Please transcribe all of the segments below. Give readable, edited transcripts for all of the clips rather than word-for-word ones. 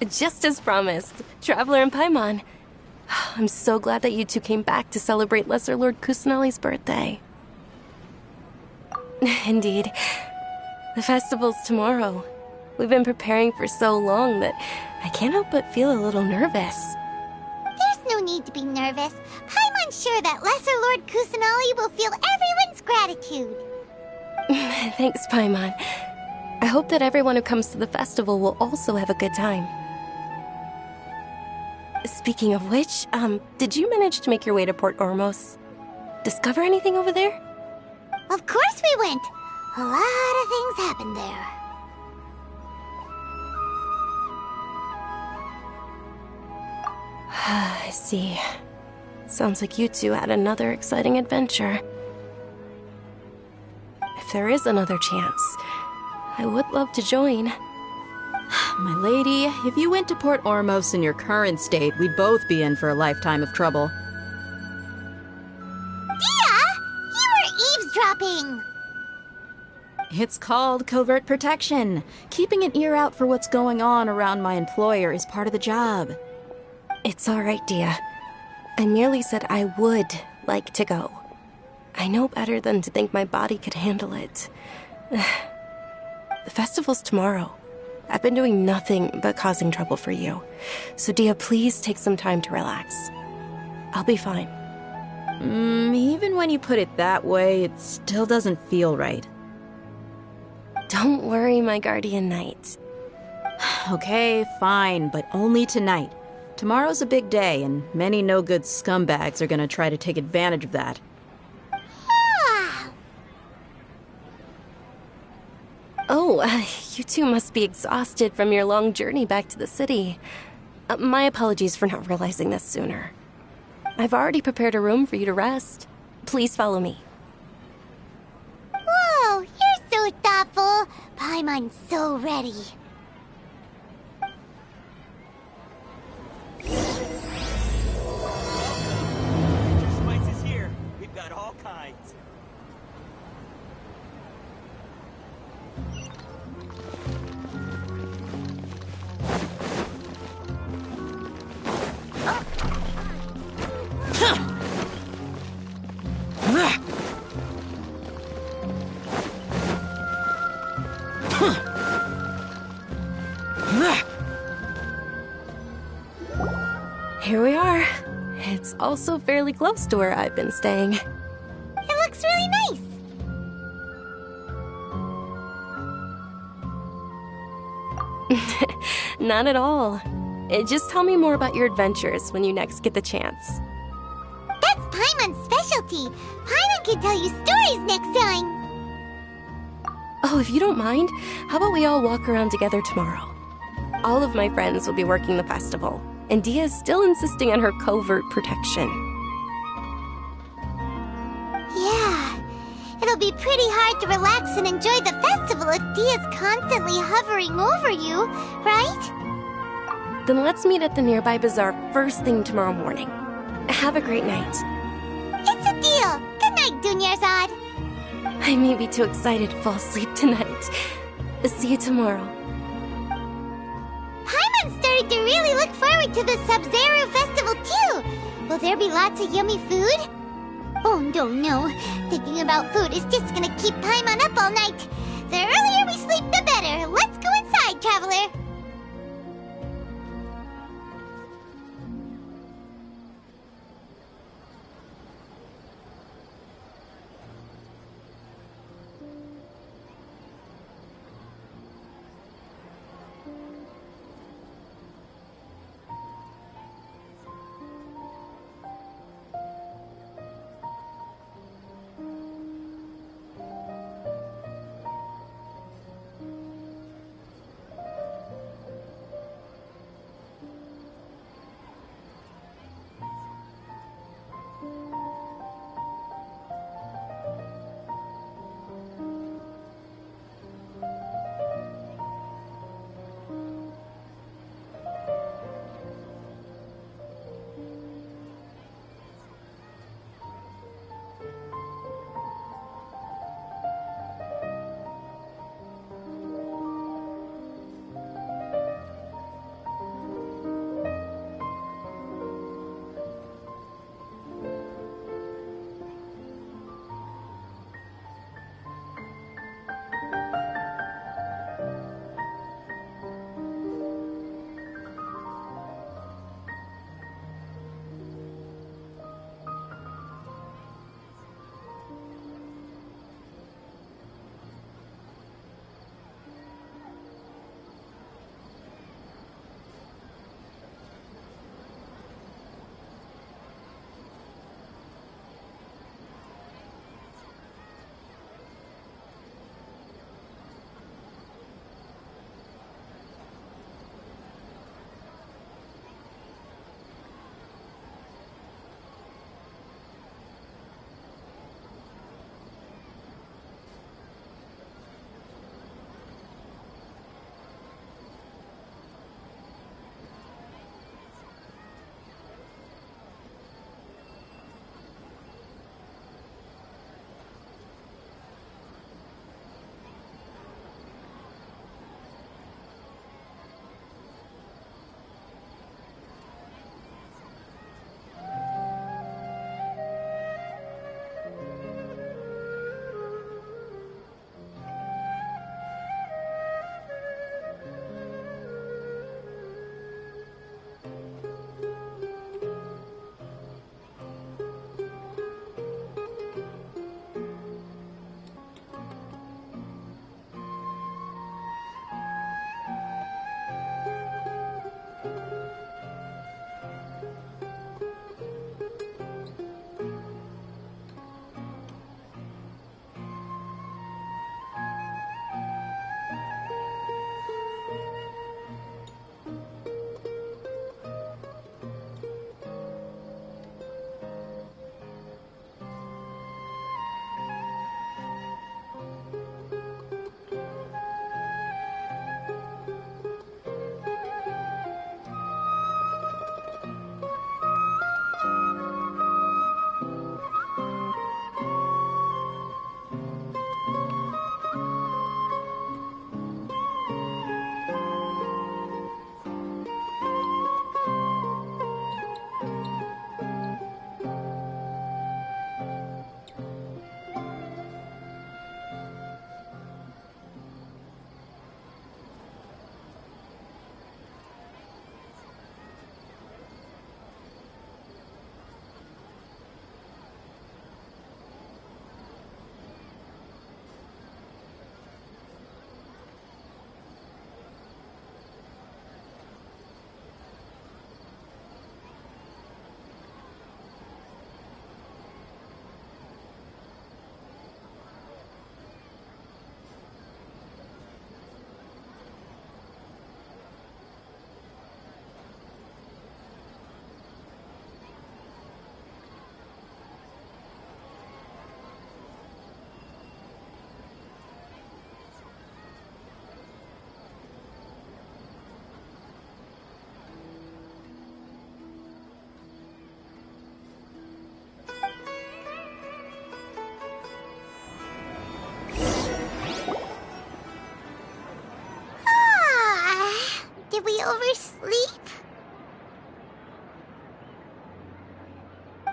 Just as promised, Traveler and Paimon. I'm so glad that you two came back to celebrate Lesser Lord Kusanali's birthday. Indeed. The festival's tomorrow. We've been preparing for so long that I can't help but feel a little nervous. There's no need to be nervous. Paimon's sure that Lesser Lord Kusanali will feel everyone's gratitude. Thanks, Paimon. I hope that everyone who comes to the festival will also have a good time. Speaking of which, did you manage to make your way to Port Ormos? Discover anything over there? Of course we went. A lot of things happened there. I see. Sounds like you two had another exciting adventure. If there is another chance, I would love to join. My lady, if you went to Port Ormos in your current state, we'd both be in for a lifetime of trouble. Dia! You were eavesdropping! It's called covert protection. Keeping an ear out for what's going on around my employer is part of the job. It's all right, Dia. I merely said I would like to go. I know better than to think my body could handle it. The festival's tomorrow. I've been doing nothing but causing trouble for you. So, Dia, please take some time to relax. I'll be fine. Even when you put it that way, it still doesn't feel right. Don't worry, my guardian knight. Okay, fine, but only tonight. Tomorrow's a big day, and many no-good scumbags are gonna try to take advantage of that. Oh, you two must be exhausted from your long journey back to the city. My apologies for not realizing this sooner. I've already prepared a room for you to rest. Please follow me. Whoa, you're so thoughtful. Paimon's so ready. Spices here. We've got all kinds. Here we are. It's also fairly close to where I've been staying. It looks really nice. Not at all. Just tell me more about your adventures when you next get the chance. That's Paimon's specialty. Paimon can tell you stories next time. Oh, if you don't mind, how about we all walk around together tomorrow? All of my friends will be working the festival, and Dia is still insisting on her covert protection. Yeah, it'll be pretty hard to relax and enjoy the festival if Dia's constantly hovering over you, right? Then let's meet at the nearby bazaar first thing tomorrow morning. Have a great night. It's a deal. Good night, Dunyarzad. I may be too excited to fall asleep tonight. See you tomorrow. Paimon's starting to really look forward to the Sabzeruz festival too. Will there be lots of yummy food? Oh, no. Thinking about food is just gonna keep Paimon up all night. The earlier we sleep, the better. Let's go inside, Traveler.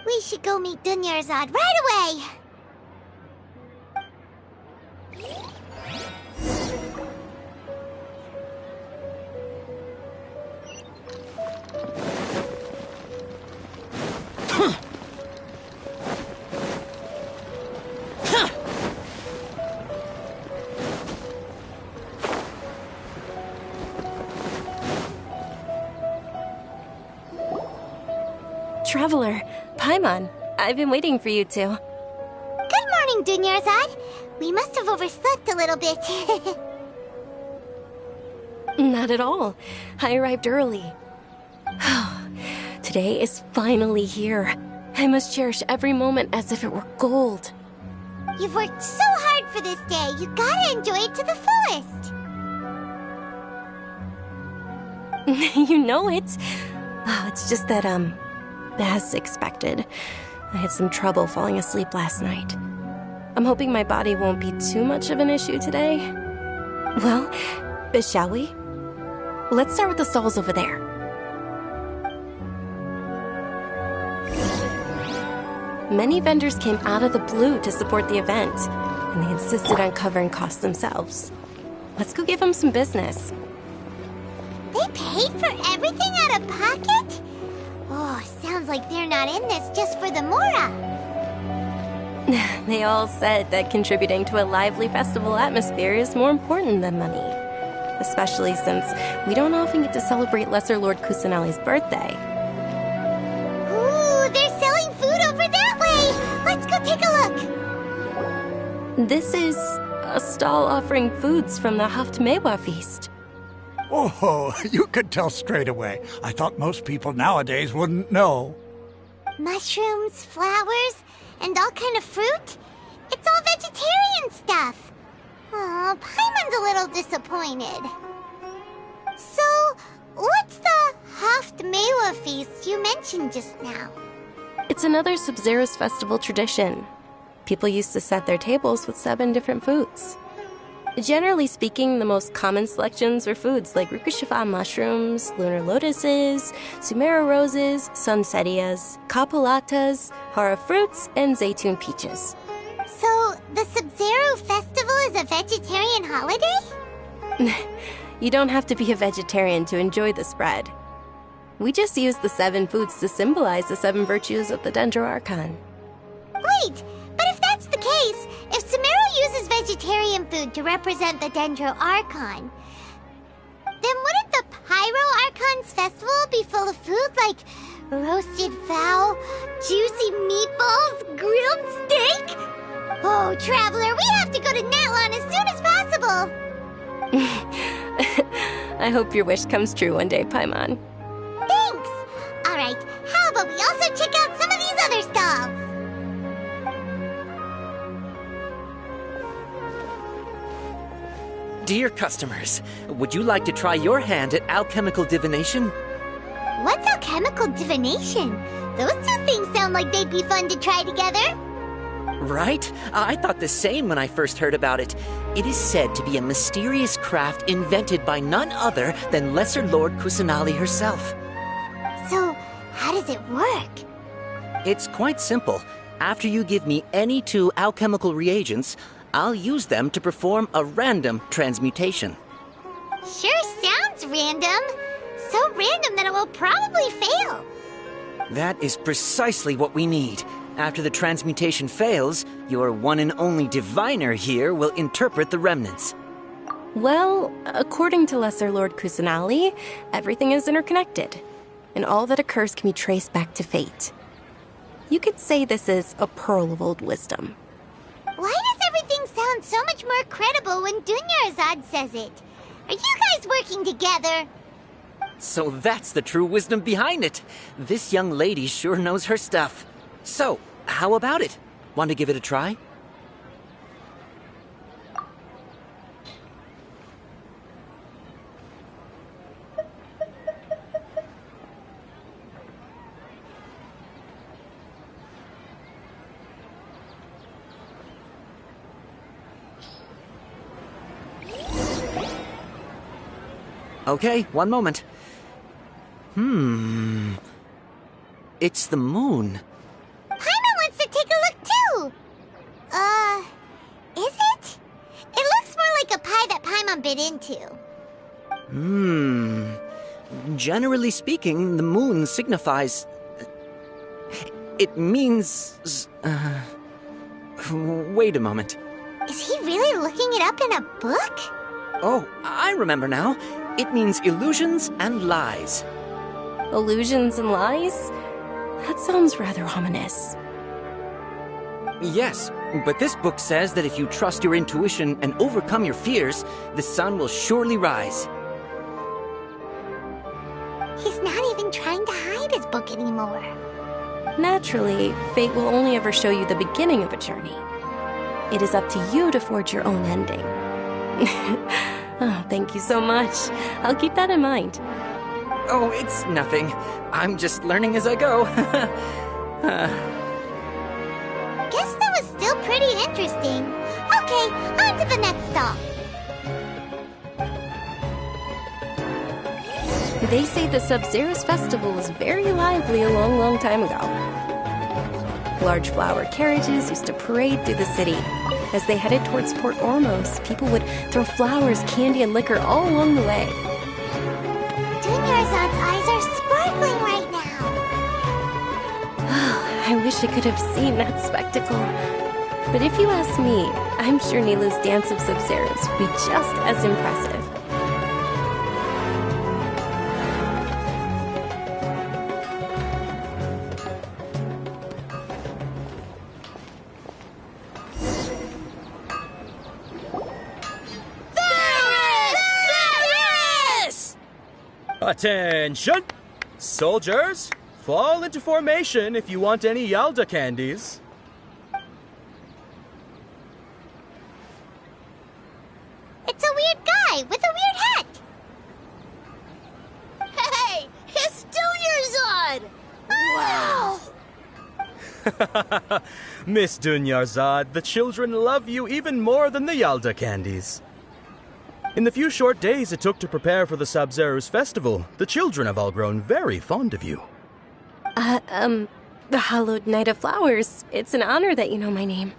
We should go meet Dunyarzad right away! Traveler, Paimon, I've been waiting for you two. Good morning, Dunyarzad. We must have overslept a little bit. Not at all. I arrived early. Today is finally here. I must cherish every moment as if it were gold. You've worked so hard for this day. You gotta enjoy it to the fullest. You know it. Oh, it's just that, as expected, I had some trouble falling asleep last night. I'm hoping my body won't be too much of an issue today. Well, shall we? Let's start with the stalls over there. Many vendors came out of the blue to support the event, and they insisted on covering costs themselves. Let's go give them some business. They paid for everything out of pocket? Oh, sounds like they're not in this just for the Mora. They all said that contributing to a lively festival atmosphere is more important than money. Especially since we don't often get to celebrate Lesser Lord Kusanali's birthday. Ooh, they're selling food over that way! Let's go take a look! This is a stall offering foods from the Haftmewa feast. Oh, you could tell straight away. I thought most people nowadays wouldn't know. Mushrooms, flowers, and all kind of fruit? It's all vegetarian stuff. Oh, Paimon's a little disappointed. So, what's the Haftmewa feast you mentioned just now? It's another Sabzeruz festival tradition. People used to set their tables with 7 different foods. Generally speaking, the most common selections were foods like Rukushifa mushrooms, lunar lotuses, Sumera roses, sunsetias, kapulatas, hara fruits, and zaytun peaches. So, the Sabzeruz festival is a vegetarian holiday? You don't have to be a vegetarian to enjoy the spread. We just use the 7 foods to symbolize the 7 virtues of the Dendro Archon. Wait, but if that's the case, if Sumera uses vegetarian food to represent the Dendro Archon, then wouldn't the Pyro Archon's festival be full of food like roasted fowl, juicy meatballs, grilled steak? Oh, Traveler, we have to go to Natlon as soon as possible! I hope your wish comes true one day, Paimon. Thanks! Alright, how about we also check out some of these other stalls? Dear customers, would you like to try your hand at alchemical divination? What's alchemical divination? Those two things sound like they'd be fun to try together. Right? I thought the same when I first heard about it. It is said to be a mysterious craft invented by none other than Lesser Lord Kusanali herself. So, how does it work? It's quite simple. After you give me any 2 alchemical reagents, I'll use them to perform a random transmutation. Sure sounds random. So random that it will probably fail. That is precisely what we need. After the transmutation fails, your one and only diviner here will interpret the remnants. Well, according to Lesser Lord Kusanali, everything is interconnected, and all that occurs can be traced back to fate. You could say this is a pearl of old wisdom. Why does everything sound so much more credible when Dunyarzad says it? Are you guys working together? So that's the true wisdom behind it. This young lady sure knows her stuff. So, how about it? Want to give it a try? Okay, one moment. It's the moon. bit into? Generally speaking, the moon signifies... It means... Wait a moment. Is he really looking it up in a book? Oh, I remember now. It means illusions and lies. Illusions and lies? That sounds rather ominous. Yes, but this book says that if you trust your intuition and overcome your fears, the sun will surely rise. He's not even trying to hide his book anymore. Naturally, fate will only ever show you the beginning of a journey. It is up to you to forge your own ending. Oh, thank you so much. I'll keep that in mind. Oh, it's nothing. I'm just learning as I go. Guess that was still pretty interesting. Okay, on to the next stop. They say the Sabzeruz festival was very lively a long, long time ago. Large flower carriages used to parade through the city. As they headed towards Port Ormos, people would throw flowers, candy, and liquor all along the way. Dunyarzad's eyes are sparkling right now. I wish I could have seen that spectacle. But if you ask me, I'm sure Nilu's dance of Sabzeruz would be just as impressive. Attention! Soldiers, fall into formation if you want any Yalda candies. It's a weird guy with a weird hat. Hey, it's Dunyarzad! Wow! Miss Dunyarzad, the children love you even more than the Yalda candies. In the few short days it took to prepare for the Sabzeruz festival, the children have all grown very fond of you. The Hallowed Night of Flowers. It's an honor that you know my name.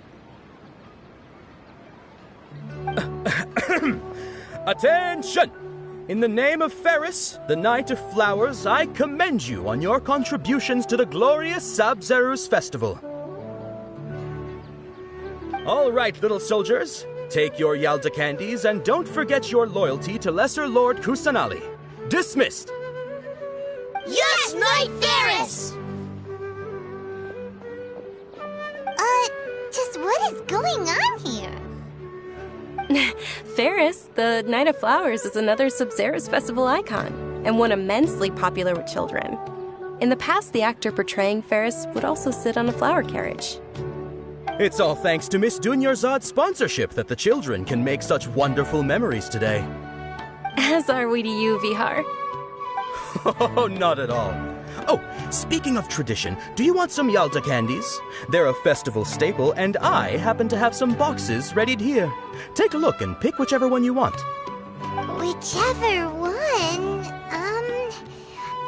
Attention! In the name of Ferris, the Knight of Flowers, I commend you on your contributions to the glorious Sabzeruz festival. All right, little soldiers. Take your Yalda candies and don't forget your loyalty to Lesser Lord Kusanali. Dismissed! Yes, Knight Ferris! Just what is going on here? Ferris, the Night of Flowers, is another Sabzeruz festival icon, and one immensely popular with children. In the past, the actor portraying Ferris would also sit on a flower carriage. It's all thanks to Miss Dunyarzad's sponsorship that the children can make such wonderful memories today. As are we to you, Vihar. Oh, not at all. Oh, speaking of tradition, do you want some Yalda candies? They're a festival staple, and I happen to have some boxes readied here. Take a look and pick whichever one you want. Whichever one?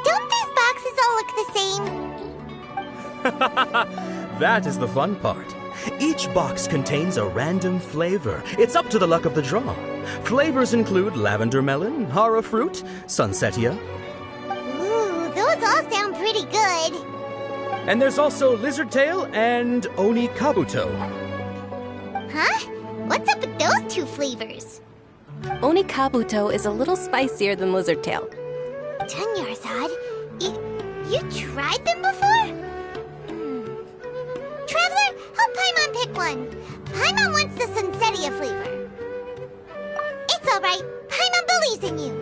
Don't these boxes all look the same? That is the fun part. Each box contains a random flavor. It's up to the luck of the draw. Flavors include lavender melon, hara fruit, sunsetia. Ooh, those all sound pretty good. And there's also lizard tail and oni kabuto. Huh? What's up with those two flavors? Oni kabuto is a little spicier than lizard tail. Dunyarzad, you tried them before? Traveler, help Paimon pick one. Paimon wants the Sunsetia flavor. It's all right. Paimon believes in you.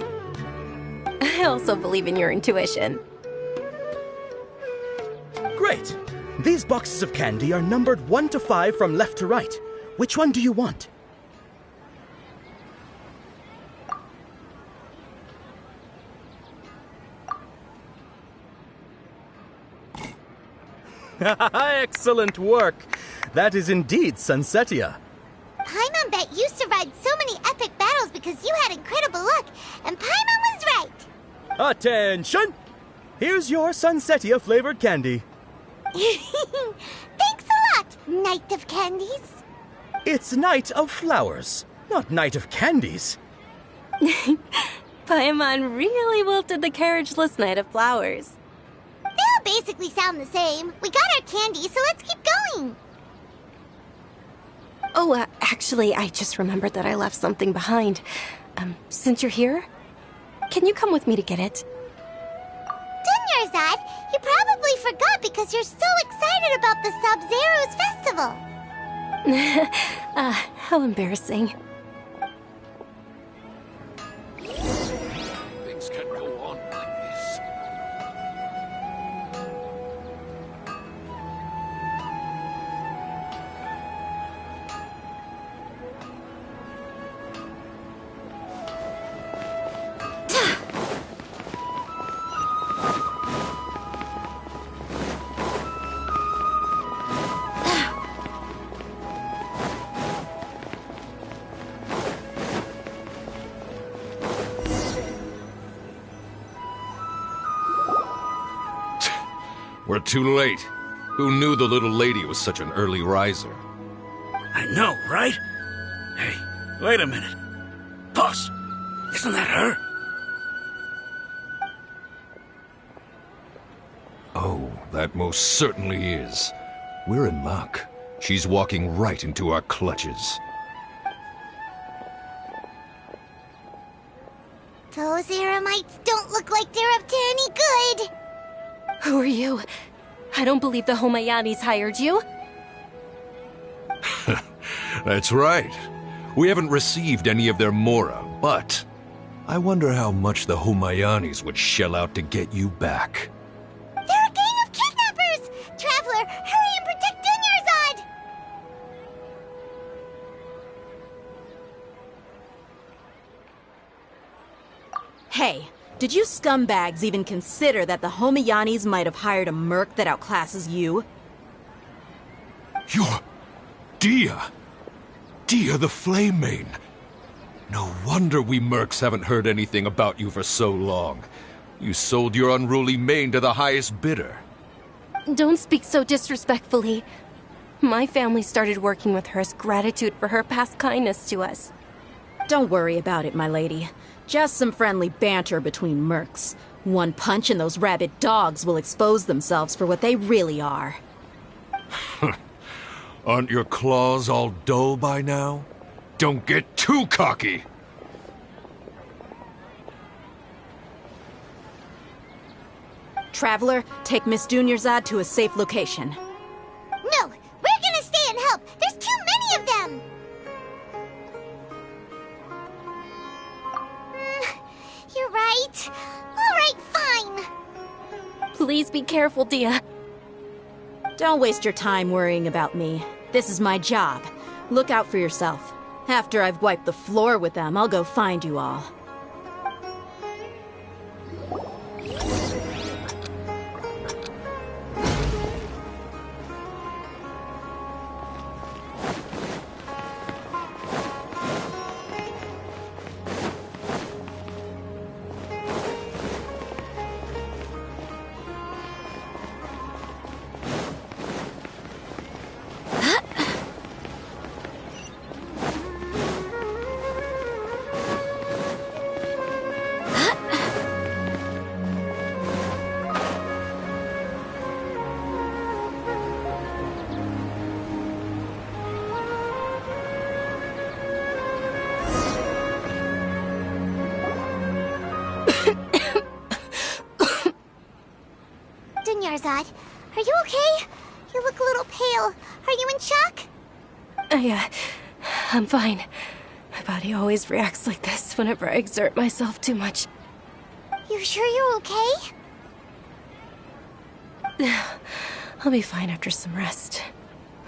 I also believe in your intuition. Great. These boxes of candy are numbered 1 to 5 from left to right. Which one do you want? Excellent work. That is indeed Sunsetia. Paimon bet you survived so many epic battles because you had incredible luck, and Paimon was right. Attention! Here's your Sunsetia flavored candy. Thanks a lot, Knight of Candies. It's Night of Flowers, not Night of Candies. Paimon really wilted the carriage last night of flowers. They all basically sound the same. We got our candy, so let's keep going. Oh, actually, I just remembered that I left something behind. Since you're here, can you come with me to get it? Dunyarzad, you probably forgot because you're so excited about the Sabzeruz festival. How embarrassing. Things can't go on like this. We're too late. Who knew the little lady was such an early riser? I know, right? Hey, wait a minute. Boss, isn't that her? Oh, that most certainly is. We're in luck. She's walking right into our clutches. Those Eremites don't look like they're up to any good. Who are you? I don't believe the Homayanis hired you. That's right. We haven't received any of their mora, but I wonder how much the Homayanis would shell out to get you back. They're a gang of kidnappers! Traveler, hurry and protect Dunyarzad! Hey, did you scumbags even consider that the Homayanis might have hired a merc that outclasses you? You're Dia! Dia the Flame Mane! No wonder we mercs haven't heard anything about you for so long. You sold your unruly mane to the highest bidder. Don't speak so disrespectfully. My family started working with her as gratitude for her past kindness to us. Don't worry about it, my lady. Just some friendly banter between mercs. One punch and those rabid dogs will expose themselves for what they really are. Aren't your claws all dull by now? Don't get too cocky! Traveler, take Miss Dunyarzad to a safe location. No, we're gonna stay and help. There's too many of them. You're right. All right, fine. Please be careful, Dia. Don't waste your time worrying about me. This is my job. Look out for yourself. After I've wiped the floor with them, I'll go find you all. Dunyarzad, are you okay? You look a little pale. Are you in shock? I'm fine. My body always reacts like this whenever I exert myself too much. You sure you're okay? I'll be fine after some rest.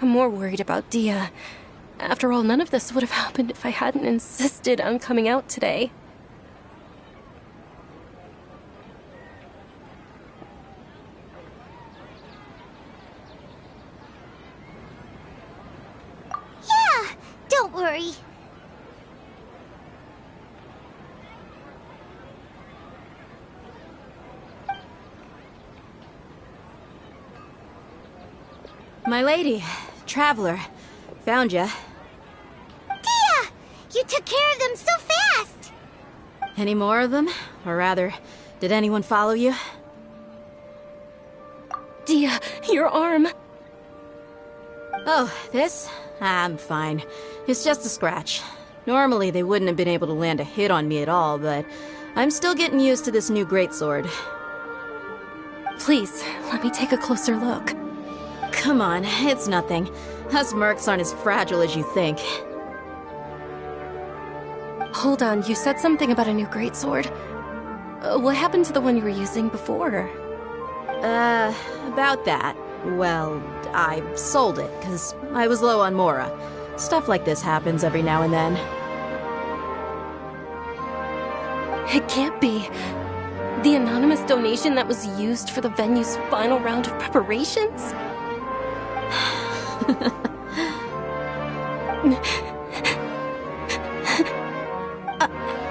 I'm more worried about Dia. After all, none of this would have happened if I hadn't insisted on coming out today. Yeah, don't worry. My lady, Traveler, found ya. Dia! You took care of them so fast! Any more of them? Or rather, did anyone follow you? Dia, your arm. Oh, this? I'm fine. It's just a scratch. Normally, they wouldn't have been able to land a hit on me at all, but I'm still getting used to this new greatsword. Please, let me take a closer look. Come on, it's nothing. Us mercs aren't as fragile as you think. Hold on, you said something about a new greatsword. What happened to the one you were using before? About that. Well, I sold it, because I was low on Mora. Stuff like this happens every now and then. It can't be. The anonymous donation that was used for the venue's final round of preparations?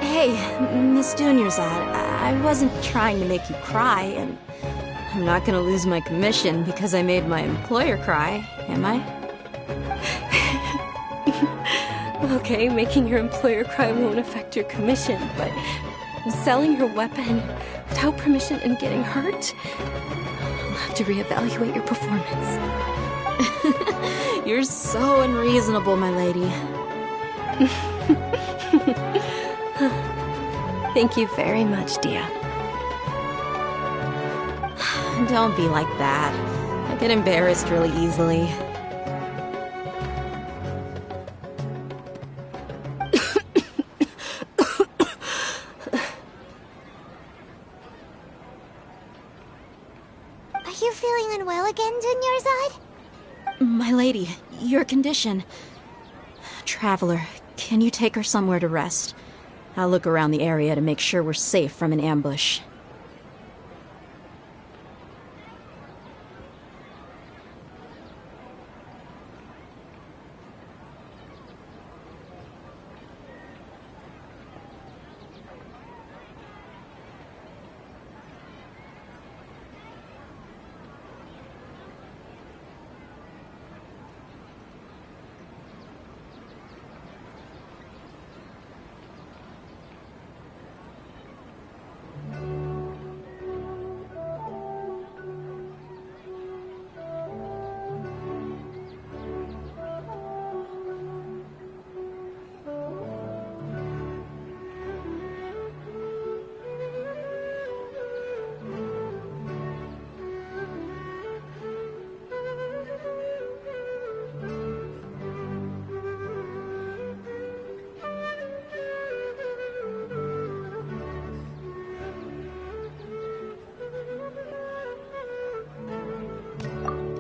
Hey, Miss Dunyarzad, I wasn't trying to make you cry, and I'm not gonna lose my commission because I made my employer cry, am I? Okay, making your employer cry won't affect your commission, but selling your weapon without permission and getting hurt? I'll have to reevaluate your performance. You're so unreasonable, my lady. Thank you very much, Dia. Don't be like that. I get embarrassed really easily. Are you feeling unwell again, Dunyarzad? My lady, your condition. Traveler, can you take her somewhere to rest? I'll look around the area to make sure we're safe from an ambush.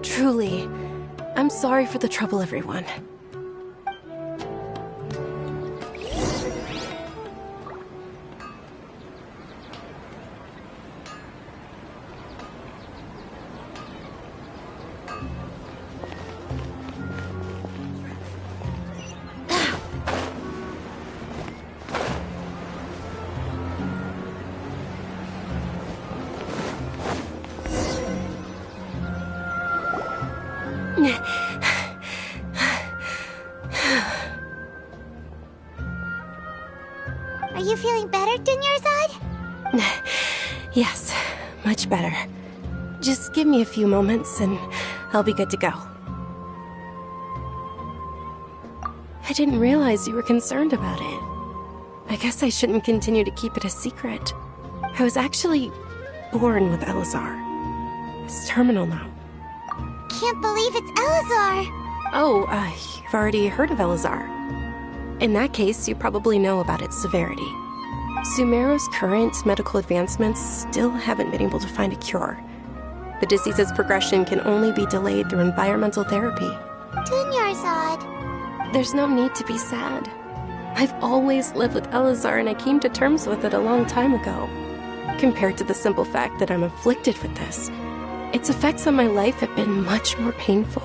Truly, I'm sorry for the trouble, everyone. Are you feeling better, Dunyarzad? Yes, much better. Just give me a few moments and I'll be good to go. I didn't realize you were concerned about it. I guess I shouldn't continue to keep it a secret. I was actually born with Elazar. It's terminal now. Can't believe it's Elazar! Oh, you've already heard of Elazar. In that case, you probably know about its severity. Sumeru's current medical advancements still haven't been able to find a cure. The disease's progression can only be delayed through environmental therapy. Dunyarzad. There's no need to be sad. I've always lived with Elazar and I came to terms with it a long time ago. Compared to the simple fact that I'm afflicted with this, its effects on my life have been much more painful.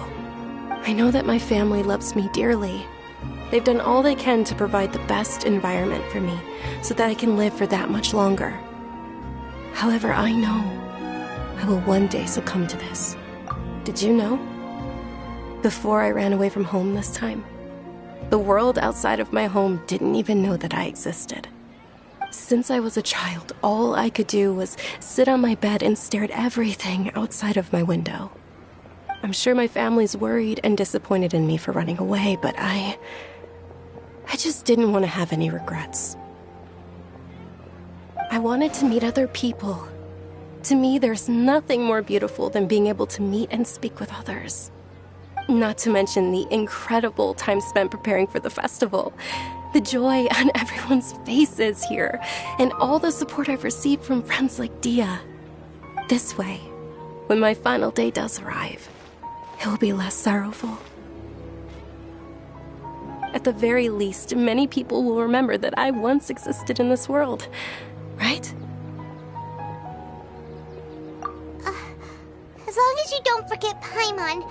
I know that my family loves me dearly. They've done all they can to provide the best environment for me so that I can live for that much longer. However, I know I will one day succumb to this. Did you know? Before I ran away from home this time, the world outside of my home didn't even know that I existed. Since I was a child, all I could do was sit on my bed and stare at everything outside of my window. I'm sure my family's worried and disappointed in me for running away, but I just didn't want to have any regrets. I wanted to meet other people. To me, there's nothing more beautiful than being able to meet and speak with others. Not to mention the incredible time spent preparing for the festival. The joy on everyone's faces here, and all the support I've received from friends like Dia. This way, when my final day does arrive, it will be less sorrowful. At the very least, many people will remember that I once existed in this world, right? As long as you don't forget Paimon.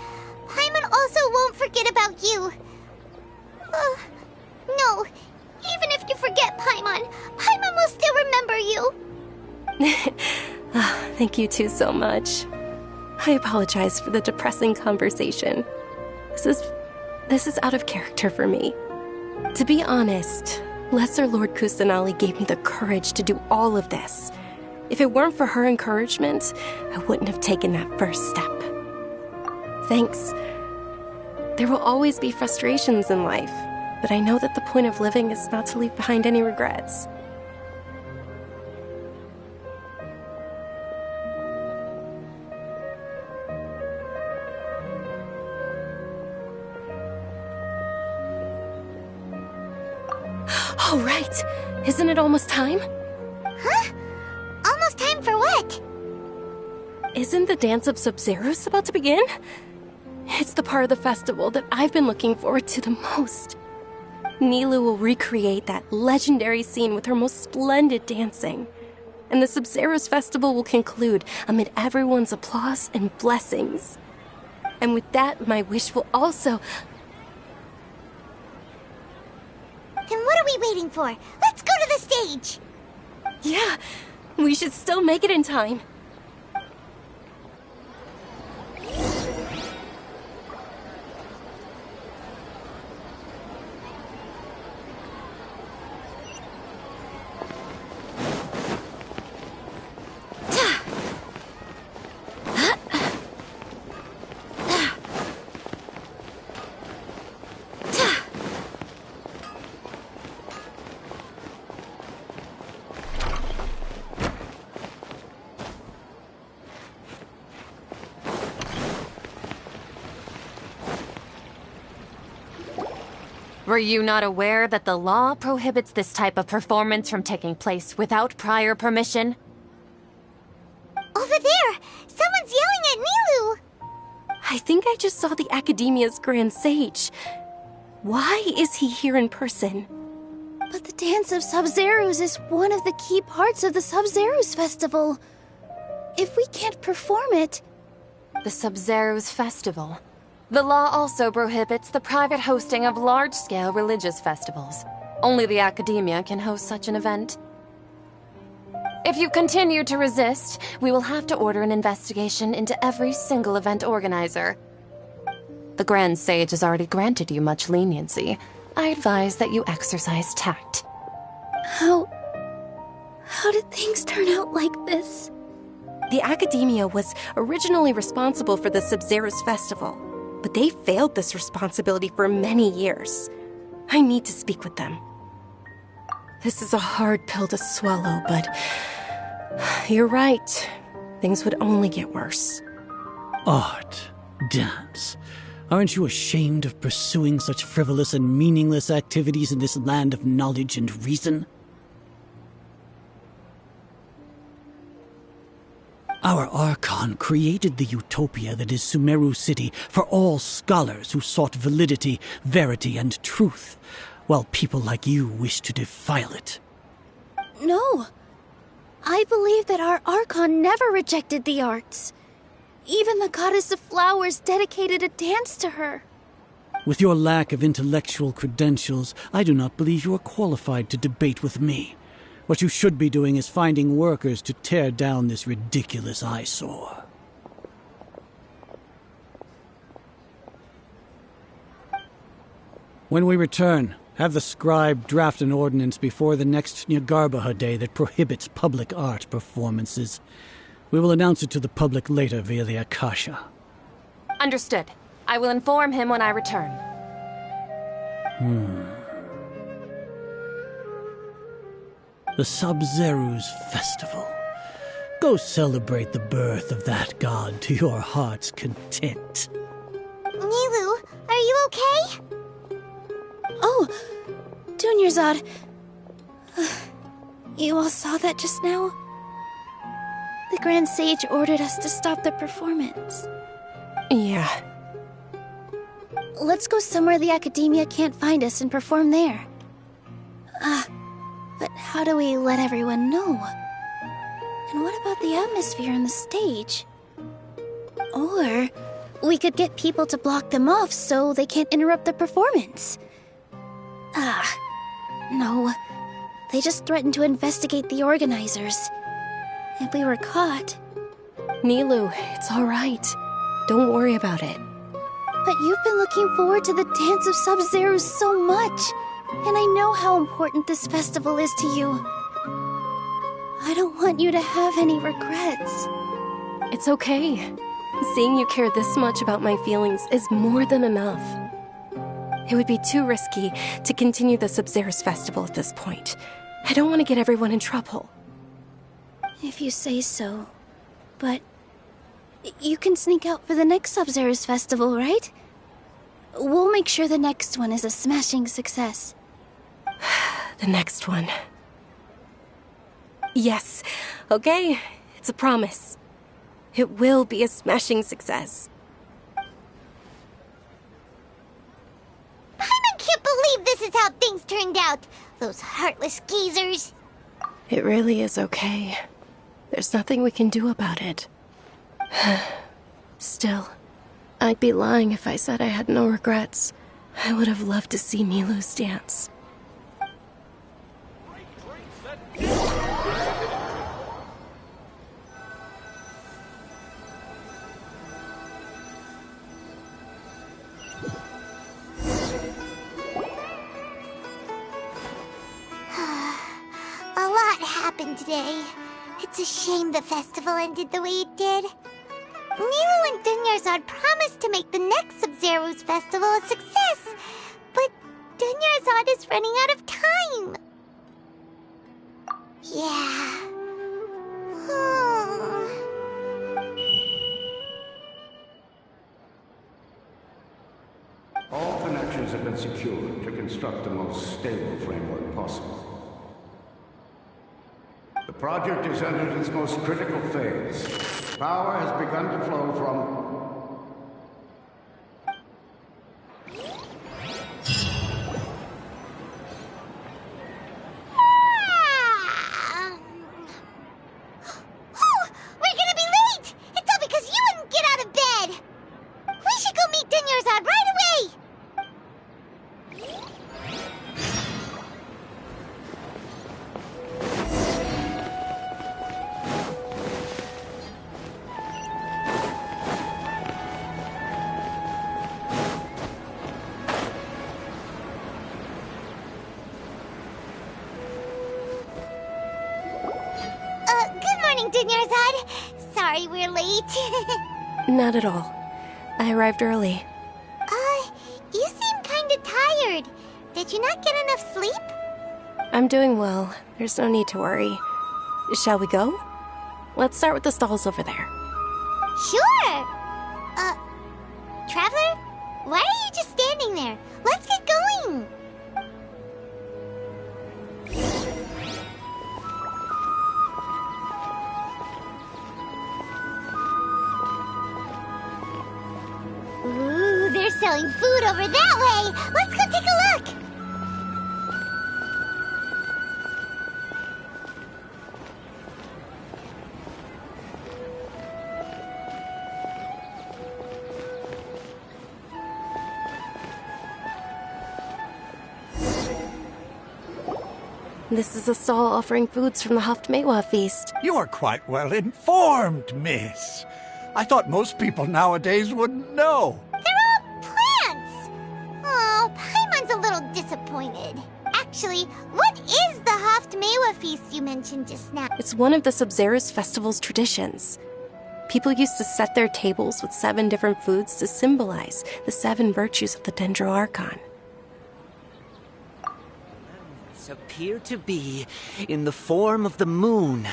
Paimon also won't forget about you. No, even if you forget Paimon, Paimon will still remember you. Thank you two so much. I apologize for the depressing conversation. This is out of character for me. To be honest, Lesser Lord Kusanali gave me the courage to do all of this. If it weren't for her encouragement, I wouldn't have taken that first step. Thanks. There will always be frustrations in life, but I know that the point of living is not to leave behind any regrets. All right. Isn't it almost time? Huh? Almost time for what? Isn't the dance of Sabzeruz about to begin? It's the part of the festival that I've been looking forward to the most. Nilu will recreate that legendary scene with her most splendid dancing. And the Sabzeruz festival will conclude amid everyone's applause and blessings. And with that, my wish will also... Then what are we waiting for? Let's go to the stage! Yeah, we should still make it in time. Were you not aware that the law prohibits this type of performance from taking place without prior permission? Over there! Someone's yelling at Nilu! I think I just saw the Academia's Grand Sage. Why is he here in person? But the Dance of Sabzeruz is one of the key parts of the Sabzeruz festival. If we can't perform it... The Sabzeruz festival. The law also prohibits the private hosting of large-scale religious festivals. Only the Academia can host such an event. If you continue to resist, we will have to order an investigation into every single event organizer. The Grand Sage has already granted you much leniency. I advise that you exercise tact. How did things turn out like this? The Academia was originally responsible for the Sabzeruz festival, but they failed this responsibility for many years. I need to speak with them. This is a hard pill to swallow, but you're right. Things would only get worse. Art, dance. Aren't you ashamed of pursuing such frivolous and meaningless activities in this land of knowledge and reason? Our Archon created the utopia that is Sumeru City for all scholars who sought validity, verity, and truth, while people like you wish to defile it. No. I believe that our Archon never rejected the arts. Even the goddess of flowers dedicated a dance to her. With your lack of intellectual credentials, I do not believe you are qualified to debate with me. What you should be doing is finding workers to tear down this ridiculous eyesore. When we return, Have the scribe draft an ordinance before the next Nyargarbaha Day that prohibits public art performances. We will announce it to the public later via the Akasha. Understood. I will inform him when I return. The Sabzeruz Festival. Go celebrate the birth of that god to your heart's content. Nilu, are you okay? Oh, Dunyarzad. You all saw that just now? The Grand Sage ordered us to stop the performance. Yeah. Let's go somewhere the Academia can't find us and perform there. But how do we let everyone know? And what about the atmosphere on the stage? Or we could get people to block them off so they can't interrupt the performance. No. They just threatened to investigate the organizers. If we were caught... Nilu, it's all right. Don't worry about it. But you've been looking forward to the Dance of Sabzeruz so much. And I know how important this festival is to you. I don't want you to have any regrets. It's okay. Seeing you care this much about my feelings is more than enough. It would be too risky to continue the Sabzeruz festival at this point. I don't want to get everyone in trouble. If you say so. But you can sneak out for the next Sabzeruz festival, right? We'll make sure the next one is a smashing success. The next one. Yes. Okay. It's a promise. It will be a smashing success. Paimon can't believe this is how things turned out. Those heartless geezers. It really is okay. There's nothing we can do about it. Still, I'd be lying if I said I had no regrets. I would have loved to see Nilu's dance. A lot happened today. It's a shame the festival ended the way it did. Nilu and Dunyarzad promised to make the next Sabzeruz festival a success, but Dunyarzad is running out of time. Yeah. All connections have been secured to construct the most stable framework possible. The project has entered its most critical phase. Power has begun to flow from... We're gonna be late! It's all because you wouldn't get out of bed! We should go meet Dunyarzad right away! Good morning, Dunyarzad. Sorry we're late. Not at all. I arrived early. You seem kinda tired. Did you not get enough sleep? I'm doing well. There's no need to worry. Shall we go? Let's start with the stalls over there. Sure! Traveler? Why are you just standing there? Let's get going! Ooh, they're selling food over that way! Let's go take a look! This is a stall offering foods from the Haftmewa feast. You're quite well informed, miss. I thought most people nowadays wouldn't know. They're all plants! Oh, Paimon's a little disappointed. disappointed. Actually, what is the Haft-Mewa feast you mentioned just now? It's one of the Sabzeruz festival's traditions. People used to set their tables with 7 different foods to symbolize the 7 virtues of the Dendro Archon. Appear to be in the form of the moon.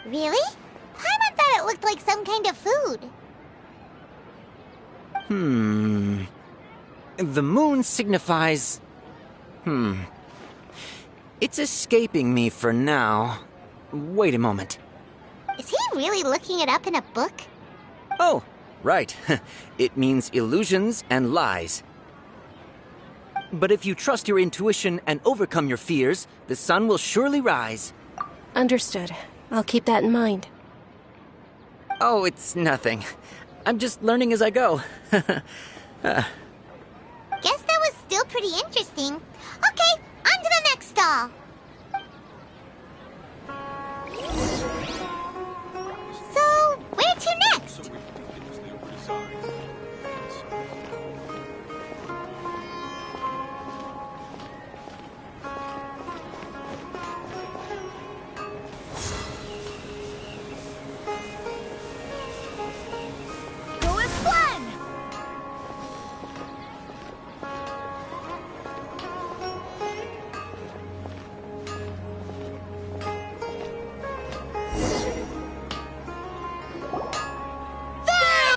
Really? Paimon thought it looked like some kind of food. The moon signifies... It's escaping me for now. Wait a moment. Is he really looking it up in a book? Oh, right. It means illusions and lies. But if you trust your intuition and overcome your fears, the sun will surely rise. Understood. I'll keep that in mind. Oh, it's nothing. I'm just learning as I go. Guess that was still pretty interesting. Okay, on to the next stall. So, where to next?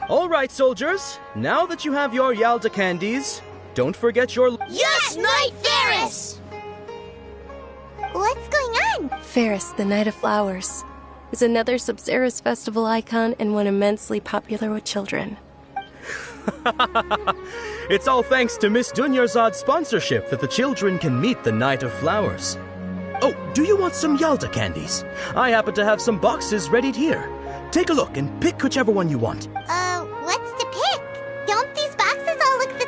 All right, soldiers. Now that you have your Yalda candies, don't forget your... Yes, Knight Ferris! What's going on? Ferris, the Knight of Flowers, is another Sabzeruz festival icon and one immensely popular with children. It's all thanks to Miss Dunyarzad's sponsorship that the children can meet the Knight of Flowers. Oh, do you want some Yalda candies? I happen to have some boxes readied here. Take a look and pick whichever one you want. What's to pick? Don't these boxes all look the...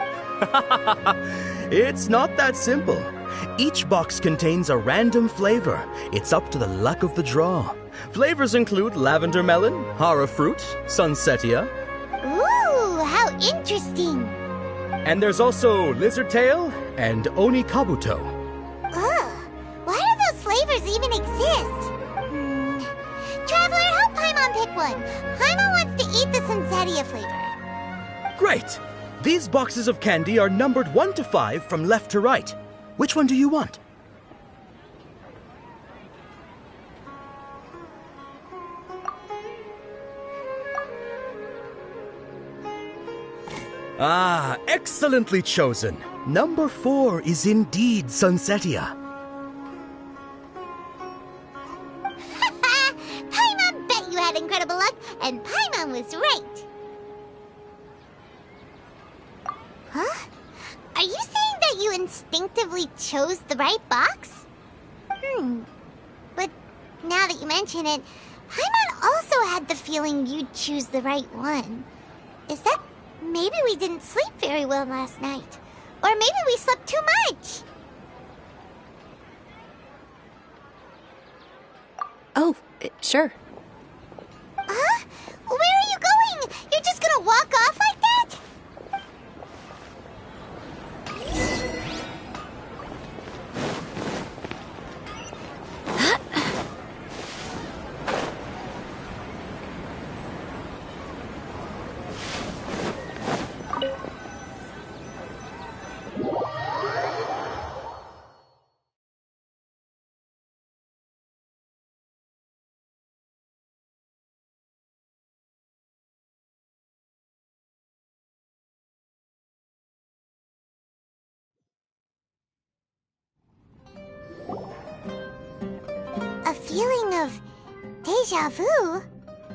It's not that simple. Each box contains a random flavor. It's up to the luck of the draw. Flavors include lavender melon, hara fruit, sunsetia. Ooh, how interesting. And there's also lizard tail and oni kabuto. Ugh, why do those flavors even exist? Traveler, help Paimon pick one. Paimon wants to eat the sunsetia flavor. Great! These boxes of candy are numbered 1 to 5 from left to right. Which one do you want? Ah, excellently chosen. Number 4 is indeed sunsetia. Paimon bet you had incredible luck, and Paimon was right. Huh? Are you saying that you instinctively chose the right box? But now that you mention it, Paimon also had the feeling you'd choose the right one. Is that maybe we didn't sleep very well last night? Or maybe we slept too much? Oh, sure. Huh? Where are you going? You're just gonna walk off like that? A feeling of deja vu?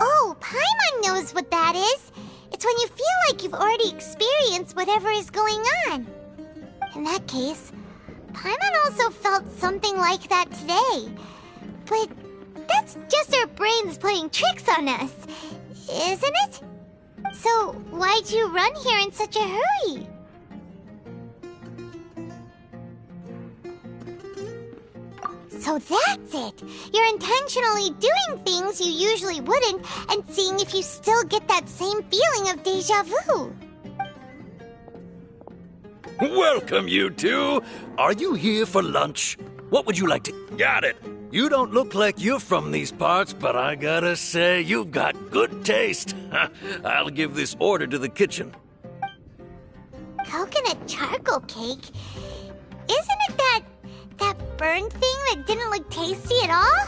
Oh, Paimon knows what that is. It's when you feel like you've already experienced whatever is going on. In that case, Paimon also felt something like that today. But that's just our brains playing tricks on us, isn't it? So why'd you run here in such a hurry? So that's it! You're intentionally doing things you usually wouldn't and seeing if you still get that same feeling of deja vu. Welcome, you two. Are you here for lunch? What would you like to... Got it. You don't look like you're from these parts, but I gotta say, you've got good taste. I'll give this order to the kitchen. Coconut charcoal cake? Isn't it that burned thing that didn't look tasty at all?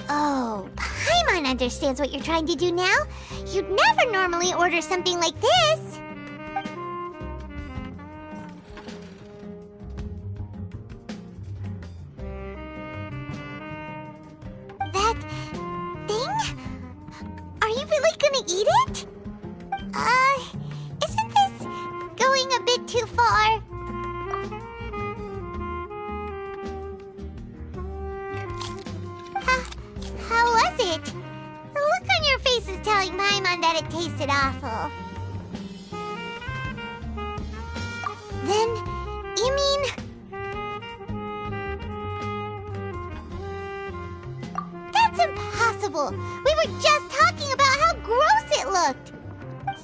Oh, Paimon understands what you're trying to do now. You'd never normally order something like this. That thing? Are you really gonna eat it? Isn't this going a bit too far? How was it? The look on your face is telling Paimon that it tasted awful. Then, you mean... That's impossible! We were just talking about how gross it looked!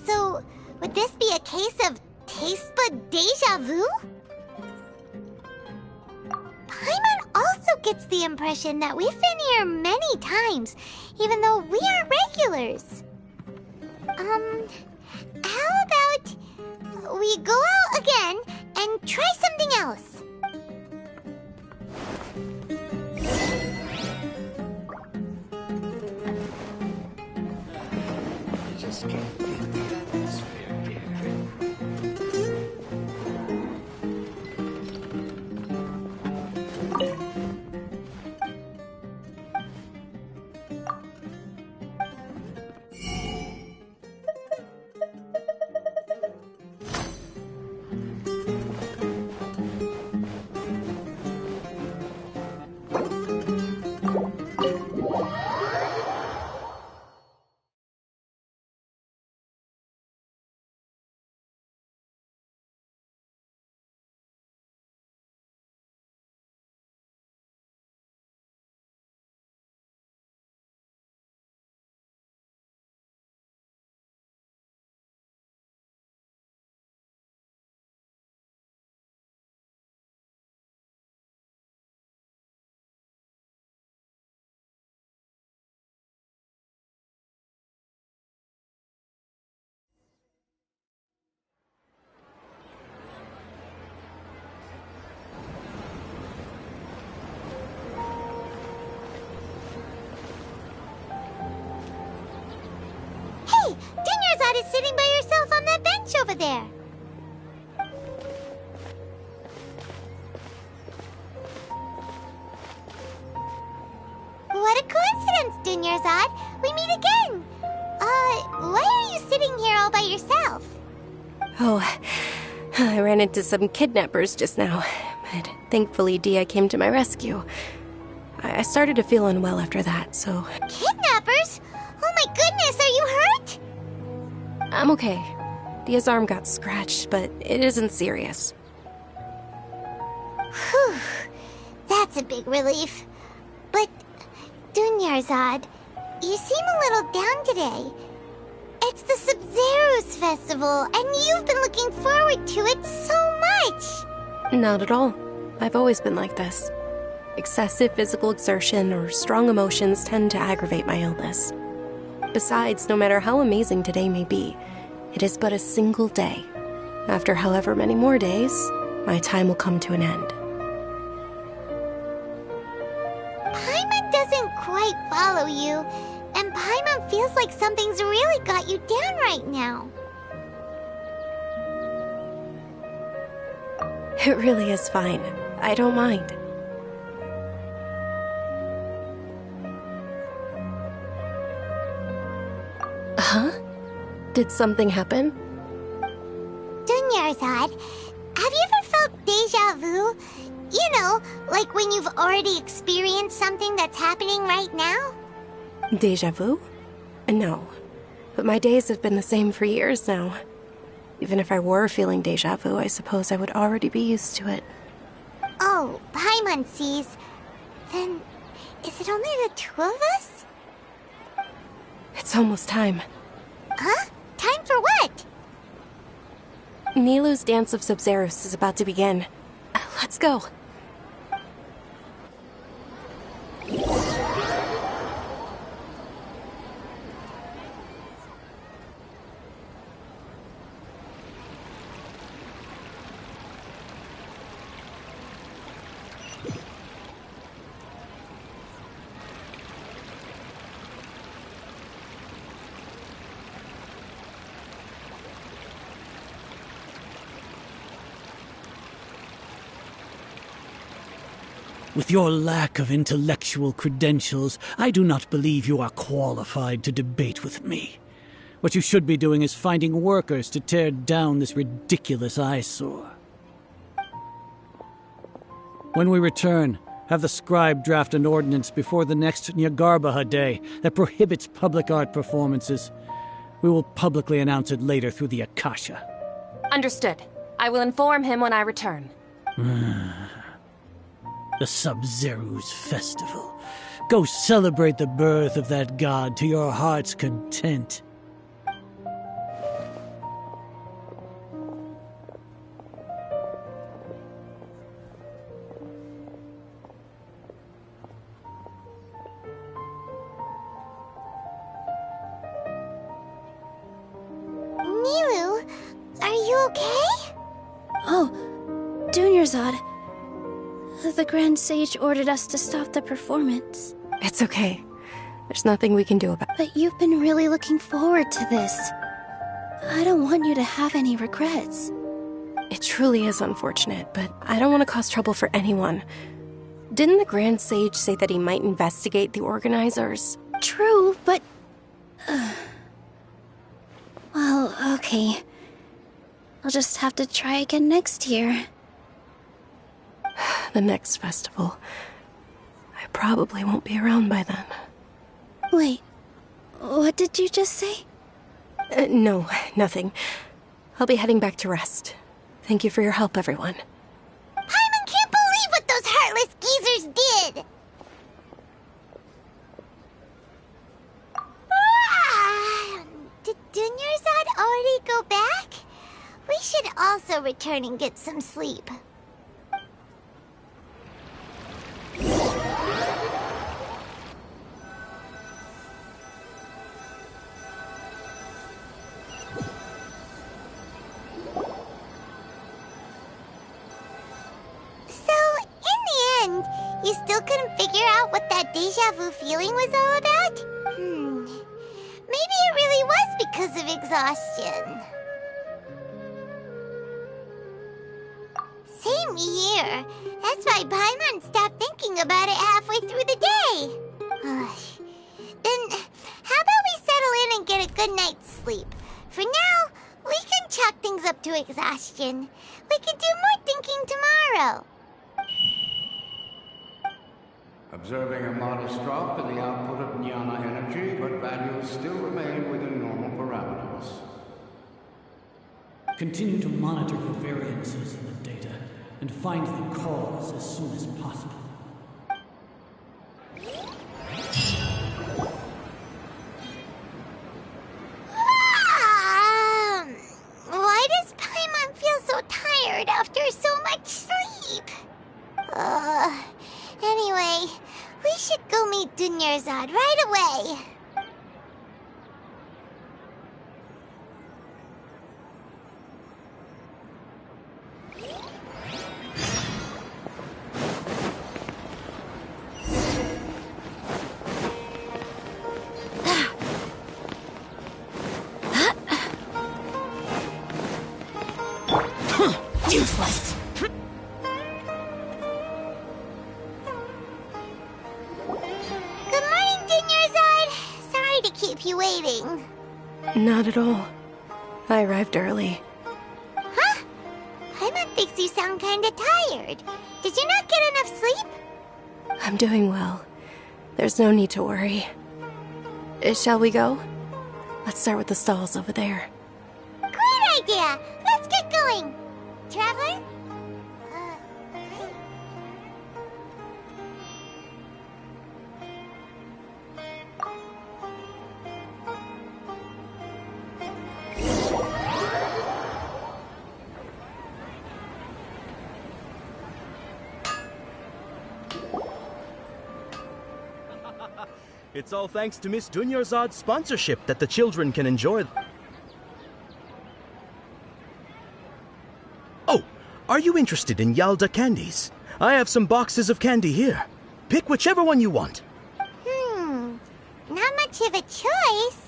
So, would this be a case of taste bud deja vu? Paimon also gets the impression that we've been here many times, even though we are regulars. How about we go out again and try something else? I just can't beat the atmosphere here. Hey, Dunyarzad is sitting by herself on that bench over there. What a coincidence, Dunyarzad. We meet again. Why are you sitting here all by yourself? Oh, I ran into some kidnappers just now, but thankfully Dia came to my rescue. I started to feel unwell after that, so... Kidnappers? Oh my goodness, are you hurt? I'm okay. Dia's arm got scratched, but it isn't serious. Whew, that's a big relief. But, Dunyarzad, you seem a little down today. It's the Sabzeruz festival, and you've been looking forward to it so much. Not at all. I've always been like this. Excessive physical exertion or strong emotions tend to aggravate my illness. Besides, no matter how amazing today may be, it is but a single day. After however many more days, my time will come to an end. Paimon doesn't quite follow you, and Paimon feels like something's really got you down right now. It really is fine. I don't mind. Huh? Did something happen? Dunyarzad, have you ever felt deja vu? You know, like when you've already experienced something that's happening right now? Deja vu? No. But my days have been the same for years now. Even if I were feeling deja vu, I suppose I would already be used to it. Oh, Paimon sees. Then, is it only the two of us? It's almost time. Huh? Time for what? Nilu's Dance of Sabzeruz is about to begin. Let's go. With your lack of intellectual credentials, I do not believe you are qualified to debate with me. What you should be doing is finding workers to tear down this ridiculous eyesore. When we return, have the scribe draft an ordinance before the next Nyagarbaha Day that prohibits public art performances. We will publicly announce it later through the Akasha. Understood. I will inform him when I return. The Sabzeruz festival. Go celebrate the birth of that god to your heart's content. Nilu, are you okay? Oh, Dunyarzad. The Grand Sage ordered us to stop the performance. It's okay. There's nothing we can do about it. But you've been really looking forward to this. I don't want you to have any regrets. It truly is unfortunate, but I don't want to cause trouble for anyone. Didn't the Grand Sage say that he might investigate the organizers? True, but... Well, okay. I'll just have to try again next year. The next festival. I probably won't be around by then. Wait, what did you just say? No, nothing. I'll be heading back to rest. Thank you for your help, everyone. Paimon can't believe what those heartless geezers did! Did Dunyarzad already go back? We should also return and get some sleep. You still couldn't figure out what that deja vu feeling was all about? Maybe it really was because of exhaustion. Same here. That's why Paimon stopped thinking about it halfway through the day. Then, how about we settle in and get a good night's sleep? For now, we can chalk things up to exhaustion. We can do more thinking tomorrow. Observing a modest drop in the output of jnana energy, but values still remain within normal parameters. Continue to monitor the variances in the data and find the cause as soon as possible. Why does Paimon feel so tired after so much sleep? Anyway, we should go meet Dunyarzad right away. Useless. You waiting? Not at all. I arrived early. Huh? Paimon thinks you sound kinda tired. Did you not get enough sleep? I'm doing well. There's no need to worry. Shall we go? Let's start with the stalls over there. Great idea! Let's get going! Traveler? It's all thanks to Miss Dunyarzad's sponsorship that the children can enjoy. Oh, are you interested in Yalda candies? I have some boxes of candy here. Pick whichever one you want. Not much of a choice.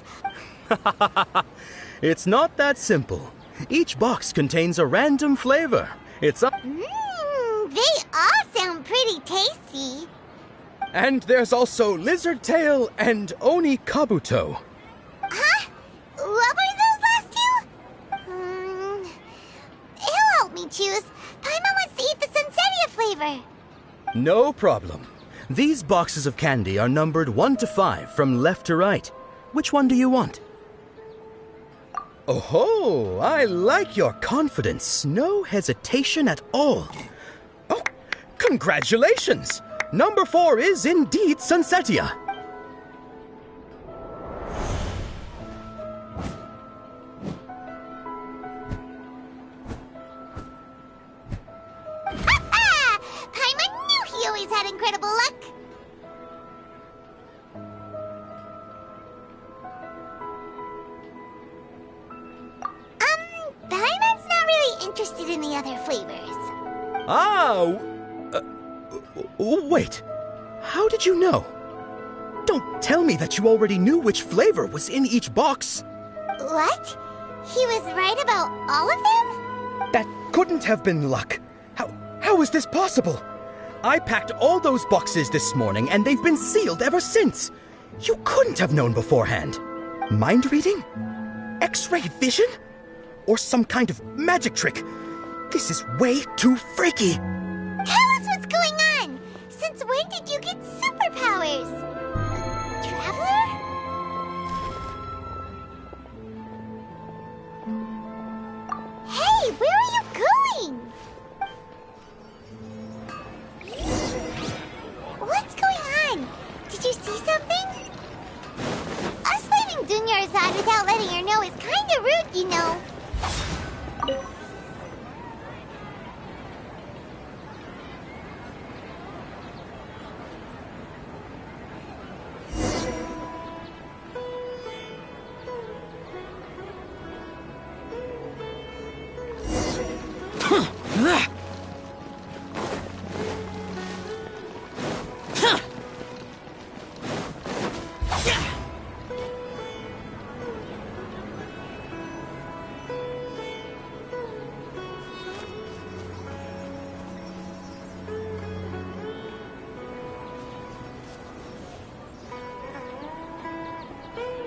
It's not that simple. Each box contains a random flavor. It's up. They all sound pretty tasty. And there's also Lizard Tail and Oni Kabuto. Huh? What were those last two? He'll help me choose. Paimon wants to eat the Sunsettia flavor. No problem. These boxes of candy are numbered 1 to 5 from left to right. Which one do you want? Oh, I like your confidence. No hesitation at all. Oh, congratulations! Number 4 is indeed Sunsettia. Paimon knew he always had incredible luck. Paimon's not really interested in the other flavors. Wait. How did you know? Don't tell me that you already knew which flavor was in each box. What? He was right about all of them? That couldn't have been luck. How is this possible? I packed all those boxes this morning and they've been sealed ever since. You couldn't have known beforehand. Mind reading? X-ray vision? Or some kind of magic trick? This is way too freaky. Tell us what's going on. Since when did you get superpowers? Traveler? Hey, where are you going? What's going on? Did you see something? Us leaving Dunyarzad without letting her know is kinda rude, you know.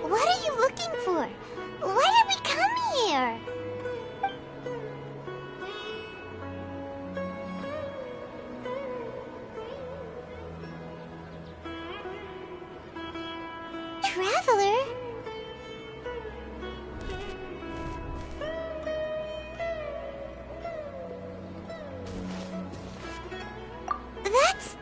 What are you looking for? Why did we come here? Traveler? That's...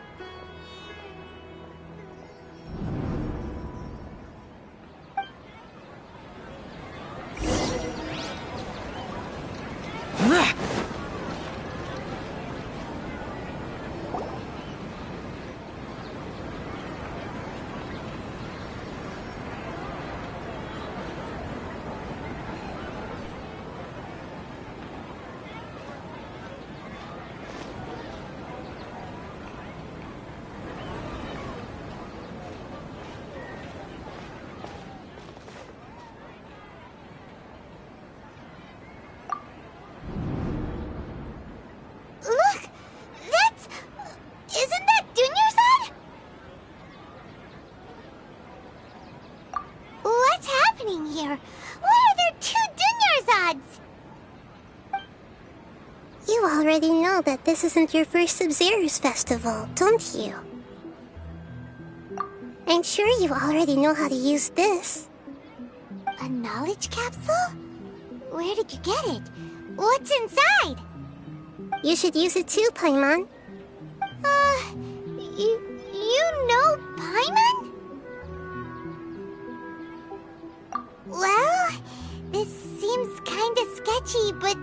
Look! That's... Isn't that Dunyarzad? What's happening here? Why are there 2 Dunyarzads? You already know that this isn't your first Sabzeruz festival, don't you? I'm sure you already know how to use this. A knowledge capsule? Where did you get it? What's inside? You should use it too, Paimon. You know Paimon? Well, this seems kinda sketchy, but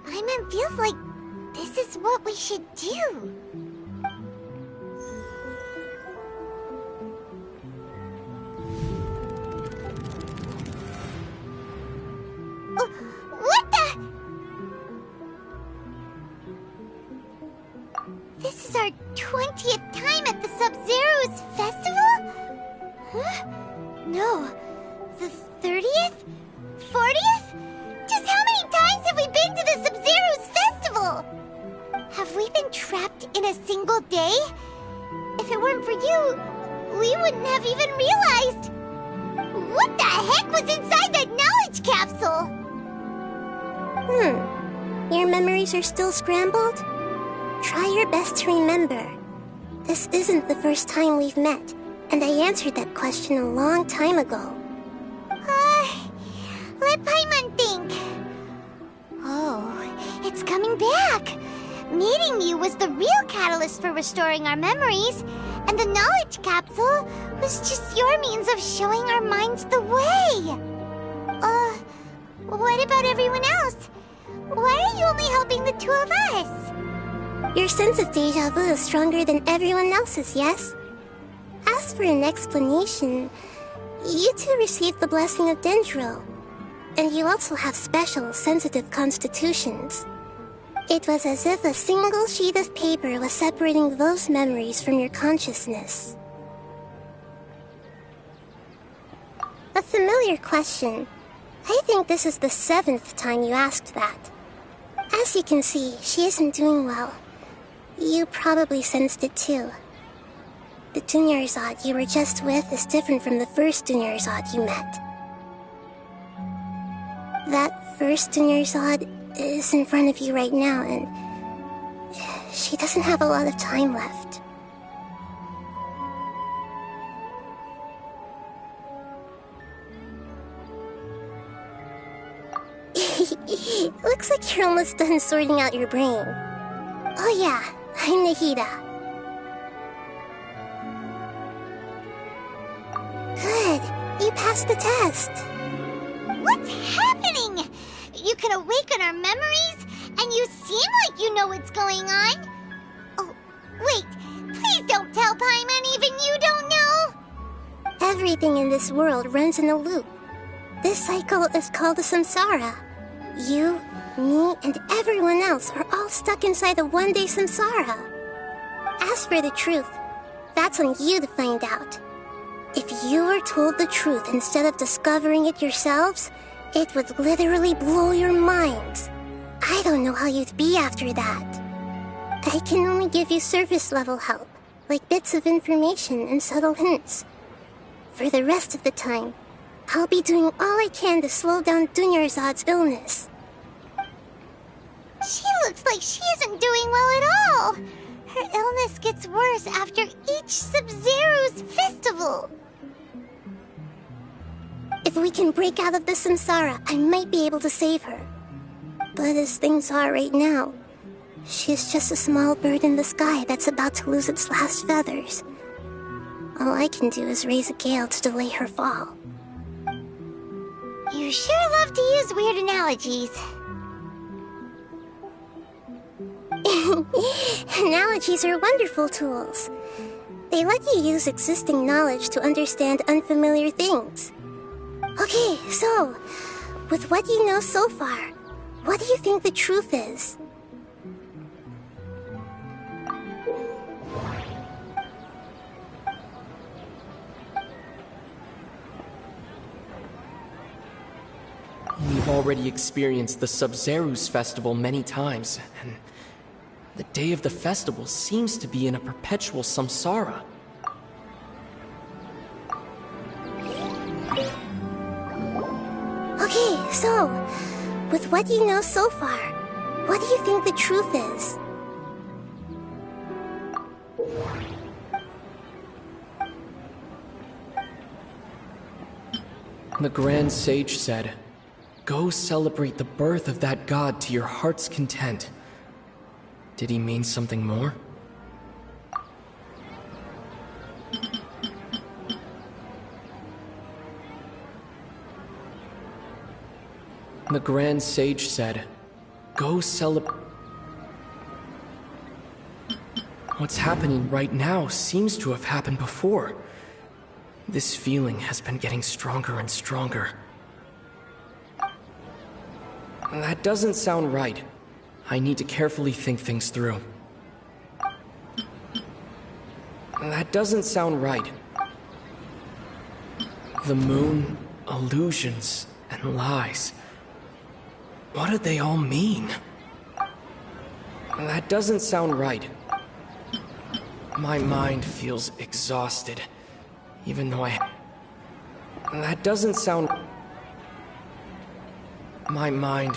Paimon feels like this is what we should do. This is our 20th time at the Sabzeruz festival? Huh? No. The 30th? 40th? Just how many times have we been to the Sabzeruz festival? Have we been trapped in a single day? If it weren't for you, we wouldn't have even realized. What the heck was inside that knowledge capsule? Your memories are still scrambled? Try your best to remember. This isn't the first time we've met, and I answered that question a long time ago. Let Paimon think. Oh, it's coming back. Meeting you was the real catalyst for restoring our memories, and the knowledge capsule was just your means of showing our minds the way. What about everyone else? Why are you only helping the two of us? Your sense of deja vu is stronger than everyone else's, yes? As for an explanation, you two received the blessing of Dendro, and you also have special, sensitive constitutions. It was as if a single sheet of paper was separating those memories from your consciousness. A familiar question. I think this is the 7th time you asked that. As you can see, she isn't doing well. You probably sensed it too. The Dunyarzad you were just with is different from the first Dunyarzad you met. That first Dunyarzad is in front of you right now, and she doesn't have a lot of time left. Looks like you're almost done sorting out your brain. Oh yeah, I'm Nahida. Good, you passed the test. What's happening? You can awaken our memories, and you seem like you know what's going on. Oh, wait, please don't tell Paimon even you don't know. Everything in this world runs in a loop. This cycle is called a samsara. You, me, and everyone else are all stuck inside a one-day samsara. As for the truth, that's on you to find out. If you were told the truth instead of discovering it yourselves, it would literally blow your minds. I don't know how you'd be after that. I can only give you surface-level help, like bits of information and subtle hints. For the rest of the time, I'll be doing all I can to slow down Dunyarzad's illness. She looks like she isn't doing well at all. Her illness gets worse after each Sabzeruz festival. If we can break out of the samsara, I might be able to save her. But as things are right now, she's just a small bird in the sky that's about to lose its last feathers. All I can do is raise a gale to delay her fall. You sure love to use weird analogies. Analogies are wonderful tools. They let you use existing knowledge to understand unfamiliar things. Okay, so, with what you know so far, what do you think the truth is? We've already experienced the Sabzeruz festival many times, and the day of the festival seems to be in a perpetual samsara. Okay, so, with what you know so far, what do you think the truth is? The Grand Sage said, "Go celebrate the birth of that god to your heart's content." Did he mean something more? The Grand Sage said, "Go celebrate..." What's happening right now seems to have happened before. This feeling has been getting stronger and stronger. That doesn't sound right. I need to carefully think things through. That doesn't sound right. The moon, illusions, and lies. What do they all mean? That doesn't sound right. My mind feels exhausted, even though That doesn't sound... My mind...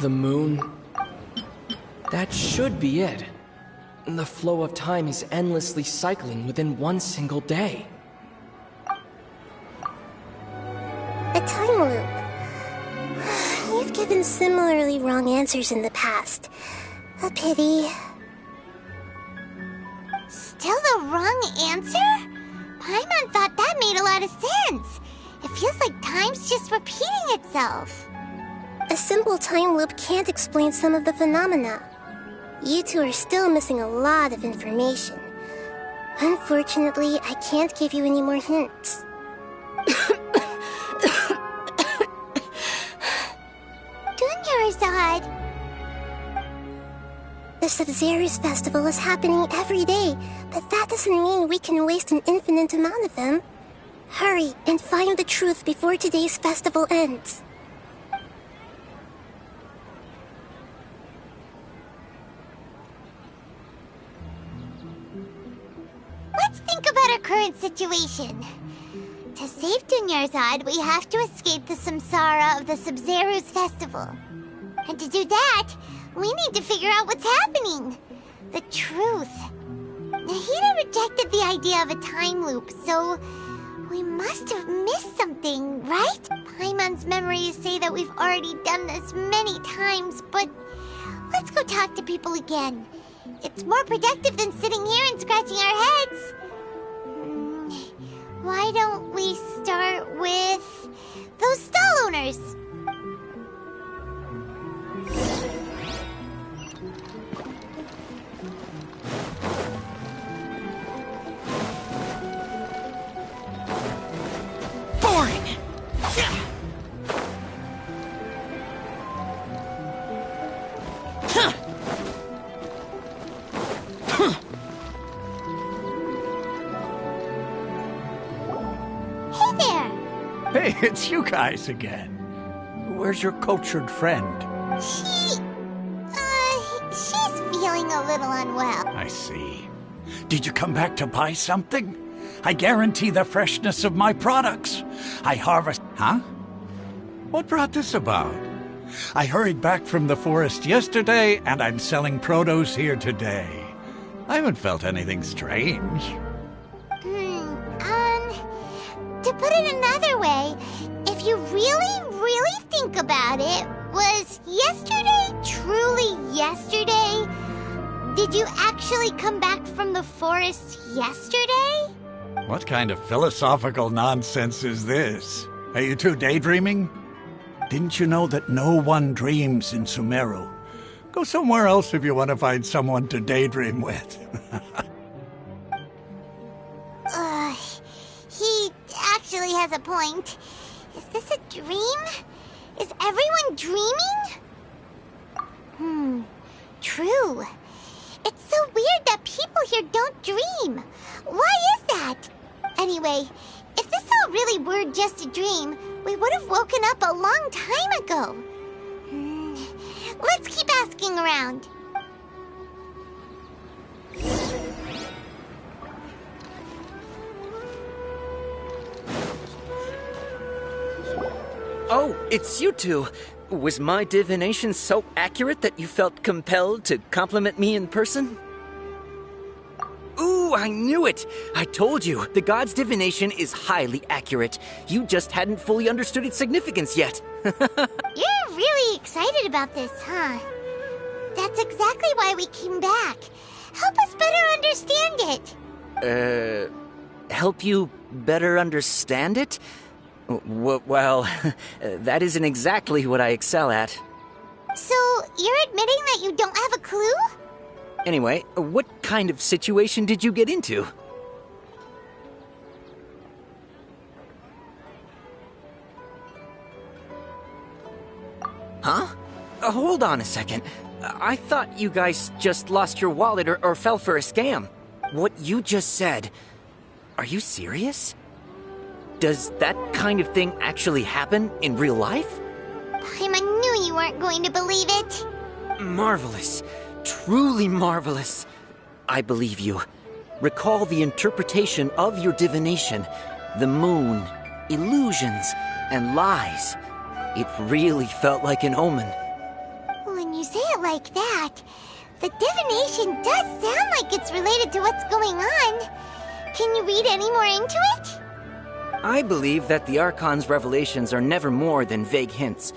The moon... That should be it. The flow of time is endlessly cycling within one single day. A time loop. You've given similarly wrong answers in the past. A pity. Still the wrong answer? Paimon thought that made a lot of sense. It feels like time's just repeating itself. A simple time loop can't explain some of the phenomena. You two are still missing a lot of information. Unfortunately, I can't give you any more hints. Dunyarzad! The Sabzeruz festival is happening every day, but that doesn't mean we can waste an infinite amount of them. Hurry and find the truth before today's festival ends. Let's think about our current situation. To save Dunyarzad, we have to escape the samsara of the Sabzeruz festival. And to do that, we need to figure out what's happening. The truth. Nahida rejected the idea of a time loop, so we must have missed something, right? Paimon's memories say that we've already done this many times, but let's go talk to people again. It's more productive than sitting here and scratching our heads. Why don't we start with those stall owners? Boring! Hey, it's you guys again. Where's your cultured friend? She's feeling a little unwell. I see. Did you come back to buy something? I guarantee the freshness of my products. I harvest... Huh? What brought this about? I hurried back from the forest yesterday, and I'm selling produce here today. I haven't felt anything strange. To put it another way, if you really think about it, was yesterday truly yesterday? Did you actually come back from the forest yesterday? What kind of philosophical nonsense is this? Are you two daydreaming? Didn't you know that no one dreams in Sumeru? Go somewhere else if you want to find someone to daydream with. He actually has a point. Is this a dream? Is everyone dreaming? True. It's so weird that people here don't dream. Why is that? Anyway, if this all really were just a dream, we would have woken up a long time ago. Let's keep asking around. Oh, it's you two. Was my divination so accurate that you felt compelled to compliment me in person? Ooh, I knew it! I told you, the god's divination is highly accurate. You just hadn't fully understood its significance yet. You're really excited about this, huh? That's exactly why we came back. Help us better understand it. Help you better understand it? Well, that isn't exactly what I excel at. So, you're admitting that you don't have a clue? Anyway, what kind of situation did you get into? hold on a second. I thought you guys just lost your wallet or fell for a scam. What you just said, are you serious? Does that kind of thing actually happen in real life? Paimon knew you weren't going to believe it. Marvelous. Truly marvelous. I believe you. Recall the interpretation of your divination. The moon, illusions, and lies. It really felt like an omen. When you say it like that, the divination does sound like it's related to what's going on. Can you read any more into it? I believe that the Archon's revelations are never more than vague hints.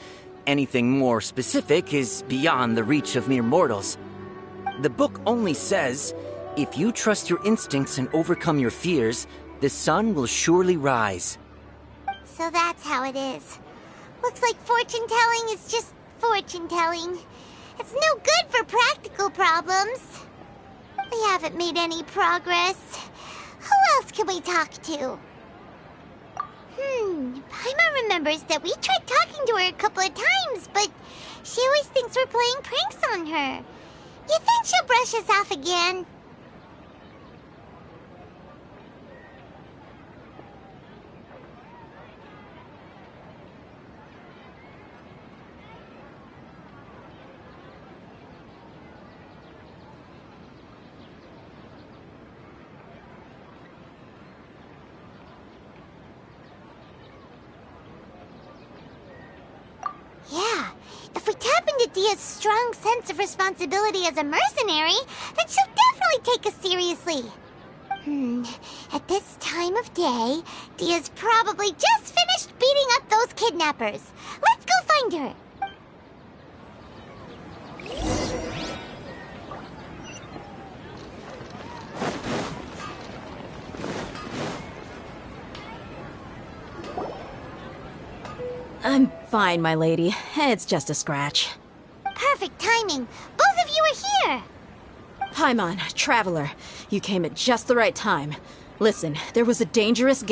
Anything more specific is beyond the reach of mere mortals. The book only says, if you trust your instincts and overcome your fears, the sun will surely rise. So that's how it is. Looks like fortune-telling is just fortune-telling. It's no good for practical problems. We haven't made any progress. Who else can we talk to? Paimon remembers that we tried talking to her a couple of times, but she always thinks we're playing pranks on her. You think she'll brush us off again? Yeah, if we tap into Dia's strong sense of responsibility as a mercenary, then she'll definitely take us seriously. At this time of day, Dia's probably just finished beating up those kidnappers. Let's go find her. I'm fine, my lady. It's just a scratch. Perfect timing. Both of you are here. Paimon, Traveler, you came at just the right time. Listen, there was a dangerous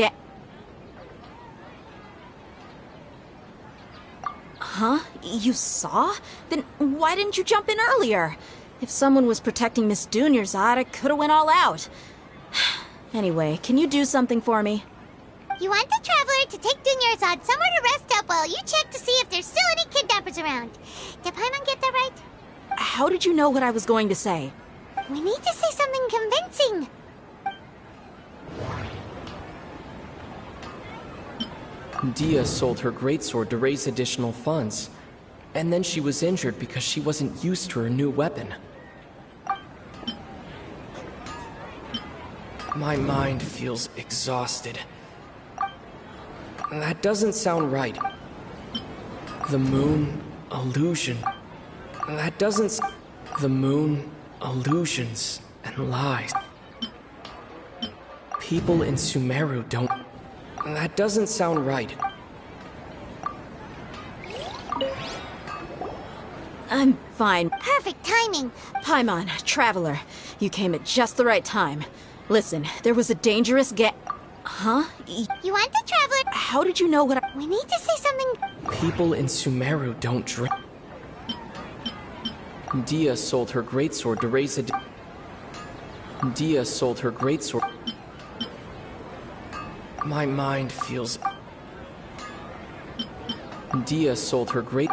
Huh? You saw? Then why didn't you jump in earlier? If someone was protecting Miss Dunyarzad, I could have went all out. Anyway, can you do something for me? You want the Traveler to take Dunyarzad somewhere to rest up while you check to see if there's still any kidnappers around. Did Paimon get that right? How did you know what I was going to say? We need to say something convincing. Dia sold her greatsword to raise additional funds. And then she was injured because she wasn't used to her new weapon. My mind feels exhausted. That doesn't sound right. The moon illusion. That doesn't... The moon, illusions, and lies. People in Sumeru don't... That doesn't sound right. I'm fine. Perfect timing. Paimon, Traveler, you came at just the right time. Listen, there was a dangerous Huh? You want the Traveler? How did you know what We need to say something... People in Sumeru don't drink. Dia sold her greatsword to raise Dia sold her greatsword. My mind feels... Dia sold her great...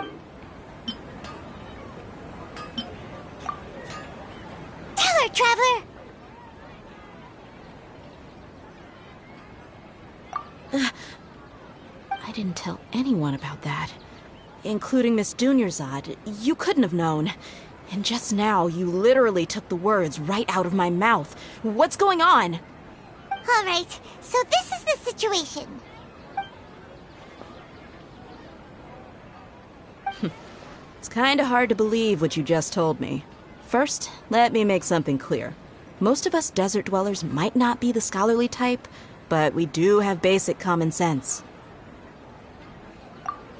Tell her, Traveler! I didn't tell anyone about that. Including Miss Dunyarzad. You couldn't have known. And just now, you literally took the words right out of my mouth. What's going on? All right, so this is the situation. It's kinda hard to believe what you just told me. First, let me make something clear. Most of us desert dwellers might not be the scholarly type, but we do have basic common sense.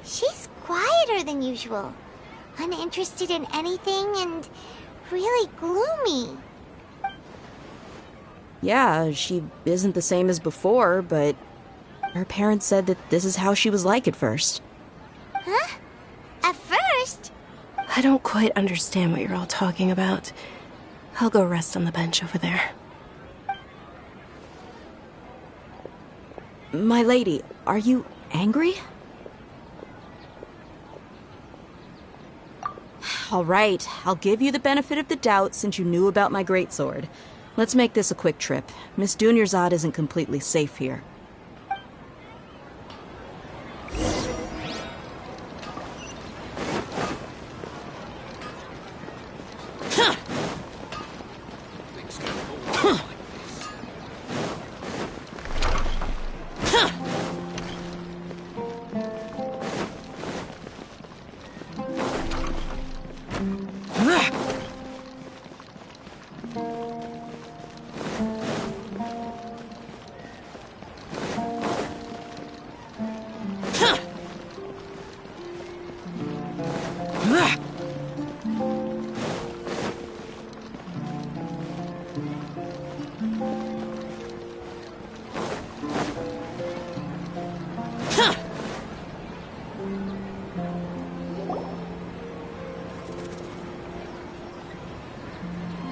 She's quieter than usual. Uninterested in anything and really gloomy. Yeah, she isn't the same as before, but her parents said that this is how she was like at first. Huh? At first? I don't quite understand what you're all talking about. I'll go rest on the bench over there. My lady, are you angry? All right, I'll give you the benefit of the doubt since you knew about my greatsword. Let's make this a quick trip. Miss Dunyarzad isn't completely safe here.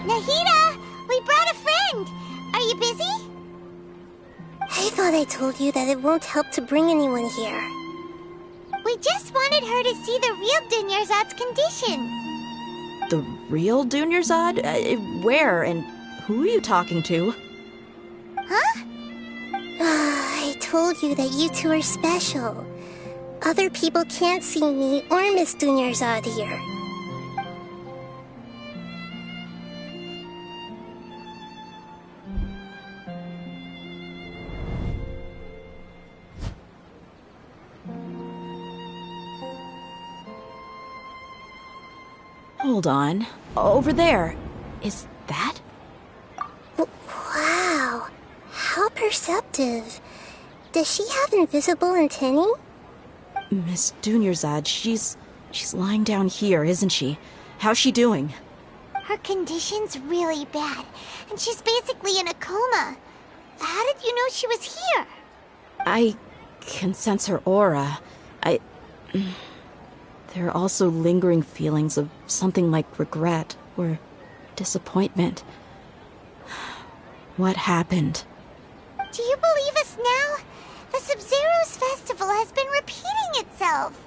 Nahida! We brought a friend! Are you busy? I thought I told you that it won't help to bring anyone here. We just wanted her to see the real Dunyarzad's condition. The real Dunyarzad? Where and who are you talking to? Huh? I told you that you two are special. Other people can't see me or Miss Dunyarzad here. Hold on. Over there. Is that? Wow. How perceptive. Does she have invisible antennae? Miss Dunyarzad, she's lying down here, isn't she? How's she doing? Her condition's really bad, and she's basically in a coma. How did you know she was here? I can sense her aura. There are also lingering feelings of something like regret or disappointment. What happened? Do you believe us now? The Sabzeruz festival has been repeating itself.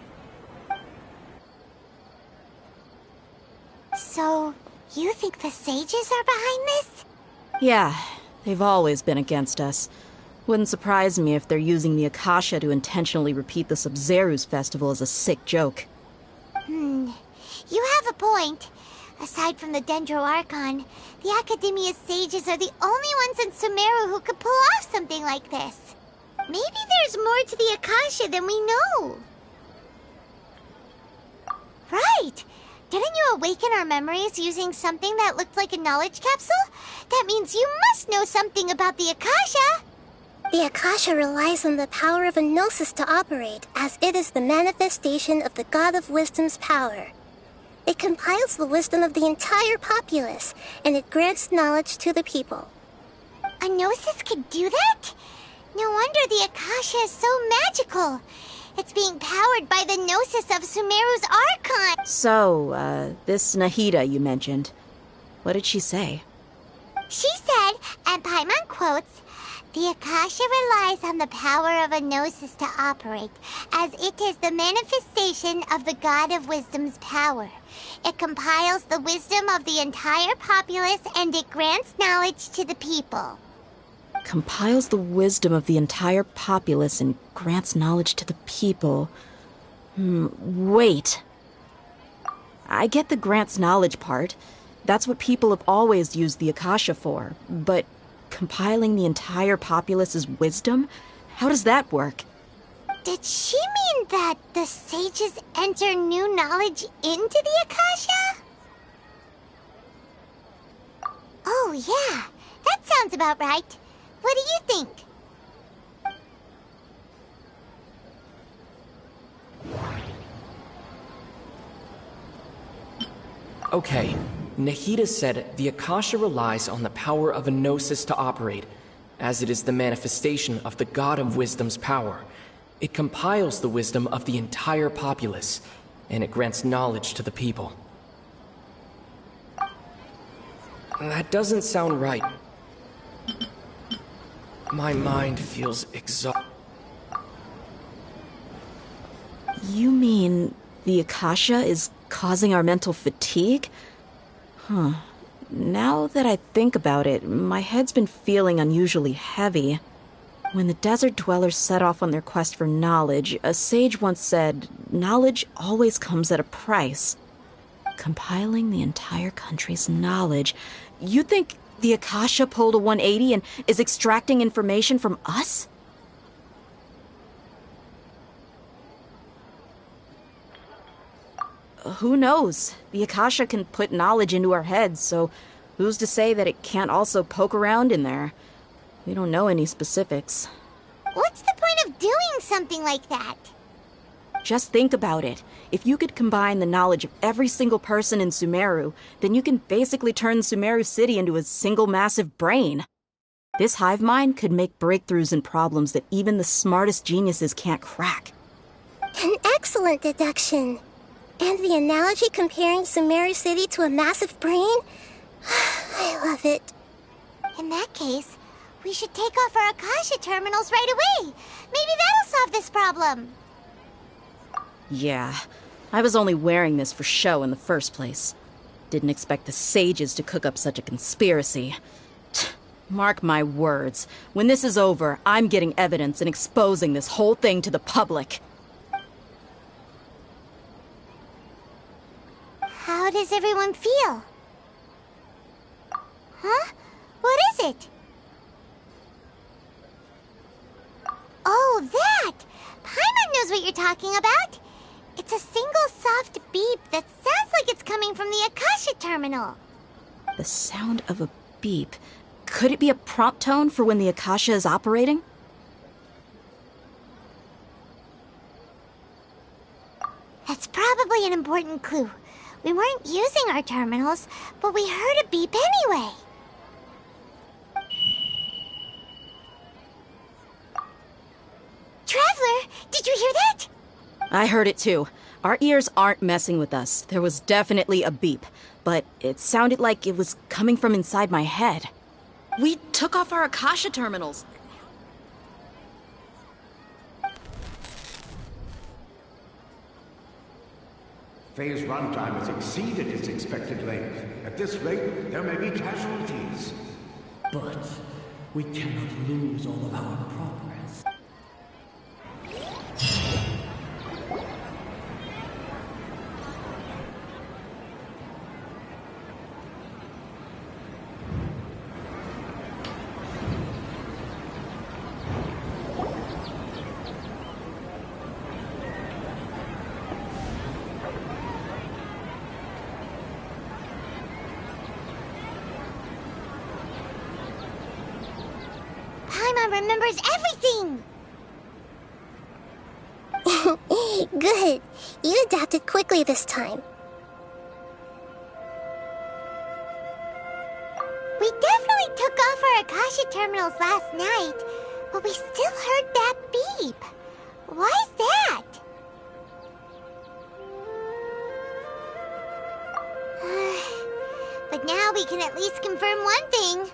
So, you think the sages are behind this? Yeah, they've always been against us. Wouldn't surprise me if they're using the Akasha to intentionally repeat the Sabzeruz festival as a sick joke. You have a point. Aside from the Dendro Archon, the Academia's sages are the only ones in Sumeru who could pull off something like this. Maybe there's more to the Akasha than we know. Right! Didn't you awaken our memories using something that looked like a knowledge capsule? That means you must know something about the Akasha! The Akasha relies on the power of a gnosis to operate, as it is the manifestation of the God of Wisdom's power. It compiles the wisdom of the entire populace, and it grants knowledge to the people. A gnosis could do that? No wonder the Akasha is so magical. It's being powered by the gnosis of Sumeru's Archon. So, this Nahida you mentioned, what did she say? She said, and Paimon quotes, "The Akasha relies on the power of a gnosis to operate, as it is the manifestation of the God of Wisdom's power. It compiles the wisdom of the entire populace, and it grants knowledge to the people." Compiles the wisdom of the entire populace and grants knowledge to the people. Wait. I get the grants knowledge part. That's what people have always used the Akasha for. But compiling the entire populace's wisdom? How does that work? Did she mean that the sages enter new knowledge into the Akasha? Oh yeah, that sounds about right. What do you think? Okay, Nahida said the Akasha relies on the power of a gnosis to operate, as it is the manifestation of the God of Wisdom's power. It compiles the wisdom of the entire populace, and it grants knowledge to the people. That doesn't sound right. My mind feels exhausted. You mean the Akasha is causing our mental fatigue? Huh. Now that I think about it, my head's been feeling unusually heavy. When the desert dwellers set off on their quest for knowledge, a sage once said, knowledge always comes at a price. Compiling the entire country's knowledge. You think the Akasha pulled a 180 and is extracting information from us? Who knows? The Akasha can put knowledge into our heads, so who's to say that it can't also poke around in there? We don't know any specifics. What's the point of doing something like that? Just think about it. If you could combine the knowledge of every single person in Sumeru, then you can basically turn Sumeru City into a single massive brain. This hive mind could make breakthroughs in problems that even the smartest geniuses can't crack. An excellent deduction. And the analogy comparing Sumeru City to a massive brain? I love it. In that case, we should take off our Akasha terminals right away. Maybe that'll solve this problem. Yeah, I was only wearing this for show in the first place. Didn't expect the sages to cook up such a conspiracy. Mark my words, when this is over, I'm getting evidence and exposing this whole thing to the public. How does everyone feel? Huh? What is it? Oh, that! Paimon knows what you're talking about. It's a single soft beep that sounds like it's coming from the Akasha terminal. The sound of a beep. Could it be a prompt tone for when the Akasha is operating? That's probably an important clue. We weren't using our terminals, but we heard a beep anyway. Traveler, did you hear that? I heard it too. Our ears aren't messing with us. There was definitely a beep, but it sounded like it was coming from inside my head. We took off our Akasha terminals. Phase runtime has exceeded its expected length. At this rate, there may be casualties. But we cannot lose all of our progress. Remembers everything! Good. You adapted quickly this time. We definitely took off our Akasha terminals last night, but we still heard that beep. Why is that? But now we can at least confirm one thing.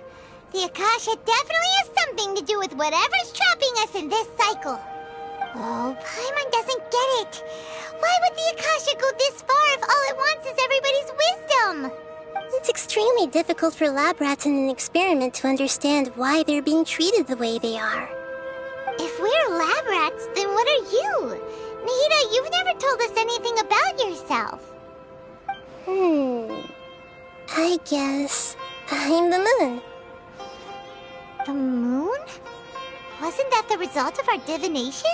The Akasha definitely has something to do with whatever's trapping us in this cycle. Oh, Paimon doesn't get it. Why would the Akasha go this far if all it wants is everybody's wisdom? It's extremely difficult for lab rats in an experiment to understand why they're being treated the way they are. If we're lab rats, then what are you? Nahida, you've never told us anything about yourself. I guess I'm the moon. The moon? Wasn't that the result of our divination?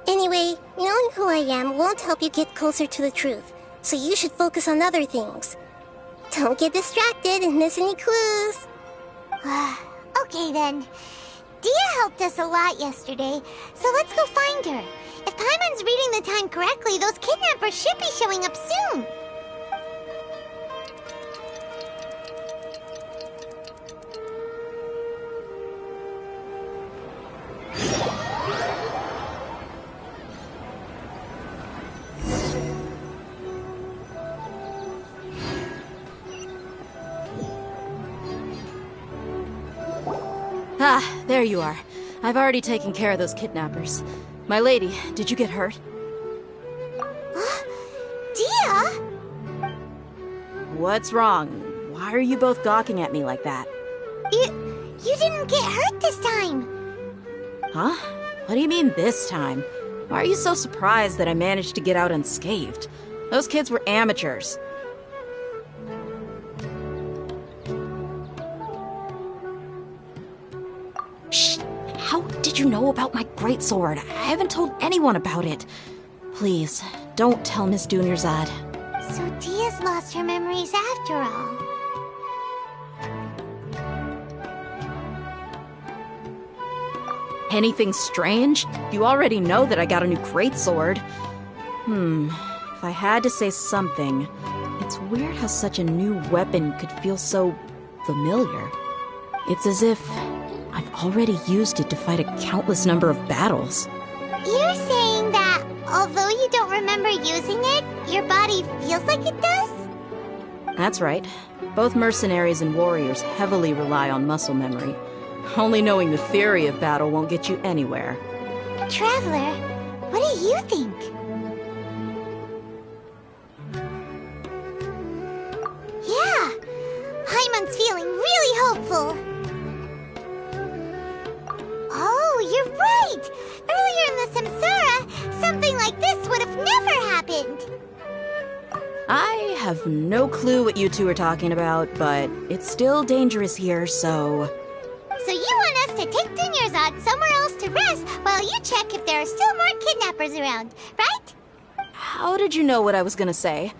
Anyway, knowing who I am won't help you get closer to the truth, so you should focus on other things. Don't get distracted and miss any clues. Okay then. Dia helped us a lot yesterday, so let's go find her. If Paimon's reading the time correctly, those kidnappers should be showing up soon. Ah, there you are. I've already taken care of those kidnappers. My lady, did you get hurt? Dia? What's wrong? Why are you both gawking at me like that? You didn't get hurt this time. Huh? What do you mean this time? Why are you so surprised that I managed to get out unscathed? Those kids were amateurs. Shh! How did you know about my greatsword? I haven't told anyone about it. Please, don't tell Miss Dunyarzad. So Dia's lost her memories after all. Anything strange? You already know that I got a new greatsword. If I had to say something, it's weird how such a new weapon could feel so familiar. It's as if I've already used it to fight a countless number of battles. You're saying that although you don't remember using it, your body feels like it does? That's right. Both mercenaries and warriors heavily rely on muscle memory. Only knowing the theory of battle won't get you anywhere. Traveler, what do you think? Yeah, Paimon's feeling really hopeful. Oh, you're right! Earlier in the Samsara, something like this would have never happened. I have no clue what you two are talking about, but it's still dangerous here, so... So you want us to take Dunyarzad somewhere else to rest while you check if there are still more kidnappers around, right? How did you know what I was gonna say?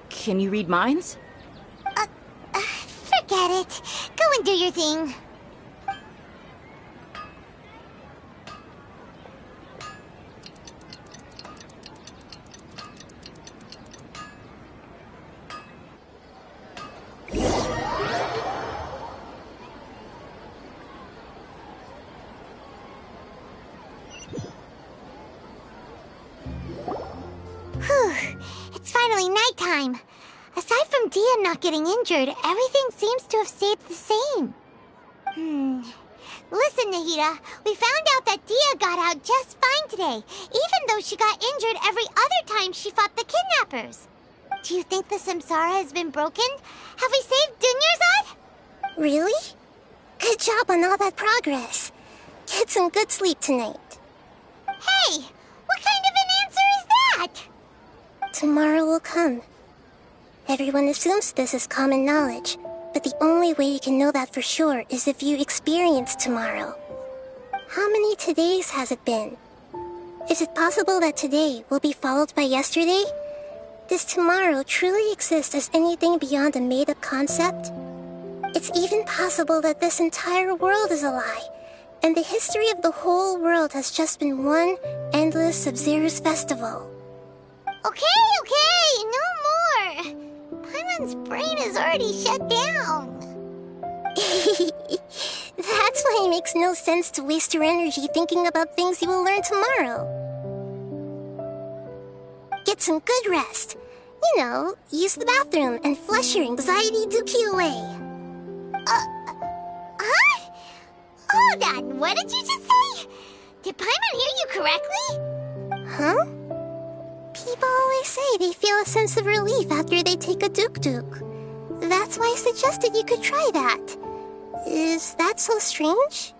Can you read minds? Forget it. Go and do your thing. It's finally nighttime. Aside from Dia not getting injured, everything seems to have stayed the same. Listen, Nahida, we found out that Dia got out just fine today, even though she got injured every other time she fought the kidnappers. Do you think the Samsara has been broken? Have we saved Dunyarzad? Really? Good job on all that progress. Get some good sleep tonight. Hey, what kind of an answer is that? Tomorrow will come. Everyone assumes this is common knowledge, but the only way you can know that for sure is if you experience tomorrow. How many todays has it been? Is it possible that today will be followed by yesterday? Does tomorrow truly exist as anything beyond a made-up concept? It's even possible that this entire world is a lie, and the history of the whole world has just been one endless Sabzeruz festival. Okay, no more. Paimon's brain is already shut down. That's why it makes no sense to waste your energy thinking about things you will learn tomorrow. Get some good rest. You know, use the bathroom and flush your anxiety dookie away. Huh? Hold on, what did you just say? Did Paimon hear you correctly? Huh? People always say they feel a sense of relief after they take a duk-duk. That's why I suggested you could try that. Is that so strange?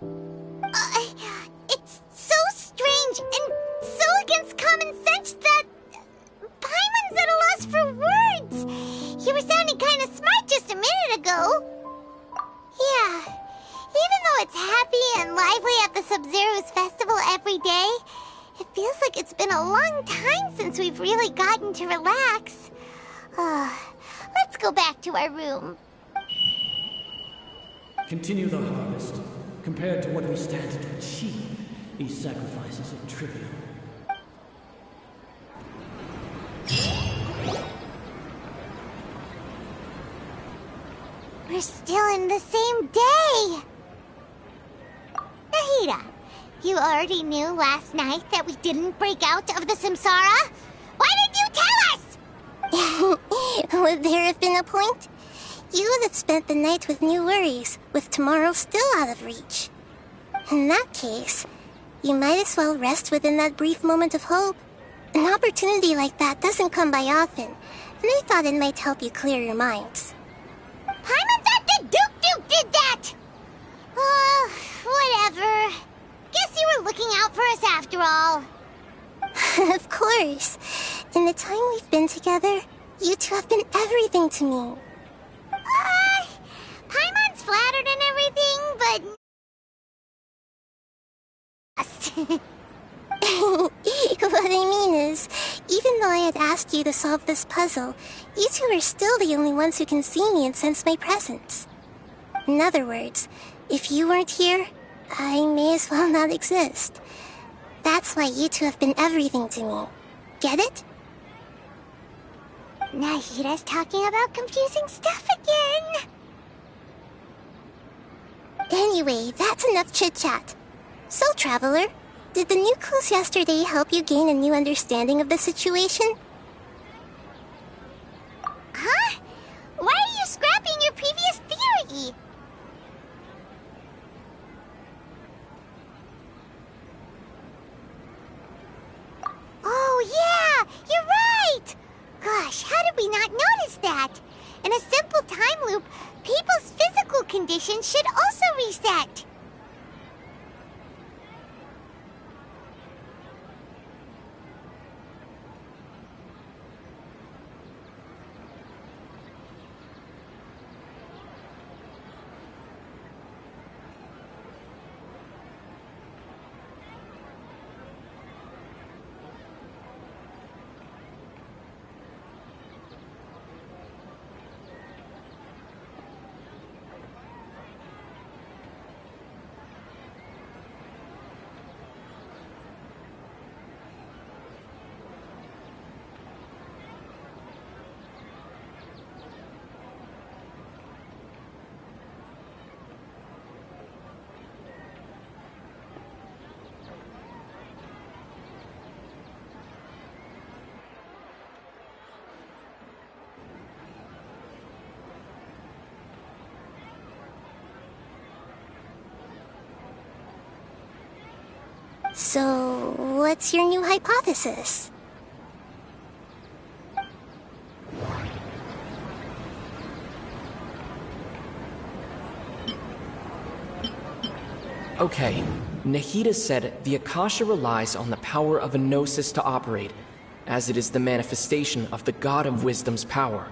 It's so strange and so against common sense that Paimon's at a loss for words. You were sounding kind of smart just a minute ago. Yeah, even though it's happy and lively at the Sabzeruz festival every day, it feels like it's been a long time since we've really gotten to relax. Let's go back to our room. Continue the harvest. Compared to what we stand to achieve, these sacrifices are trivial. We're still in the same day! Nahida, you already knew last night that we didn't break out of the Samsara? Why did you tell us? Would there have been a point? You would have spent the night with new worries, with tomorrow still out of reach. In that case, you might as well rest within that brief moment of hope. An opportunity like that doesn't come by often, and I thought it might help you clear your minds. Paimon thought that Duke did that! Whatever. Guess you were looking out for us after all. Of course. In the time we've been together, you two have been everything to me. Paimon's flattered and everything, but... What I mean is, even though I had asked you to solve this puzzle, you two are still the only ones who can see me and sense my presence. In other words, if you weren't here, I may as well not exist. That's why you two have been everything to me. Get it? Nahita's talking about confusing stuff again. Anyway, that's enough chit-chat. So, Traveler, did the new clues yesterday help you gain a new understanding of the situation? Huh? Why are you scrapping your previous theory? Oh yeah, you're right! Gosh, how did we not notice that? In a simple time loop, people's physical conditions should also reset. So, what's your new hypothesis? Okay, Nahita said the Akasha relies on the power of a gnosis to operate, as it is the manifestation of the God of Wisdom's power.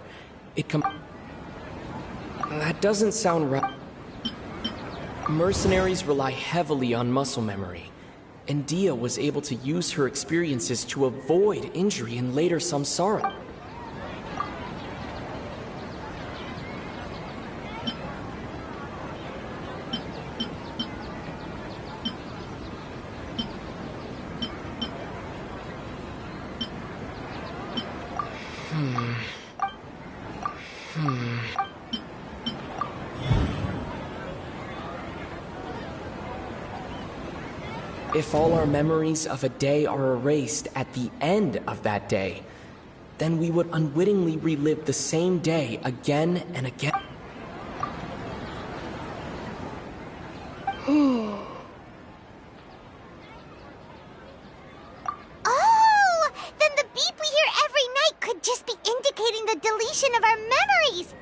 That doesn't sound right. Mercenaries rely heavily on muscle memory, and Dia was able to use her experiences to avoid injury in later samsara. If all our memories of a day are erased at the end of that day, then we would unwittingly relive the same day again and again. Oh! Then the beep we hear every night could just be indicating the deletion of our memories!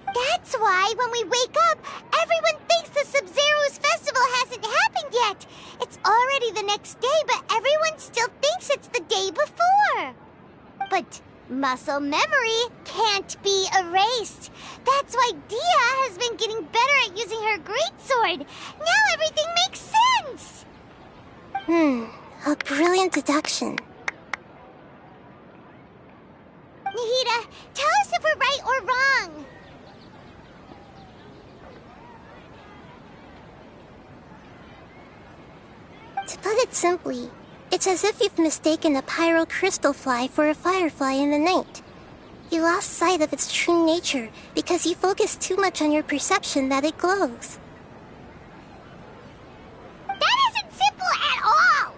That's why when we wake up, everyone thinks the Sabzeruz festival hasn't happened yet! It's already the next day, but everyone still thinks it's the day before! But muscle memory can't be erased. That's why Dia has been getting better at using her greatsword. Now everything makes sense! A brilliant deduction. Nahita, tell us if we're right or wrong. To put it simply, it's as if you've mistaken a pyro crystal fly for a firefly in the night. You lost sight of its true nature because you focused too much on your perception that it glows. That isn't simple at all!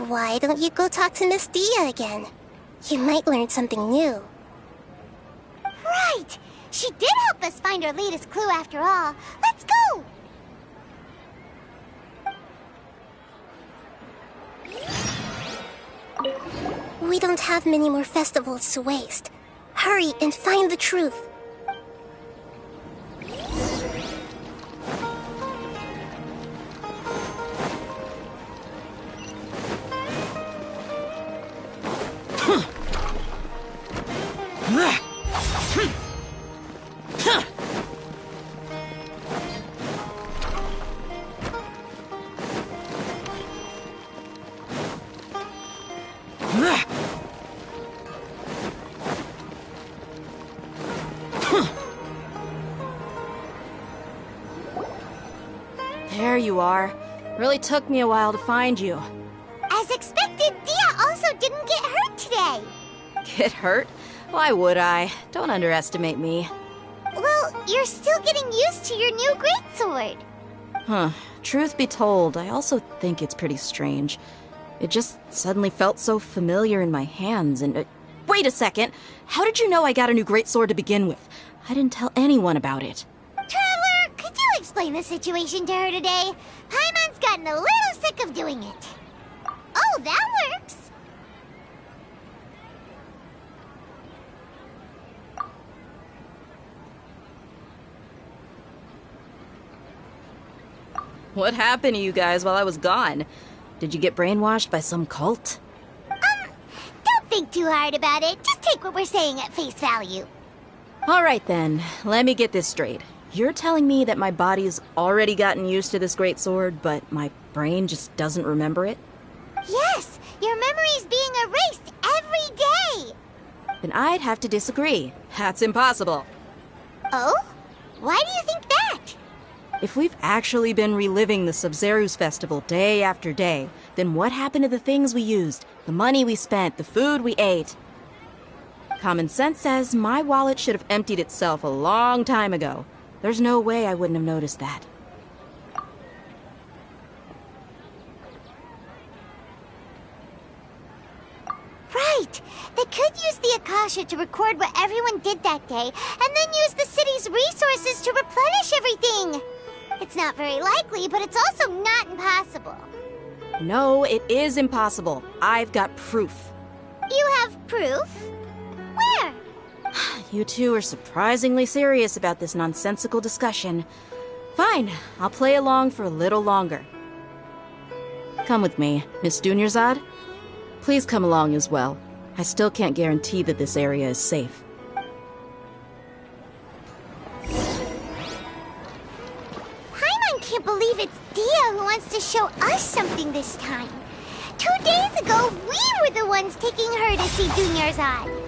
Why don't you go talk to Miss Dia again? You might learn something new. Right! She did help us find our latest clue after all. Let's go! We don't have many more festivals to waste. Hurry and find the truth. There you are. Really took me a while to find you. As expected, Dia also didn't get hurt today. Get hurt? Why would I? Don't underestimate me. Well, you're still getting used to your new greatsword. Huh. Truth be told, I also think it's pretty strange. It just suddenly felt so familiar in my hands and... wait a second! How did you know I got a new greatsword to begin with? I didn't tell anyone about it. Traveler, could you explain the situation to her today? Paimon's gotten a little sick of doing it. Oh, that works. What happened to you guys while I was gone? Did you get brainwashed by some cult? Don't think too hard about it. Just take what we're saying at face value. Alright then, let me get this straight. You're telling me that my body's already gotten used to this greatsword, but my brain just doesn't remember it? Yes, your memory's being erased every day. Then I'd have to disagree. That's impossible. Oh? Why do you think that? If we've actually been reliving the Sabzeruz festival day after day, then what happened to the things we used, the money we spent, the food we ate? Common sense says my wallet should have emptied itself a long time ago. There's no way I wouldn't have noticed that. Right! They could use the Akasha to record what everyone did that day, and then use the city's resources to replenish everything! It's not very likely, but it's also not impossible. No, it is impossible. I've got proof. You have proof? Where? You two are surprisingly serious about this nonsensical discussion. Fine, I'll play along for a little longer. Come with me, Miss Dunyarzad. Please come along as well. I still can't guarantee that this area is safe. Paimon can't believe it's Dia who wants to show us something this time. 2 days ago, we were the ones taking her to see Dunyarzad.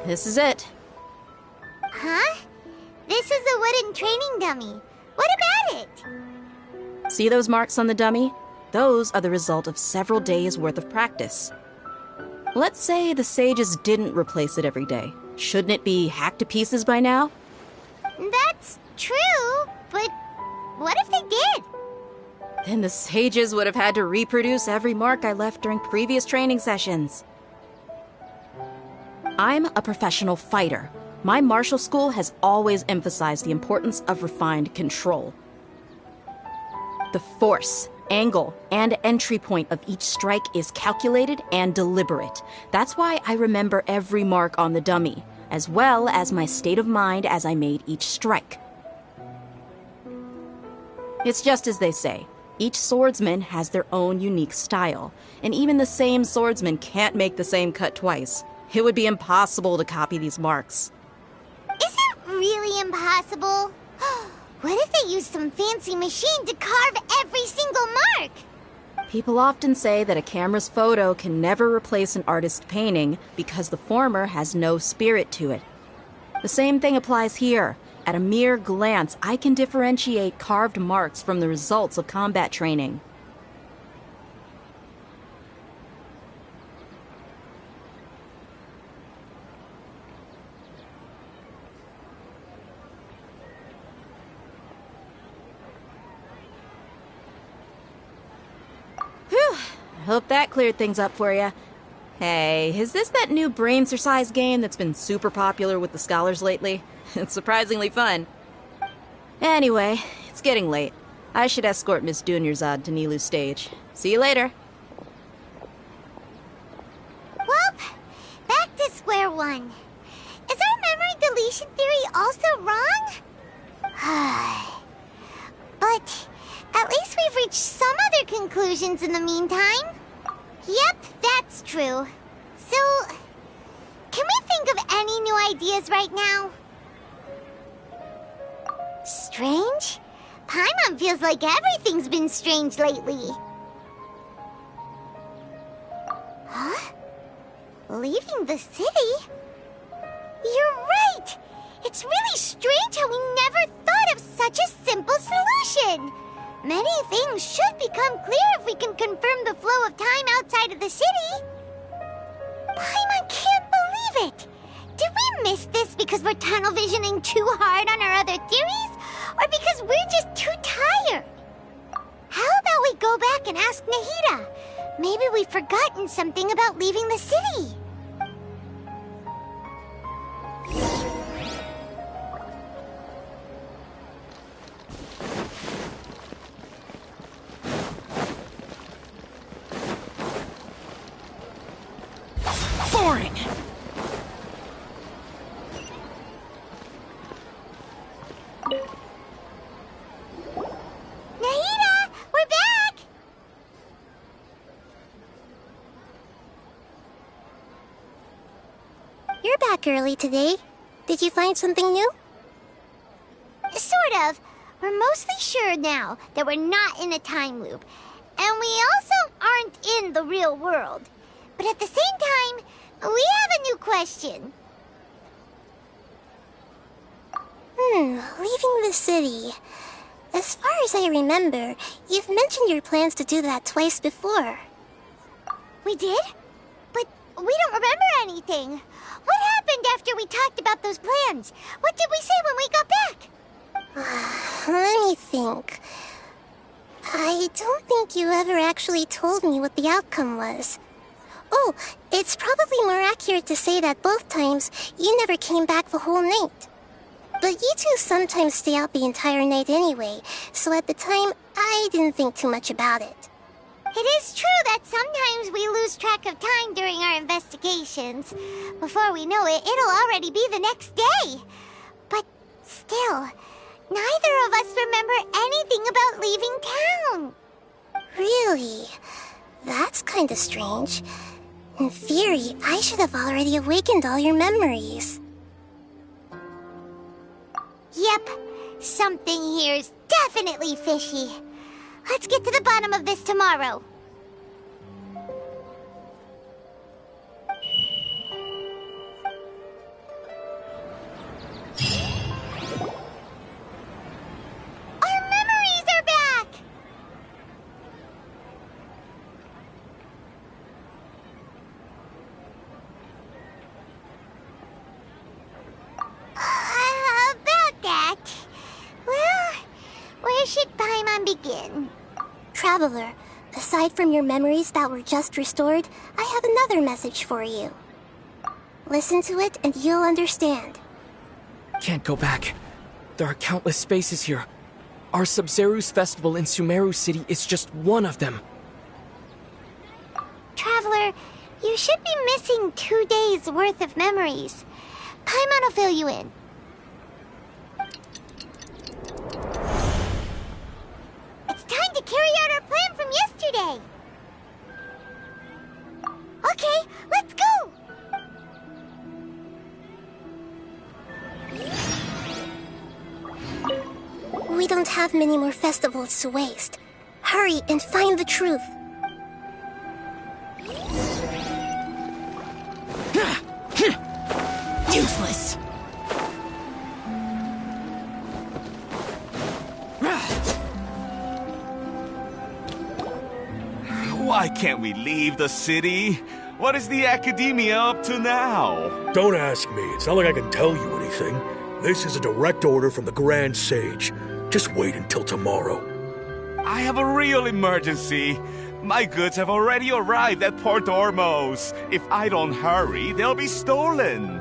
This is it. Huh? This is a wooden training dummy. What about it? See those marks on the dummy? Those are the result of several days' worth of practice. Let's say the sages didn't replace it every day. Shouldn't it be hacked to pieces by now? That's true, but what if they did? Then the sages would have had to reproduce every mark I left during previous training sessions. I'm a professional fighter. My martial school has always emphasized the importance of refined control. The force, angle, and entry point of each strike is calculated and deliberate. That's why I remember every mark on the dummy, as well as my state of mind as I made each strike. It's just as they say. Each swordsman has their own unique style, and even the same swordsman can't make the same cut twice. It would be impossible to copy these marks. Is it really impossible? What if they used some fancy machine to carve every single mark? People often say that a camera's photo can never replace an artist's painting because the former has no spirit to it. The same thing applies here. At a mere glance, I can differentiate carved marks from the results of combat training. Whew, I hope that cleared things up for you. Hey, is this that new brain-exercise game that's been super popular with the scholars lately? It's surprisingly fun. Anyway, it's getting late. I should escort Miss Dunyarzad to Nilu's stage. See you later. Well, back to square one. Is our memory deletion theory also wrong? But at least we've reached some other conclusions in the meantime. Yep, that's true. So, can we think of any new ideas right now? Strange? Paimon feels like everything's been strange lately. Huh? Leaving the city? You're right! It's really strange how we never thought of such a simple solution! Many things should become clear if we can confirm the flow of time outside of the city. Paimon can't believe it! Did we miss this because we're tunnel visioning too hard on our other theories? Or because we're just too tired? How about we go back and ask Nahida? Maybe we've forgotten something about leaving the city. Boring! Nahida, we're back! You're back early today. Did you find something new? Sort of. We're mostly sure now that we're not in a time loop. And we also aren't in the real world. But at the same time, we have a new question. Leaving the city. As far as I remember, you've mentioned your plans to do that twice before. We did? But we don't remember anything. What happened after we talked about those plans? What did we say when we got back? Let me think. I don't think you ever actually told me what the outcome was. Oh, it's probably more accurate to say that both times you never came back the whole night. But you two sometimes stay out the entire night anyway, so at the time, I didn't think too much about it. It is true that sometimes we lose track of time during our investigations. Before we know it, it'll already be the next day. But still, neither of us remember anything about leaving town. Really? That's kinda strange. In theory, I should have already awakened all your memories. Yep, something here's definitely fishy. Let's get to the bottom of this tomorrow. Our memories are back! About that. Well, where should Paimon begin? Traveler, aside from your memories that were just restored, I have another message for you. Listen to it and you'll understand. Can't go back. There are countless spaces here. Our Sabzeruz festival in Sumeru City is just one of them. Traveler, you should be missing 2 days' worth of memories. Paimon will fill you in. It's time to carry out our plan from yesterday. Okay, let's go! We don't have many more festivals to waste. Hurry and find the truth. Useless! Why can't we leave the city? What is the Academia up to now? Don't ask me. It's not like I can tell you anything. This is a direct order from the Grand Sage. Just wait until tomorrow. I have a real emergency. My goods have already arrived at Port Ormos. If I don't hurry, they'll be stolen.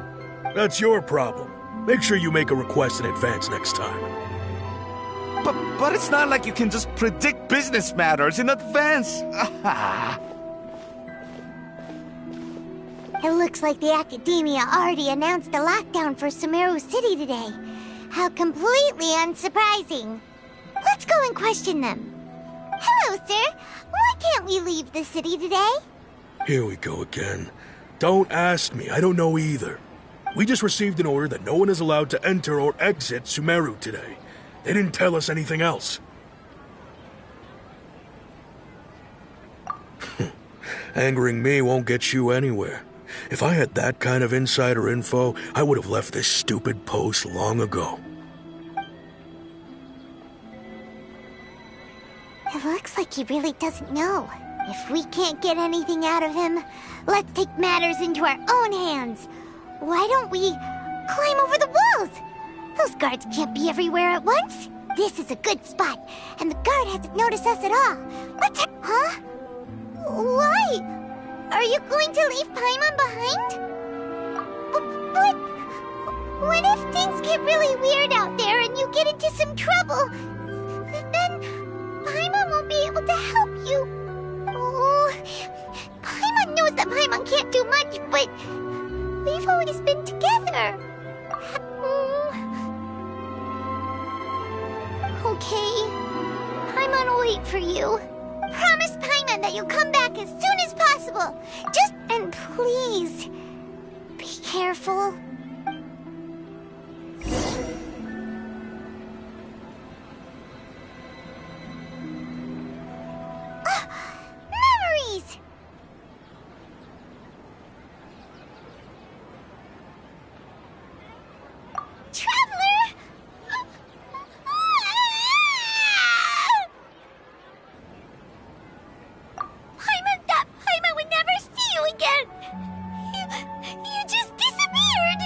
That's your problem. Make sure you make a request in advance next time. But it's not like you can just predict business matters in advance. It looks like the Academia already announced a lockdown for Sabzeruz City today. How completely unsurprising. Let's go and question them. Hello, sir. Why can't we leave the city today? Here we go again. Don't ask me. I don't know either. We just received an order that no one is allowed to enter or exit Sabzeruz today. They didn't tell us anything else. Angering me won't get you anywhere. If I had that kind of insider info, I would have left this stupid post long ago. It looks like he really doesn't know. If we can't get anything out of him, let's take matters into our own hands. Why don't we climb over the walls? Those guards can't be everywhere at once. This is a good spot, and the guard hasn't noticed us at all. Huh? Why? Are you going to leave Paimon behind? But what if things get really weird out there and you get into some trouble? Then Paimon won't be able to help you. Oh, Paimon knows that Paimon can't do much, but we've always been together. Okay. Paimon will wait for you. Promise Paimon that you'll come back as soon as possible. And please, be careful. Memories! Traveler! Paimon would never see you again! You just disappeared!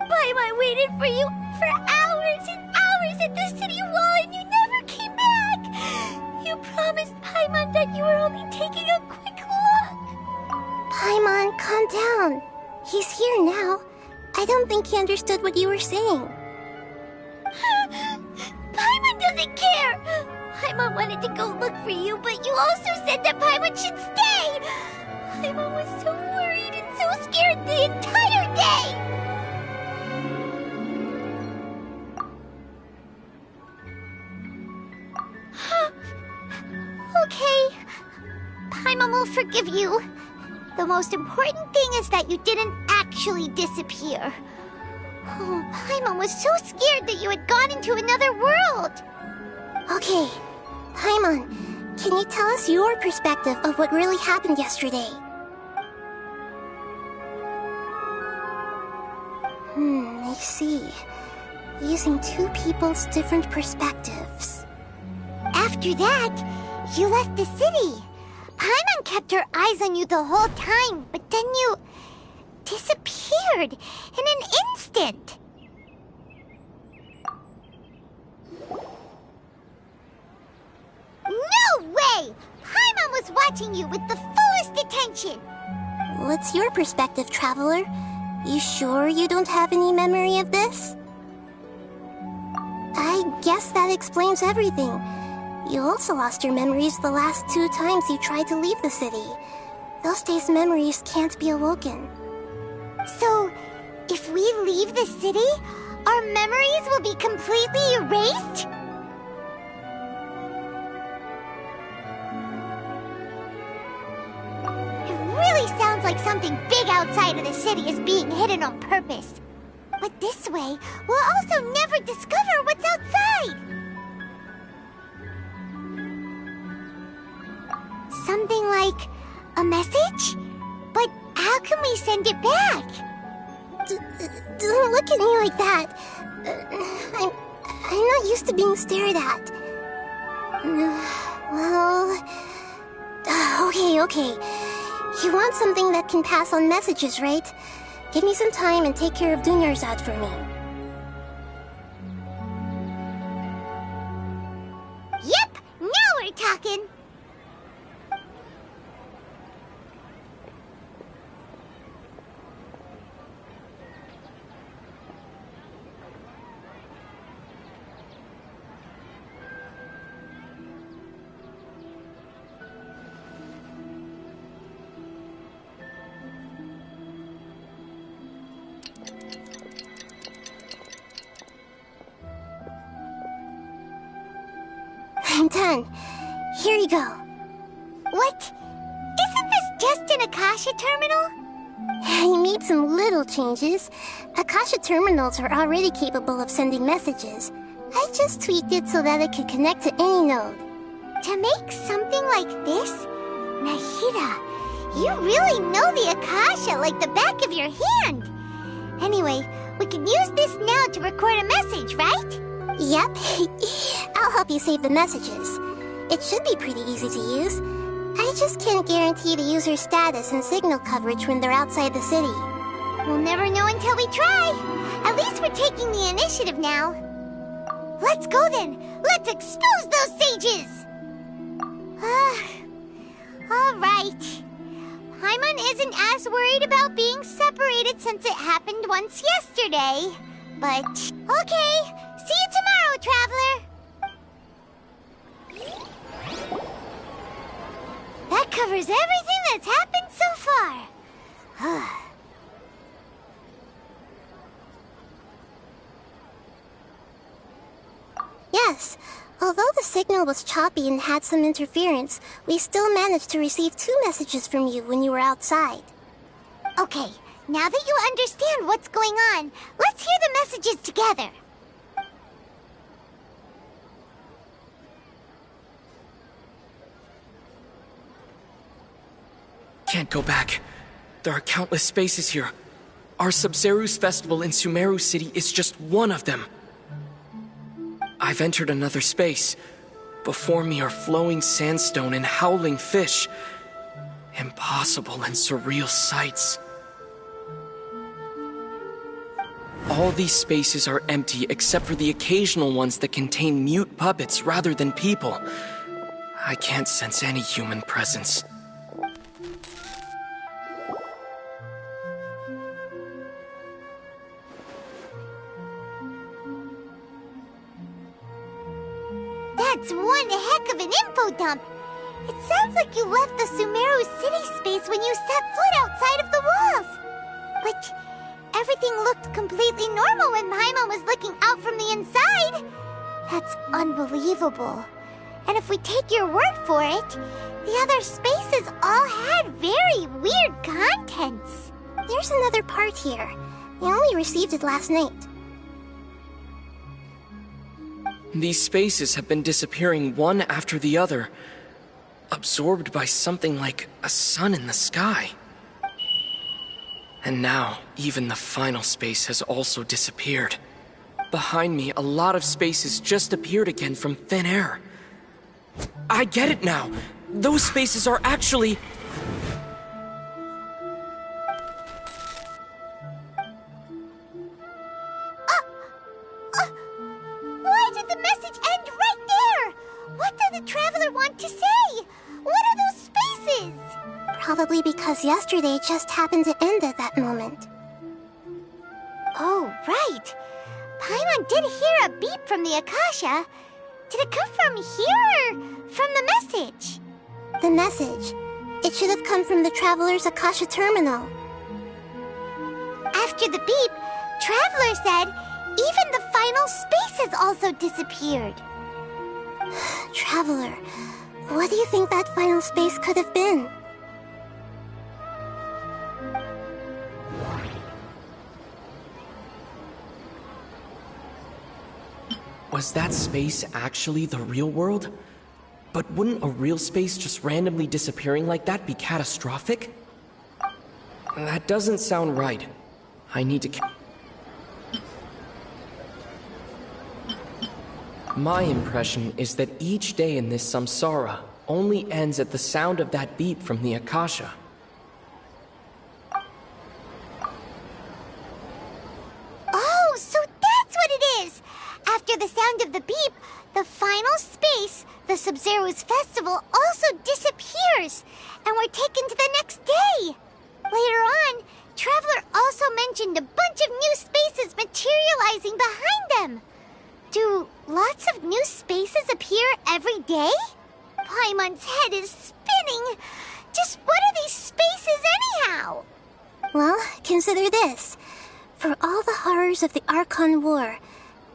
Paimon waited for you for hours and hours at the city wall and you never came back! You promised Paimon that you were only taking a quick look! Paimon, calm down. He's here now. I don't think he understood what you were saying. Paimon doesn't care! Paimon wanted to go look for you, but you also said that Paimon should stay! Paimon was so worried and so scared the entire day! Okay. Paimon will forgive you. The most important thing is that you didn't actually disappear. Oh, Paimon was so scared that you had gone into another world! Okay, Paimon, can you tell us your perspective of what really happened yesterday? I see. Using two people's different perspectives. After that, you left the city. Paimon kept her eyes on you the whole time, but then you disappeared in an instant. No way! Paimon was watching you with the fullest attention. What's your perspective, Traveler? You sure you don't have any memory of this? I guess that explains everything. You also lost your memories the last 2 times you tried to leave the city. Those days' memories can't be awoken. So, if we leave the city, our memories will be completely erased? It really sounds like something big outside of the city is being hidden on purpose. But this way, we'll also never discover what's outside! Something like a message? But how can we send it back? Don't look at me like that. I'm not used to being stared at. Well... Okay. You want something that can pass on messages, right? Give me some time and take care of Dunyarzad for me. Yep! Now we're talking! Here you go. What? Isn't this just an Akasha terminal? You made some little changes. Akasha terminals are already capable of sending messages. I just tweaked it so that it could connect to any node. To make something like this? Nahida, you really know the Akasha like the back of your hand. Anyway, we can use this now to record a message, right? Yep. I'll help you save the messages. It should be pretty easy to use. I just can't guarantee the user's status and signal coverage when they're outside the city. We'll never know until we try. At least we're taking the initiative now. Let's go then. Let's expose those sages. All right. Paimon isn't as worried about being separated since it happened once yesterday. But, okay. See you tomorrow, Traveler. That covers everything that's happened so far. Yes. Although the signal was choppy and had some interference, we still managed to receive 2 messages from you when you were outside. Okay, now that you understand what's going on, let's hear the messages together. Can't go back. There are countless spaces here. Our Sabzeruz festival in Sumeru City is just one of them. I've entered another space. Before me are flowing sandstone and howling fish. Impossible and surreal sights. All these spaces are empty except for the occasional ones that contain mute puppets rather than people. I can't sense any human presence. That's one heck of an info dump. It sounds like you left the Sumeru city space when you set foot outside of the walls. But everything looked completely normal when Paimon was looking out from the inside. That's unbelievable. And if we take your word for it, the other spaces all had very weird contents. There's another part here. We only received it last night. These spaces have been disappearing one after the other, absorbed by something like a sun in the sky. And now, even the final space has also disappeared. Behind me, a lot of spaces just appeared again from thin air. I get it now! Those spaces are actually... Why did the message end right there? What did the Traveler want to say? What are those spaces? Probably because yesterday just happened to end at that moment. Oh, right. Paimon did hear a beep from the Akasha. Did it come from here or from the message? The message. It should have come from the Traveler's Akasha terminal. After the beep, Traveler said even the final spaces also disappeared. Traveler, what do you think that final space could have been? Was that space actually the real world? But wouldn't a real space just randomly disappearing like that be catastrophic? That doesn't sound right. I need to... My impression is that each day in this samsara only ends at the sound of that beep from the Akasha. Oh, so that's what it is! After the sound of the beep, the final space, the Sabzeruz festival, also disappears, and we're taken to the next day. Later on, Traveler also mentioned a bunch of new spaces materializing behind them. Do lots of new spaces appear every day? Paimon's head is spinning. Just what are these spaces anyhow? Well, consider this. For all the horrors of the Archon War,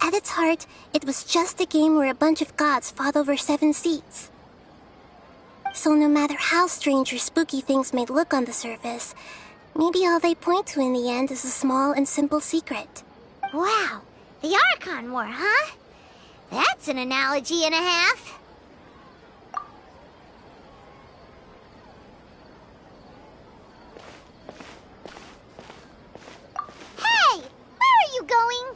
at its heart, it was just a game where a bunch of gods fought over 7 seats. So no matter how strange or spooky things may look on the surface, maybe all they point to in the end is a small and simple secret. Wow, the Archon War, huh? That's an analogy and a half. Hey! Where are you going?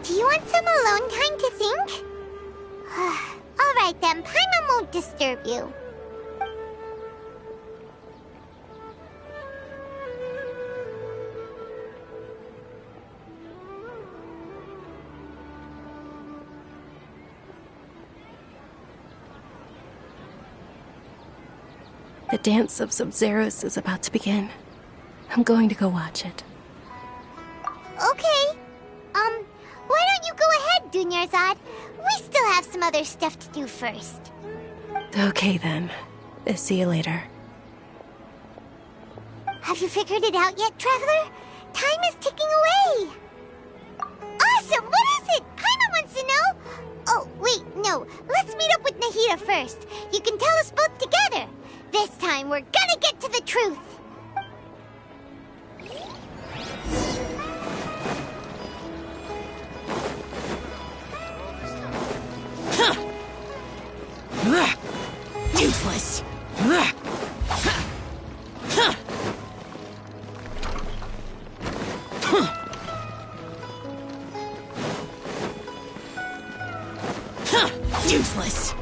Do you want some alone time to think? Alright then, Paimon won't disturb you. The dance of Sabzeruz is about to begin. I'm going to go watch it. Okay. Why don't you go ahead, Dunyarzad? We still have some other stuff to do first. Okay then. See you later. Have you figured it out yet, Traveler? Time is ticking away. Awesome! What is it? Paimon wants to know. Oh, wait, no. Let's meet up with Nahida first. You can tell us both together. This time, we're gonna get to the truth. Useless. Useless.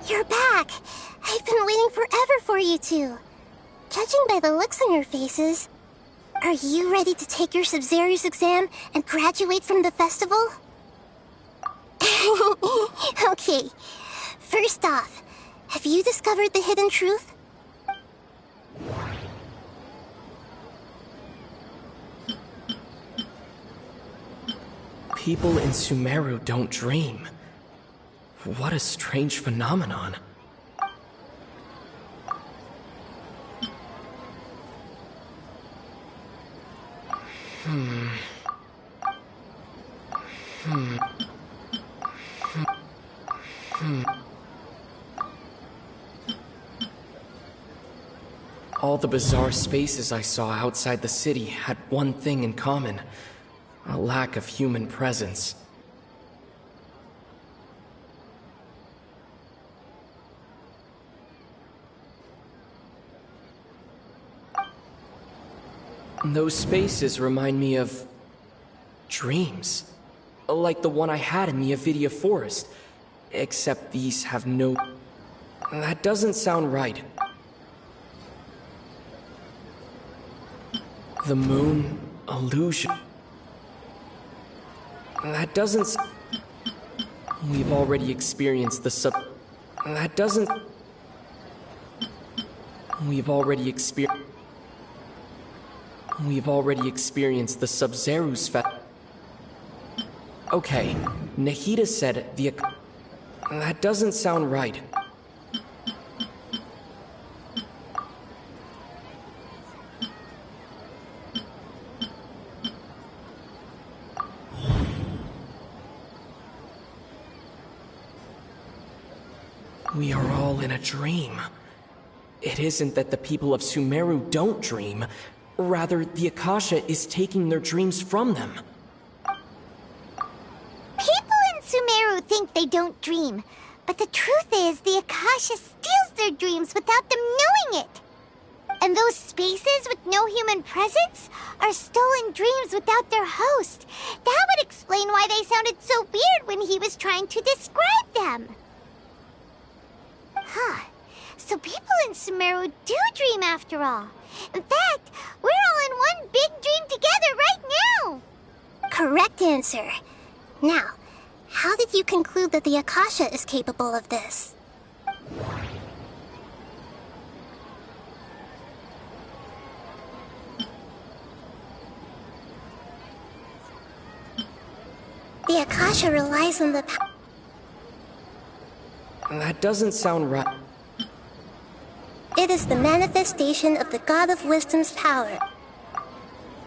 You're back. I've been waiting forever for you two. Judging by the looks on your faces, are you ready to take your Sabzeruz exam and graduate from the festival? Okay. First off, have you discovered the hidden truth? People in Sumeru don't dream. What a strange phenomenon. All the bizarre spaces I saw outside the city had one thing in common: a lack of human presence. Those spaces remind me of dreams, like the one I had in the Avidia Forest, except these have no... That doesn't sound right. The moon illusion. That doesn't... We've already experienced the That doesn't... We've already experienced the Sabzeruz Okay, Nahida said the... That doesn't sound right. We are all in a dream. It isn't that the people of Sumeru don't dream. Rather, the Akasha is taking their dreams from them. People in Sumeru think they don't dream, but the truth is the Akasha steals their dreams without them knowing it. And those spaces with no human presence are stolen dreams without their host. That would explain why they sounded so weird when he was trying to describe them. Huh. So people in Sumeru do dream after all. In fact, we're all in one big dream together right now. Correct answer. Now, how did you conclude that the Akasha is capable of this? The Akasha relies on the That doesn't sound right. It is the manifestation of the God of Wisdom's power.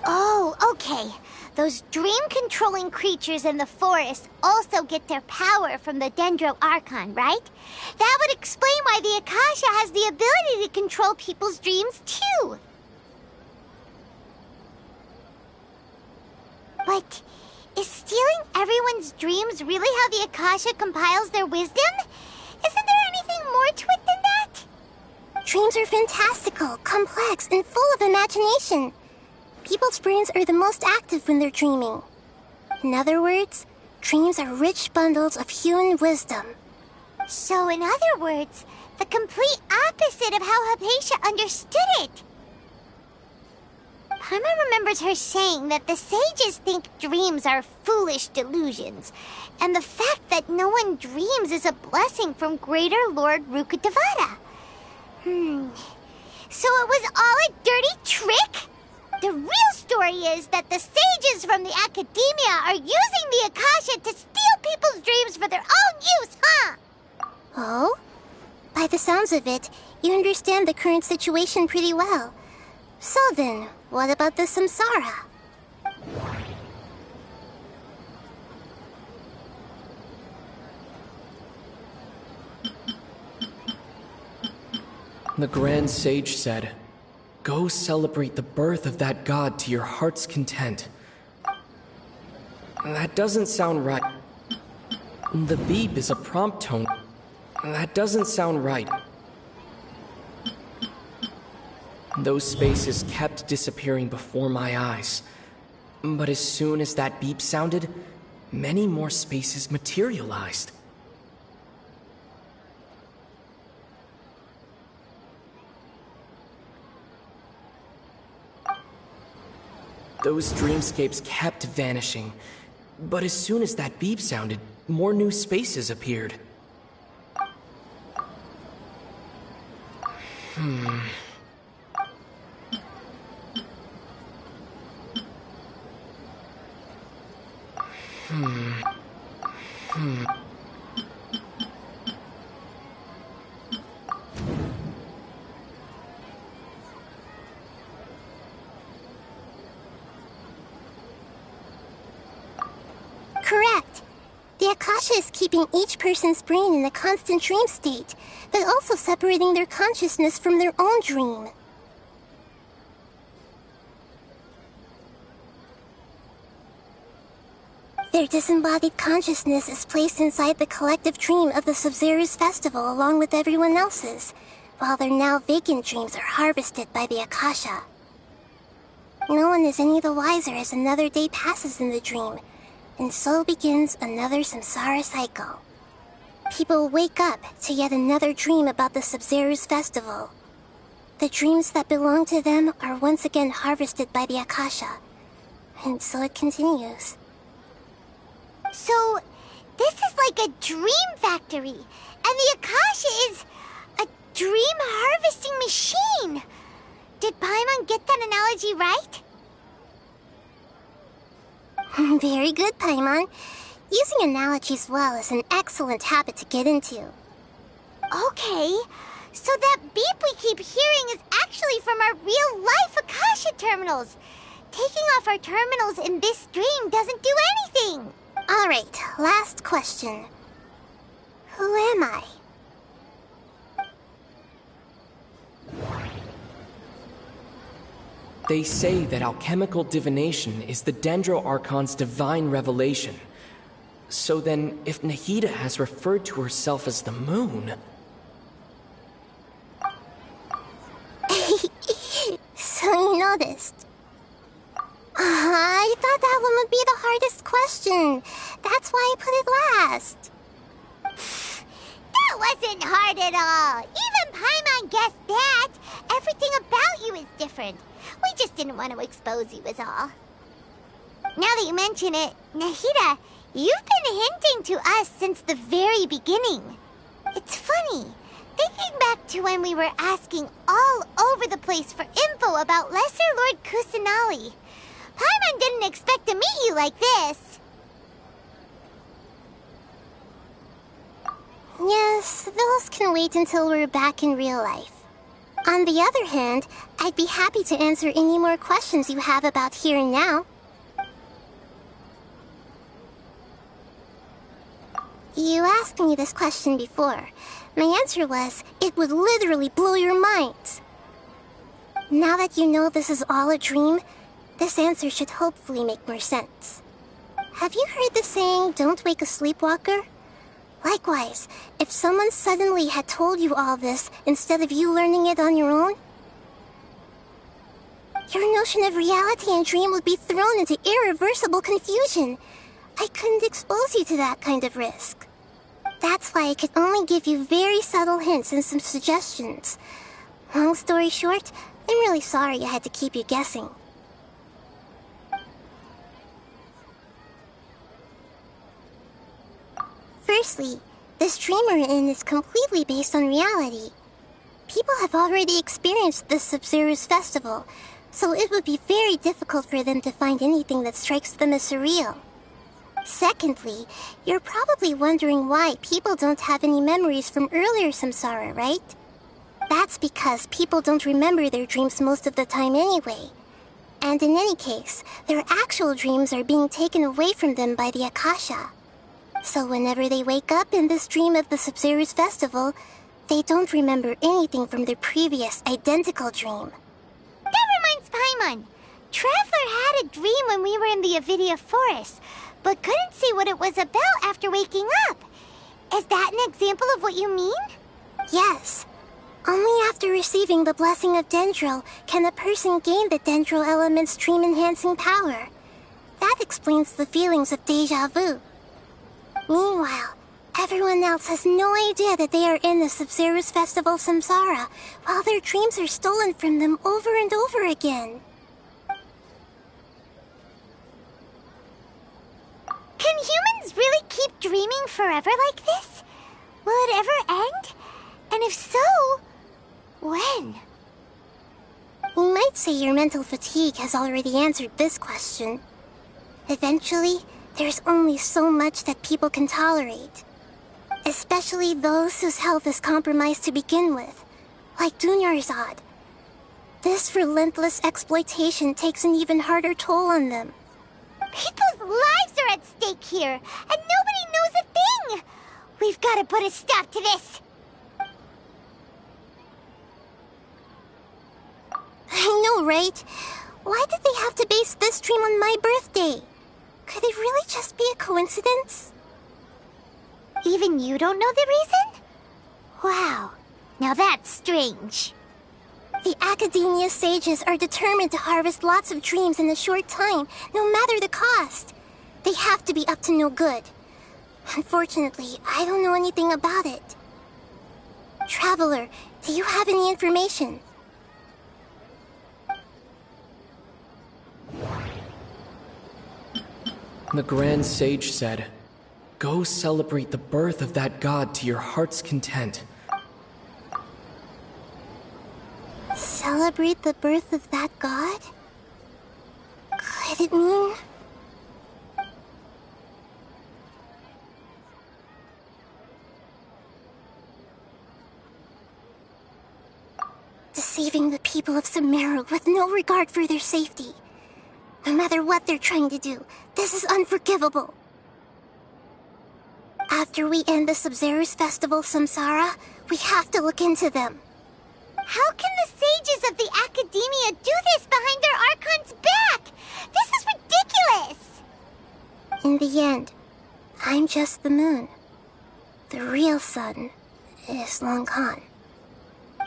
Oh, okay. Those dream-controlling creatures in the forest also get their power from the Dendro Archon, right? That would explain why the Akasha has the ability to control people's dreams, too. But is stealing everyone's dreams really how the Akasha compiles their wisdom? Isn't there anything more to it than that? Dreams are fantastical, complex, and full of imagination. People's brains are the most active when they're dreaming. In other words, dreams are rich bundles of human wisdom. So in other words, the complete opposite of how Hypatia understood it. Paimon remembers her saying that the sages think dreams are foolish delusions, and the fact that no one dreams is a blessing from Greater Lord Rukkhadevata. So it was all a dirty trick? The real story is that the sages from the Academia are using the Akasha to steal people's dreams for their own use, huh? Oh? By the sounds of it, you understand the current situation pretty well. So then, what about the Samsara? The Grand Sage said, "Go celebrate the birth of that god to your heart's content." That doesn't sound right. The beep is a prompt tone. That doesn't sound right. Those spaces kept disappearing before my eyes. But as soon as that beep sounded, many more spaces materialized. Those dreamscapes kept vanishing, but as soon as that beep sounded, more new spaces appeared. Correct. The Akasha is keeping each person's brain in a constant dream state, but also separating their consciousness from their own dream. Their disembodied consciousness is placed inside the collective dream of the Sabzeruz festival along with everyone else's, while their now vacant dreams are harvested by the Akasha. No one is any the wiser as another day passes in the dream, and so begins another samsara cycle. People wake up to yet another dream about the Sabzeruz festival. The dreams that belong to them are once again harvested by the Akasha, and so it continues. So, this is like a dream factory, and the Akasha is a dream harvesting machine. Did Paimon get that analogy right? Very good, Paimon. Using analogies well is an excellent habit to get into. Okay, so that beep we keep hearing is actually from our real-life Akasha terminals. Taking off our terminals in this dream doesn't do anything. Alright, last question. Who am I? They say that alchemical divination is the Dendro Archon's divine revelation. So then, if Nahida has referred to herself as the moon... noticed? I thought that one would be the hardest question. That's why I put it last. That wasn't hard at all. Even Paimon guessed that. Everything about you is different. We just didn't want to expose you is all. Now that you mention it, Nahida, you've been hinting to us since the very beginning. It's funny. Thinking back to when we were asking all over the place for info about Lesser Lord Kusanali. Paimon didn't expect to meet you like this. Yes, those can wait until we're back in real life. On the other hand, I'd be happy to answer any more questions you have about here and now. You asked me this question before. My answer was, it would literally blow your minds. Now that you know this is all a dream, this answer should hopefully make more sense. Have you heard the saying, don't wake a sleepwalker? Likewise, if someone suddenly had told you all this instead of you learning it on your own, your notion of reality and dream would be thrown into irreversible confusion. I couldn't expose you to that kind of risk. That's why I could only give you very subtle hints and some suggestions. Long story short, I'm really sorry I had to keep you guessing. Firstly, this dream we're in is completely based on reality. People have already experienced this Sabzeruz festival, so it would be very difficult for them to find anything that strikes them as surreal. Secondly, you're probably wondering why people don't have any memories from earlier samsara, right? That's because people don't remember their dreams most of the time anyway. And in any case, their actual dreams are being taken away from them by the Akasha. So whenever they wake up in this dream of the Sabzeruz festival, they don't remember anything from their previous identical dream. That reminds Paimon. Traveler had a dream when we were in the Avidia forest, but couldn't see what it was about after waking up. Is that an example of what you mean? Yes. Only after receiving the blessing of Dendril can a person gain the Dendril element's dream-enhancing power. That explains the feelings of déjà vu. Meanwhile, everyone else has no idea that they are in the Sabzeruz Festival Samsara, while their dreams are stolen from them over and over again. Can humans really keep dreaming forever like this? Will it ever end? And if so, when? You might say your mental fatigue has already answered this question. Eventually, there's only so much that people can tolerate. Especially those whose health is compromised to begin with, like Dunyarzad. This relentless exploitation takes an even harder toll on them. People's lives are at stake here, and nobody knows a thing! We've got to put a stop to this! I know, right? Why did they have to base this dream on my birthday? Could it really just be a coincidence? Even you don't know the reason? Wow, now that's strange. The Academia sages are determined to harvest lots of dreams in a short time, no matter the cost. They have to be up to no good. Unfortunately, I don't know anything about it. Traveler, do you have any information? The Grand Sage said, "Go celebrate the birth of that god to your heart's content." Celebrate the birth of that god? Could it mean... deceiving the people of Sumeru with no regard for their safety. No matter what they're trying to do, this is unforgivable. After we end the Sabzeruz Festival Samsara, we have to look into them. How can the sages of the Academia do this behind their Archon's back? This is ridiculous! In the end, I'm just the moon. The real sun is long gone.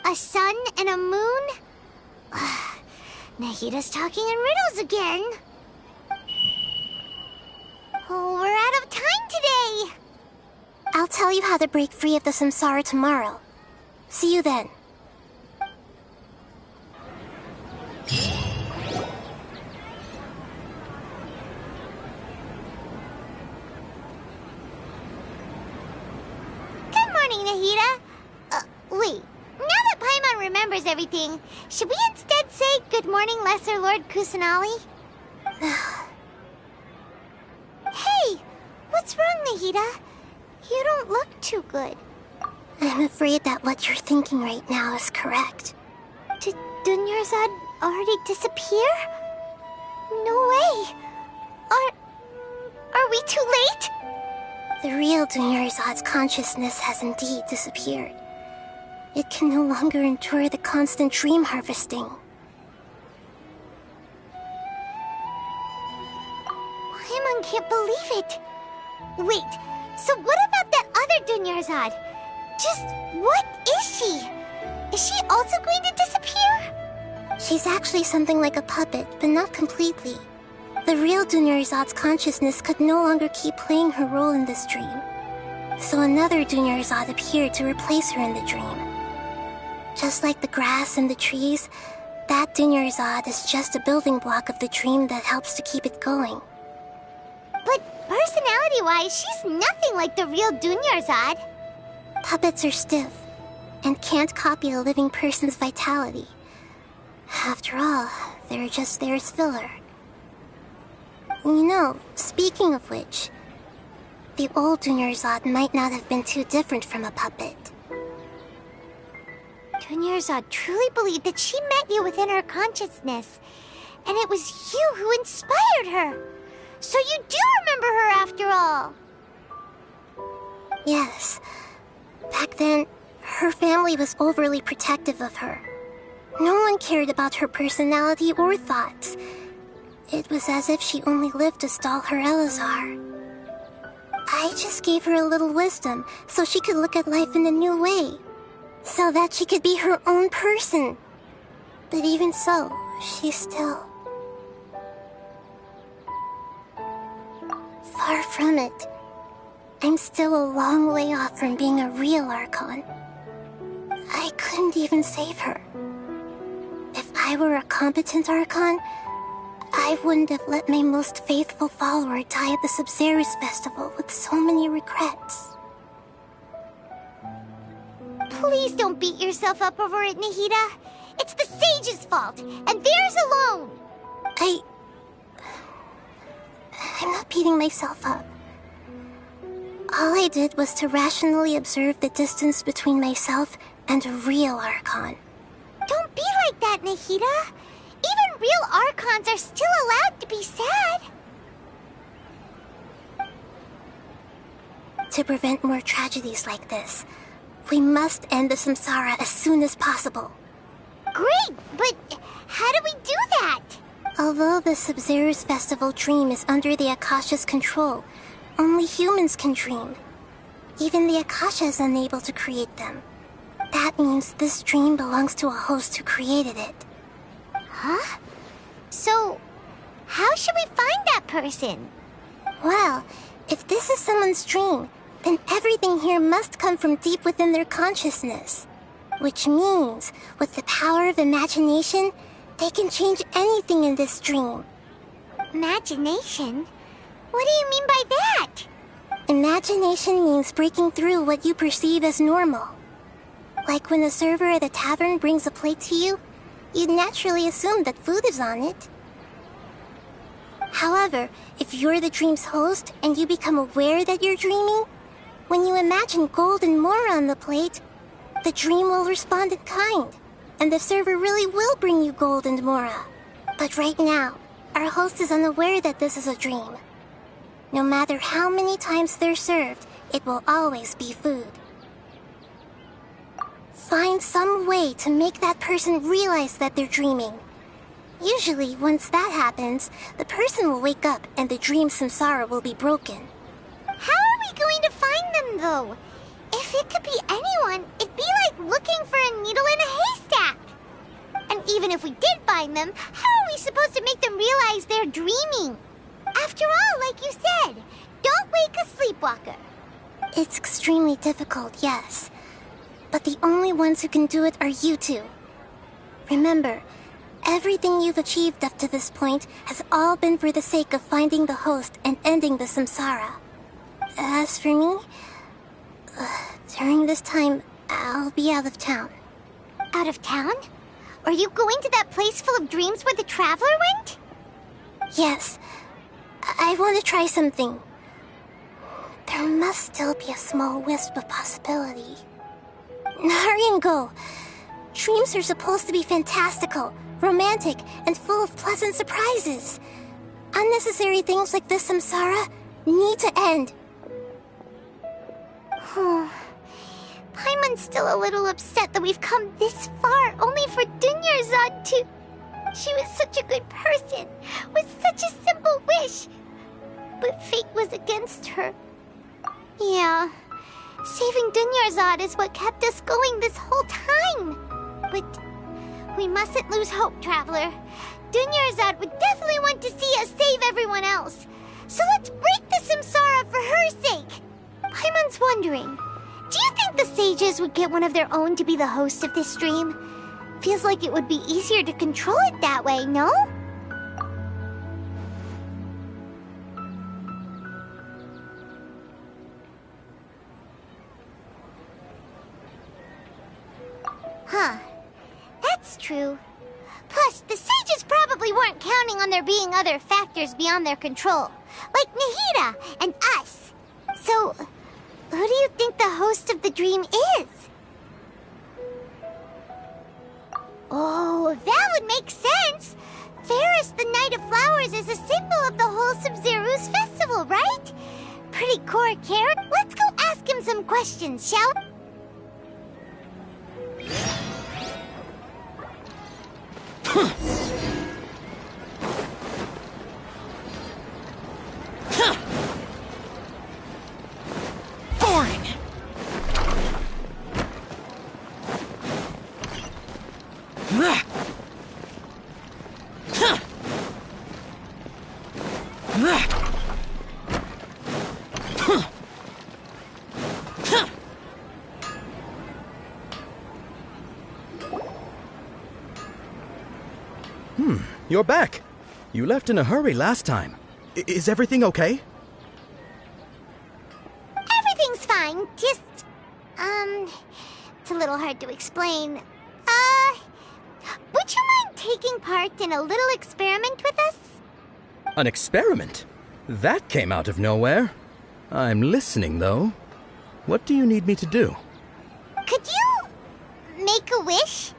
A sun and a moon? Nahida's talking in riddles again. Oh, we're out of time today. I'll tell you how to break free of the samsara tomorrow. See you then. Good morning, Nahida. Wait. Now that Paimon remembers everything, should we instead say good morning, Lesser Lord Kusanali? Hey! What's wrong, Nahida? You don't look too good. I'm afraid that what you're thinking right now is correct. Did Dunyarzad already disappear? No way! Are we too late? The real Dunyarzad's consciousness has indeed disappeared. It can no longer endure the constant dream harvesting. Paimon can't believe it. Wait, so what about that other Dunyarzad? Just what is she? Is she also going to disappear? She's actually something like a puppet, but not completely. The real Dunyarzad's consciousness could no longer keep playing her role in this dream. So another Dunyarzad appeared to replace her in the dream. Just like the grass and the trees, that Dunyarzad is just a building block of the dream that helps to keep it going. But personality-wise, she's nothing like the real Dunyarzad. Puppets are stiff, and can't copy a living person's vitality. After all, they're just there as filler. You know, speaking of which, the old Dunyarzad might not have been too different from a puppet. Dunyarzad truly believed that she met you within her consciousness, and it was you who inspired her. So you do remember her after all. Yes. Back then, her family was overly protective of her. No one cared about her personality or thoughts. It was as if she only lived to stall her Elazar. I just gave her a little wisdom so she could look at life in a new way. So that she could be her own person. But even so, she's still... far from it. I'm still a long way off from being a real Archon. I couldn't even save her. If I were a competent Archon, I wouldn't have let my most faithful follower die at the Sabzeruz festival with so many regrets. Please don't beat yourself up over it, Nahida. It's the sage's fault, and theirs alone. I'm not beating myself up. All I did was to rationally observe the distance between myself and a real Archon. Don't be like that, Nahida. Even real Archons are still allowed to be sad. To prevent more tragedies like this, we must end the samsara as soon as possible. Great, but how do we do that? Although the Sabzeruz festival dream is under the Akasha's control, only humans can dream. Even the Akasha is unable to create them. That means this dream belongs to a host who created it. Huh? So, how should we find that person? Well, if this is someone's dream, then everything here must come from deep within their consciousness. Which means, with the power of imagination, they can change anything in this dream. Imagination? What do you mean by that? Imagination means breaking through what you perceive as normal. Like when the server at a tavern brings a plate to you, you'd naturally assume that food is on it. However, if you're the dream's host and you become aware that you're dreaming, when you imagine gold and more on the plate, the dream will respond in kind, and the server really will bring you gold and mora. But right now, our host is unaware that this is a dream. No matter how many times they're served, it will always be food. Find some way to make that person realize that they're dreaming. Usually, once that happens, the person will wake up and the dream samsara will be broken. How are we going to find them, though? If it could be anyone, it'd be like looking for a needle in a haystack. And Even if we did find them, how are we supposed to make them realize they're dreaming? After all, like you said, don't wake a sleepwalker. It's extremely difficult, yes. But the only ones who can do it are you two. Remember, everything you've achieved up to this point has all been for the sake of finding the host and ending the samsara. As for me, during this time, I'll be out of town. Out of town? Are you going to that place full of dreams where the Traveler went? Yes. I want to try something. There must still be a small wisp of possibility. Hurry and go. Dreams are supposed to be fantastical, romantic, and full of pleasant surprises. Unnecessary things like this samsara need to end. Paimon's still a little upset that we've come this far only for Dunyarzad to... She was such a good person, with such a simple wish. But fate was against her. Yeah, saving Dunyarzad is what kept us going this whole time. But we mustn't lose hope, Traveler. Dunyarzad would definitely want to see us save everyone else. So let's break the samsara for her sake. Paimon's wondering, do you think the sages would get one of their own to be the host of this dream? Feels like it would be easier to control it that way, no? Huh. That's true. Plus, the sages probably weren't counting on there being other factors beyond their control, like Nahida and us. So, who do you think the host of the dream is? Oh, that would make sense. Ferris, the Knight of Flowers, is a symbol of the whole Sabzeruz festival, right? Pretty core character. Let's go ask him some questions, shall we? Boring! You're back. You left in a hurry last time. Is everything okay? Everything's fine, just... it's a little hard to explain. Would you mind taking part in a little experiment with us? An experiment? That came out of nowhere. I'm listening, though. What do you need me to do? Could you... make a wish?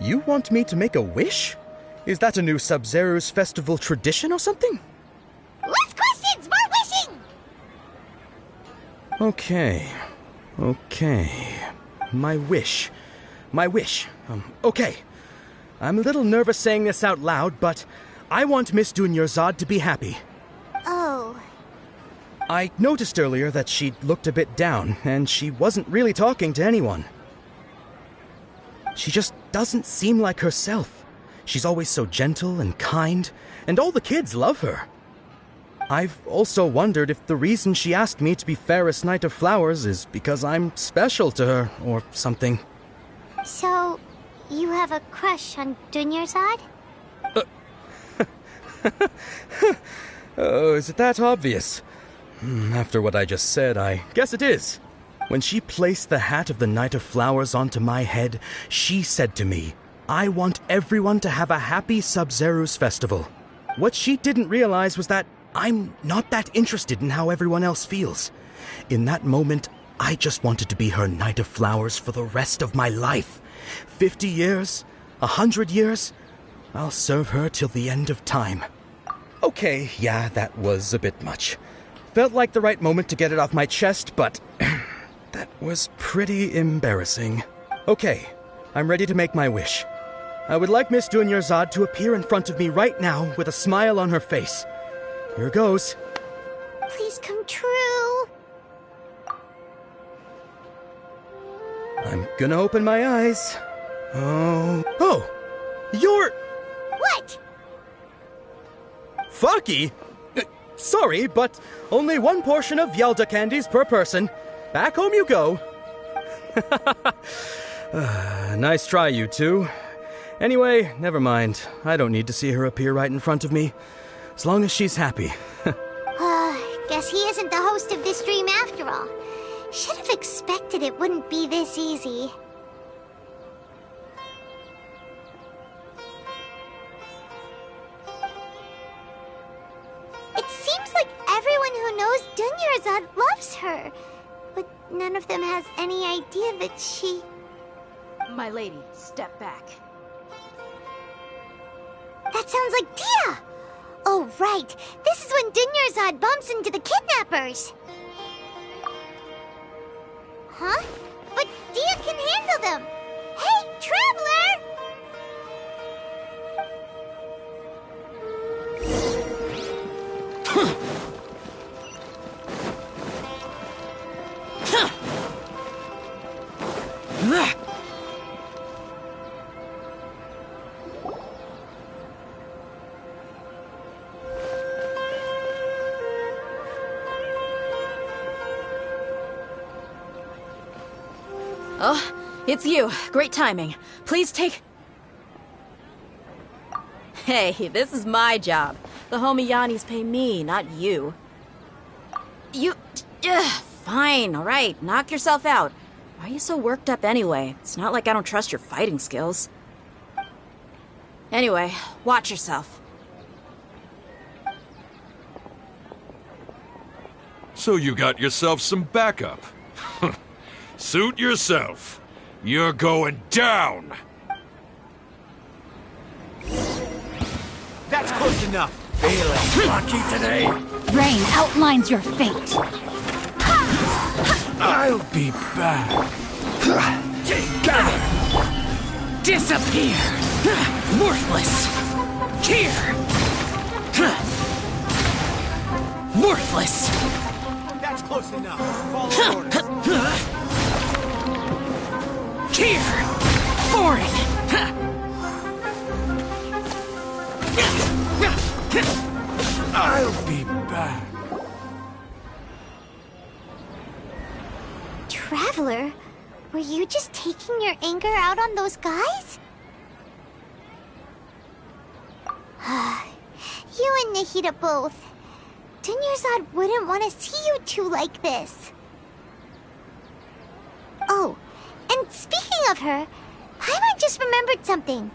You want me to make a wish? Is that a new Sabzeruz festival tradition or something? Less questions, more wishing! Okay. My wish. Okay. I'm a little nervous saying this out loud, but I want Miss Dunyarzad to be happy. Oh. I noticed earlier that she looked a bit down, and she wasn't really talking to anyone. She just doesn't seem like herself. She's always so gentle and kind, and all the kids love her. I've also wondered if the reason she asked me to be Fairest Knight of Flowers is because I'm special to her, or something. So, you have a crush on Dunyarzad? Oh, is it that obvious? After what I just said, I guess it is. When she placed the hat of the Knight of Flowers onto my head, she said to me, "I want everyone to have a happy Sabzeruz festival." What she didn't realize was that I'm not that interested in how everyone else feels. In that moment, I just wanted to be her Knight of Flowers for the rest of my life. 50 years, 100 years, I'll serve her till the end of time. Okay, yeah, that was a bit much. Felt like the right moment to get it off my chest, but that was pretty embarrassing. Okay, I'm ready to make my wish. I would like Miss Dunyarzad to appear in front of me right now with a smile on her face. Here goes. Please come true. I'm gonna open my eyes. Oh, you're... What? Fucky? Sorry, but only one portion of Yelda candies per person. Back home you go. Nice try, you two. Anyway, never mind. I don't need to see her appear right in front of me. As long as she's happy. Guess he isn't the host of this dream after all. Should have expected it wouldn't be this easy. It seems like everyone who knows Dunyarzad loves her, but none of them has any idea that she... My lady, step back. That sounds like Dia! Oh, right. This is when Dunyarzad bumps into the kidnappers. Huh? But Dia can handle them. Hey, Traveler! Oh, it's you. Great timing. Please take... Hey, this is my job. The homie Yannis pay me, not you. You... fine, alright. Knock yourself out. Why are you so worked up anyway? It's not like I don't trust your fighting skills. Anyway, watch yourself. So you got yourself some backup. Suit yourself. You're going down. That's close enough. Feeling lucky today? Rain outlines your fate. I'll be back. Together. Disappear. Worthless. Here. Worthless. That's close enough. Follow orders. Here. Foreign. I'll be back. Traveler, were you just taking your anger out on those guys? You and Nahida both. Dunyarzad wouldn't want to see you two like this. Oh, and speaking of her, Paimon just remembered something.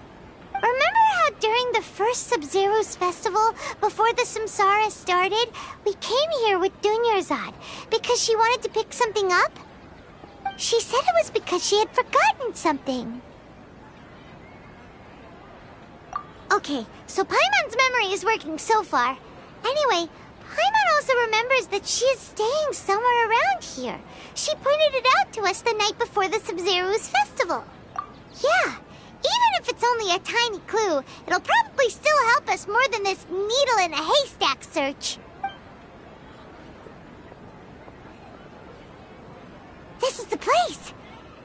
Remember how during the first Sabzeruz festival, before the Samsara started, we came here with Dunyarzad because she wanted to pick something up? She said it was because she had forgotten something. Okay, so Paimon's memory is working so far. Anyway, Paimon also remembers that she is staying somewhere around here. She pointed it out to us the night before the Sabzeruz festival. Yeah, even if it's only a tiny clue, it'll probably still help us more than this needle in a haystack search. place.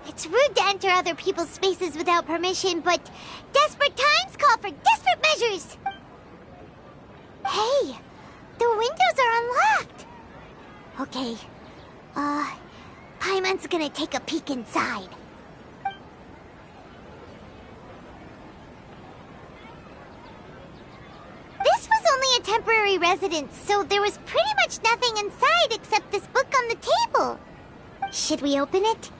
It's rude to enter other people's spaces without permission, but desperate times call for desperate measures. Hey, the windows are unlocked. Okay, Paimon's gonna take a peek inside. This was only a temporary residence, so there was pretty much nothing inside except this book on the table. Should we open it?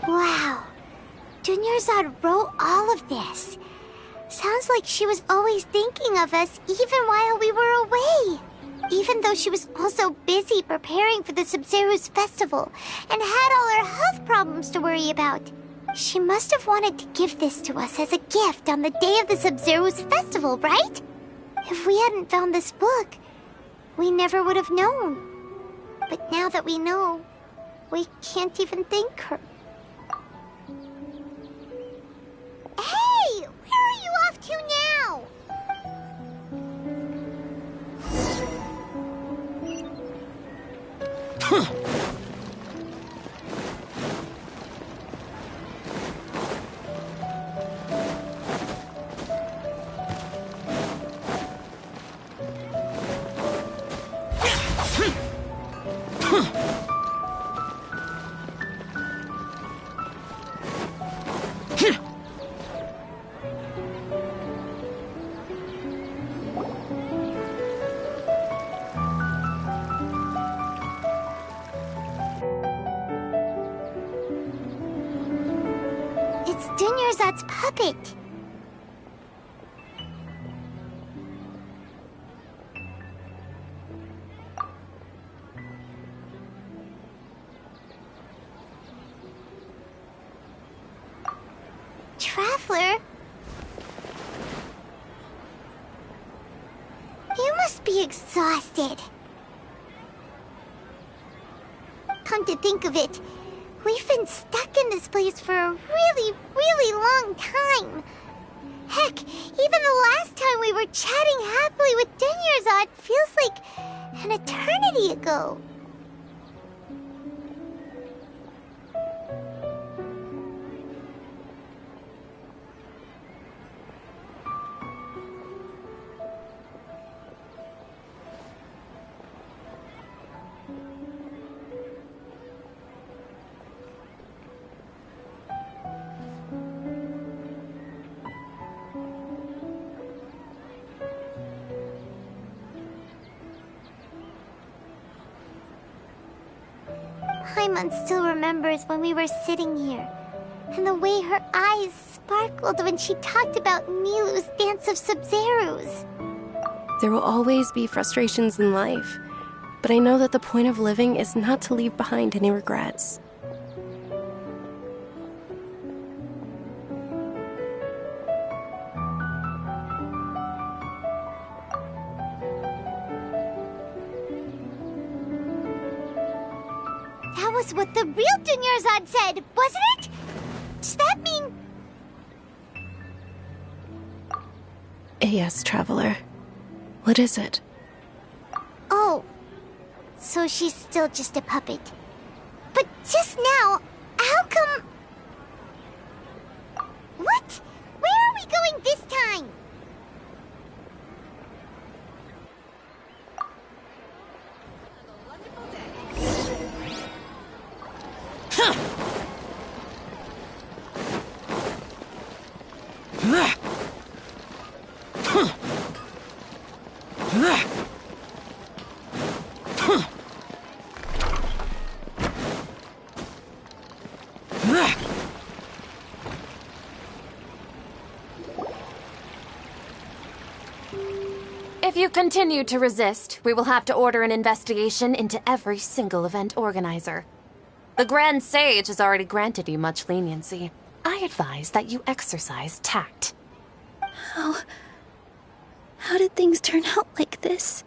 Wow, Dunyarzad wrote all of this. Sounds like she was always thinking of us even while we were away. Even though she was also busy preparing for the Sabzeruz festival and had all her health problems to worry about. She must have wanted to give this to us as a gift on the day of the Sabzeruz festival, right? If we hadn't found this book, we never would have known. But now that we know, we can't even thank her. Hey! Where are you off to now? It's Dunyarzad's puppet. Traveler? You must be exhausted. Come to think of it, we've been stuck in this place for a really, really long time. Heck, even the last time we were chatting happily with Dunyarzad feels like an eternity ago. Paimon still remembers when we were sitting here, and the way her eyes sparkled when she talked about Nilu's Dance of Sabzeruz. There will always be frustrations in life, but I know that the point of living is not to leave behind any regrets. That was what the real Dunyarzad said, wasn't it? Does that mean... Yes, Traveler. What is it? Oh, so she's still just a puppet. But just now, how come... What? Where are we going this time? If you continue to resist, we will have to order an investigation into every single event organizer. The Grand Sage has already granted you much leniency. I advise that you exercise tact. How did things turn out like this?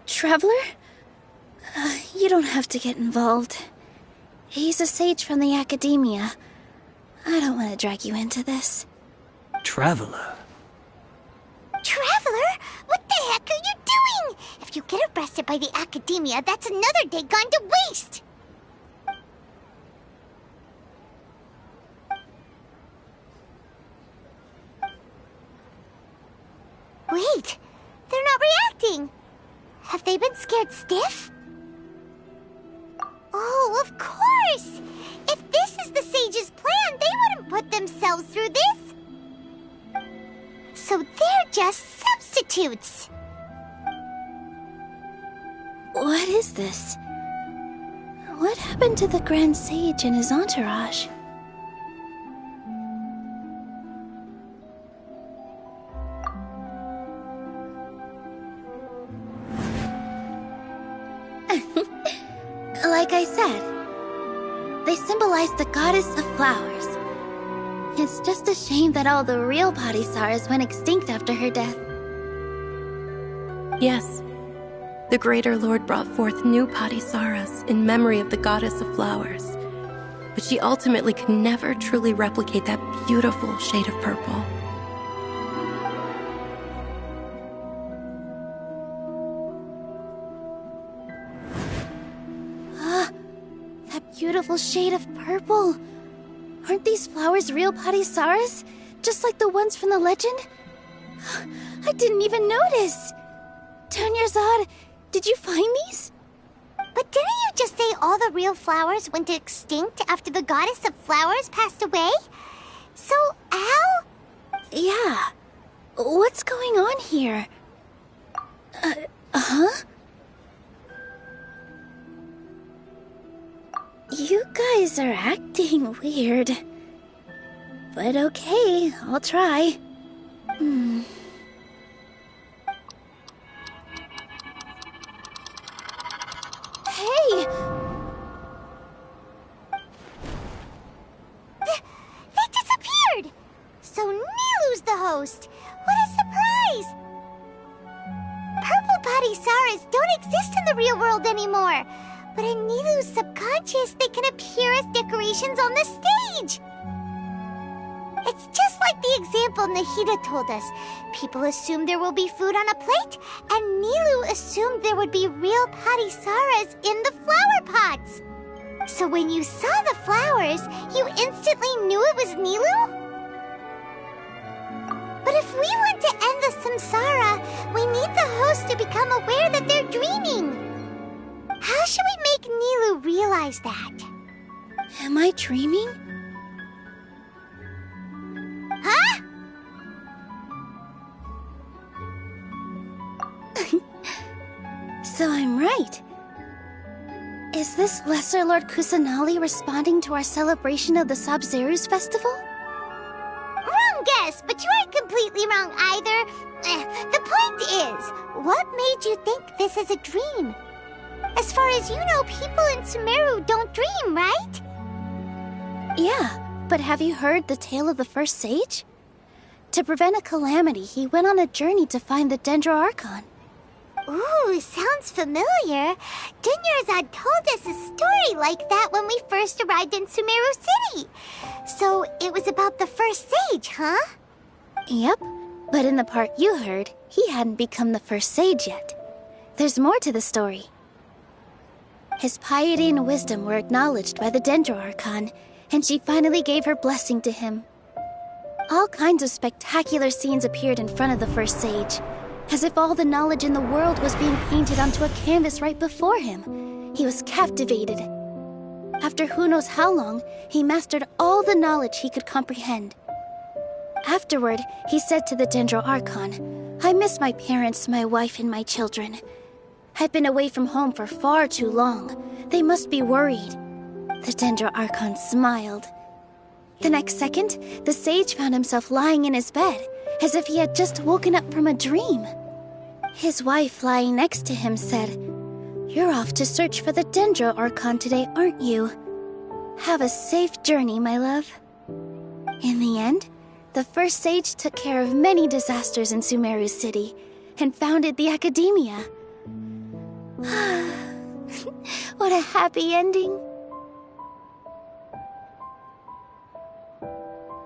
Traveler? You don't have to get involved. He's a sage from the Academia. I don't want to drag you into this. Traveler? Traveler? What the heck are you doing? If you get arrested by the Academia, that's another day gone to waste! Wait, they're not reacting. Have they been scared stiff? Oh, of course! If this is the Sage's plan, they wouldn't put themselves through this. So they're just substitutes. What is this? What happened to the Grand Sage and his entourage? Like I said, they symbolize the goddess of flowers. It's just a shame that all the real Padisaras went extinct after her death. Yes. The Greater Lord brought forth new Padisaras in memory of the goddess of flowers. But she ultimately could never truly replicate that beautiful shade of purple. Beautiful shade of purple. Aren't these flowers real Padisaras? Just like the ones from the legend? I didn't even notice. Dunyarzad, did you find these? But didn't you just say all the real flowers went extinct after the goddess of flowers passed away? So, how? Yeah. What's going on here? Huh? You guys are acting weird. But okay, I'll try. Hey! They disappeared! So Nilu's the host! What a surprise! Purple Padisaras don't exist in the real world anymore! But in Nilu's subconscious, they can appear as decorations on the stage! It's just like the example Nahida told us. People assume there will be food on a plate, and Nilu assumed there would be real Padisaras in the flower pots. So when you saw the flowers, you instantly knew it was Nilu? But if we want to end the samsara, we need the host to become aware that they're dreaming. How should we make Nilu realize that? Am I dreaming? Huh? So I'm right. Is this Lesser Lord Kusanali responding to our celebration of the Sabzeruz festival? Wrong guess, but you aren't completely wrong either. The point is, what made you think this is a dream? As far as you know, people in Sumeru don't dream, right? Yeah, But have you heard the tale of the first sage? To prevent a calamity, he went on a journey to find the Dendro Archon. Ooh, sounds familiar. Dunyarzad told us a story like that when we first arrived in Sumeru City. So it was about the first sage, huh? Yep, but in the part you heard, he hadn't become the first sage yet. There's more to the story. His piety and wisdom were acknowledged by the Dendro Archon, and she finally gave her blessing to him. All kinds of spectacular scenes appeared in front of the first sage, as if all the knowledge in the world was being painted onto a canvas right before him. He was captivated. After who knows how long, he mastered all the knowledge he could comprehend. Afterward, he said to the Dendro Archon, "I miss my parents, my wife, and my children. I've been away from home for far too long. They must be worried." The Dendro Archon smiled. The next second, the sage found himself lying in his bed, as if he had just woken up from a dream. His wife, lying next to him, said, "You're off to search for the Dendro Archon today, aren't you? Have a safe journey, my love." In the end, the first sage took care of many disasters in Sumeru City and founded the Academia. What a happy ending.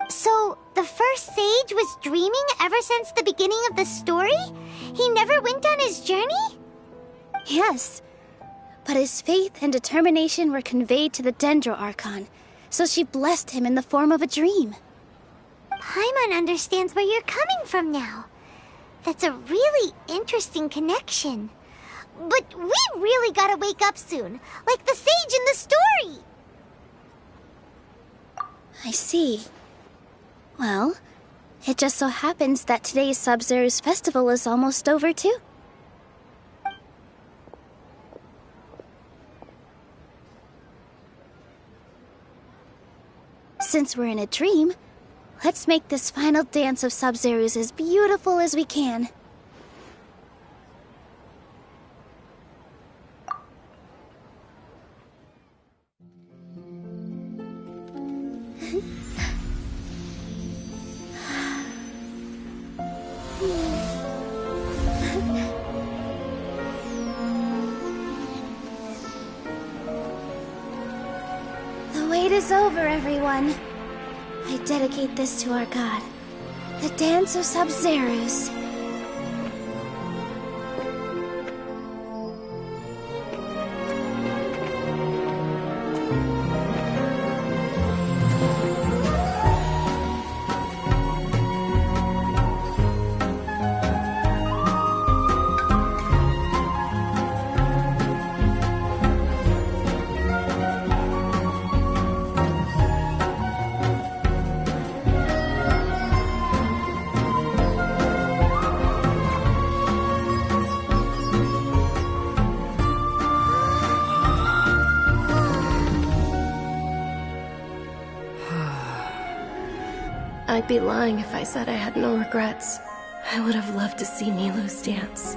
So, the first sage was dreaming ever since the beginning of the story? He never went on his journey? Yes, but his faith and determination were conveyed to the Dendro Archon, so she blessed him in the form of a dream. Paimon understands where you're coming from now. That's a really interesting connection. But we really gotta wake up soon, like the sage in the story. I see. Well, it just so happens that today's Sabzeruz festival is almost over too. Since we're in a dream, let's make this final dance of Sabzeruz as beautiful as we can. The wait is over, everyone. I dedicate this to our god, the dance of Sabzeruz. I'd be lying if I said I had no regrets. I would have loved to see Nilou's dance.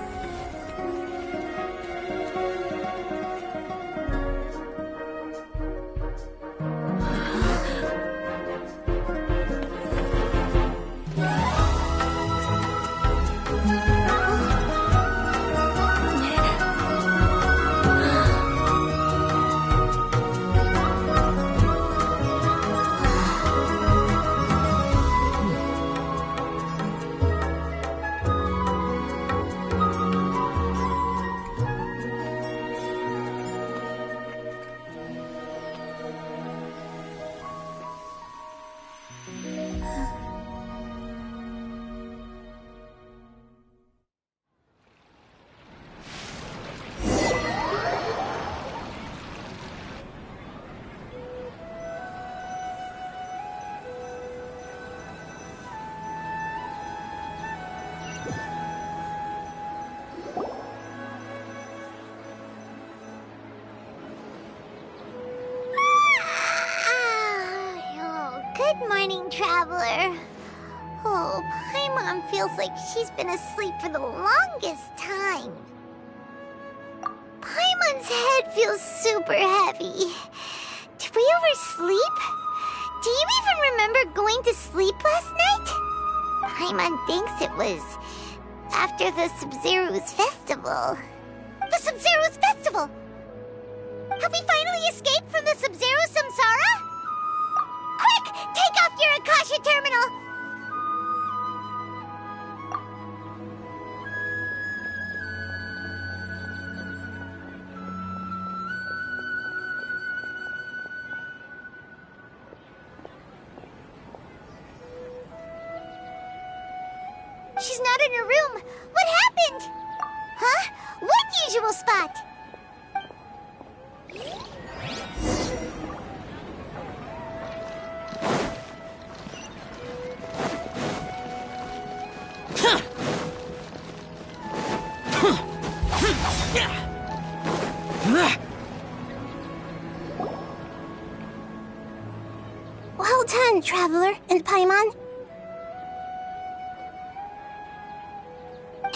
Good morning, traveler. Oh, Paimon feels like she's been asleep for the longest time. Paimon's head feels super heavy. Did we oversleep? Do you even going to sleep last night? Paimon thinks it was after the Sabzeruz festival. The Sabzeruz festival! Have we finally escaped from the Sabzeruz samsara? Quick! Take off your Akasha terminal! She's not in her room. What happened? Huh? What usual spot? Well done, Traveler and Paimon.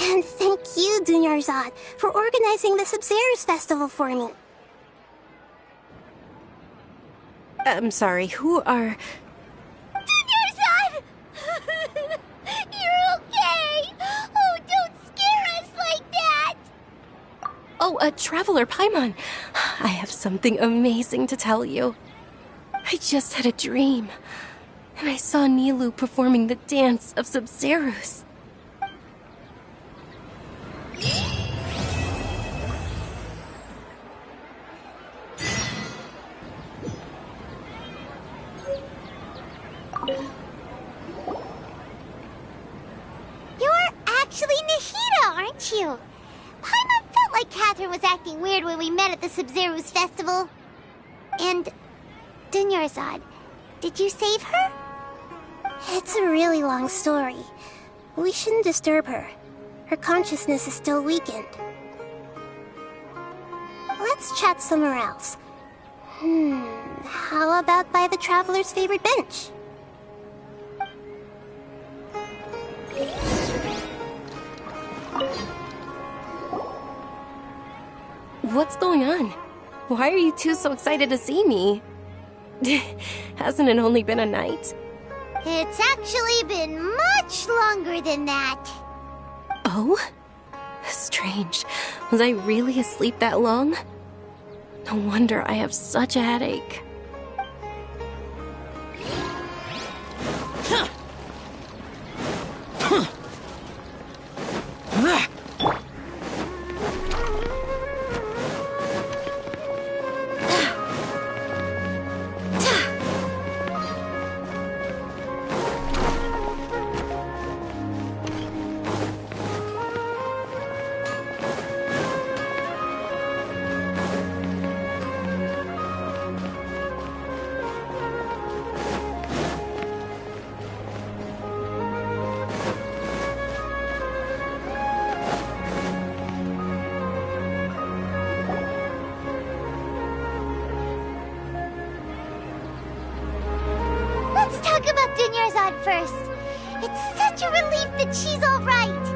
And thank you, Dunyarzad, for organizing the Sabzeruz festival for me. I'm sorry, who are... Dunyarzad! You're okay! Oh, don't scare us like that! Oh, Traveler Paimon. I have something amazing to tell you. I just had a dream, and I saw Nilou performing the dance of Sabzeruz. You're actually Nahida, aren't you? Paimon felt like Catherine was acting weird when we met at the Sabzeruz festival. And Dunyarzad, did you save her? It's a really long story. We shouldn't disturb her. Her consciousness is still weakened. Let's chat somewhere else. How about by the Traveler's favorite bench? What's going on? Why are you two so excited to see me? Hasn't it only been a night? It's actually been much longer than that. Oh? Strange. Was I really asleep that long? No wonder I have such a headache. Let's talk about Dunyarzad first. It's such a relief that she's all right.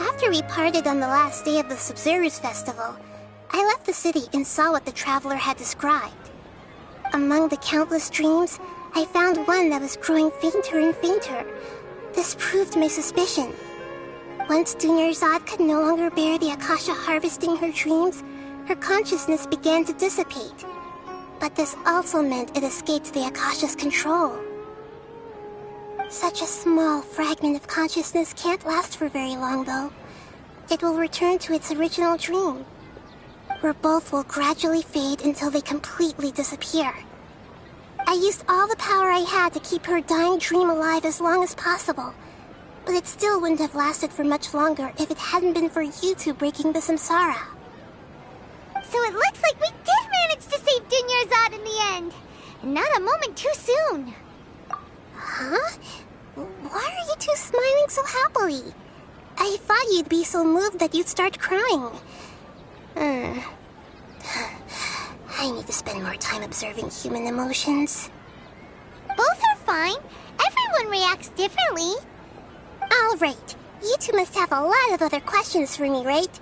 After we parted on the last day of the Sabzeruz festival, I left the city and saw what the Traveler had described. Among the countless dreams, I found one that was growing fainter and fainter. This proved my suspicion. Once Dunyarzad could no longer bear the Akasha harvesting her dreams, her consciousness began to dissipate. But this also meant it escaped the Akasha's control. Such a small fragment of consciousness can't last for very long, though. It will return to its original dream, where both will gradually fade until they completely disappear. I used all the power I had to keep her dying dream alive as long as possible, but it still wouldn't have lasted for much longer if it hadn't been for you two breaking the samsara. So it looks like we did manage to save Dunyarzad in the end. And not a moment too soon. Huh? Why are you two smiling so happily? I thought you'd be so moved that you'd start crying. I need to spend more time observing human emotions. Both are fine. Everyone reacts differently. All right. You two must have a lot of other questions for me, right?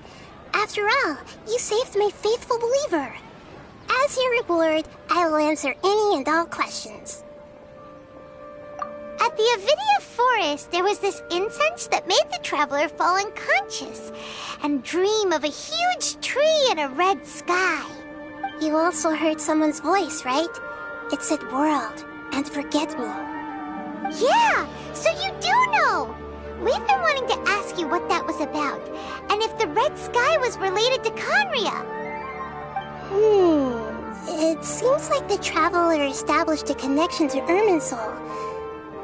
After all, you saved my faithful believer. As your reward, I will answer any and all questions. At the Avidia forest, there was this incense that made the traveler fall unconscious and dream of a huge tree and a red sky. You also heard someone's voice, right? It said world and forget me. Yeah, so you do know! We've been wanting to ask you what that was about, and if the red sky was related to Conria. It seems like the traveler established a connection to Irminsul.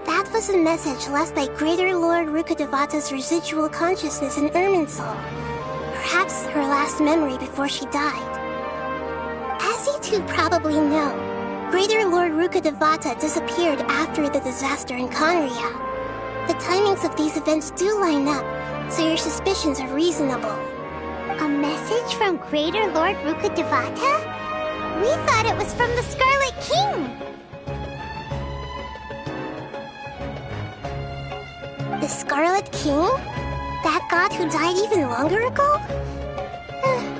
That was a message left by Greater Lord Rukkhadevata's residual consciousness in Irminsul. Perhaps her last memory before she died. As you two probably know, Greater Lord Rukkhadevata disappeared after the disaster in Conria. The timings of these events do line up, so your suspicions are reasonable. A message from Greater Lord Rukkhadevata? We thought it was from the Scarlet King! The Scarlet King? That god who died even longer ago?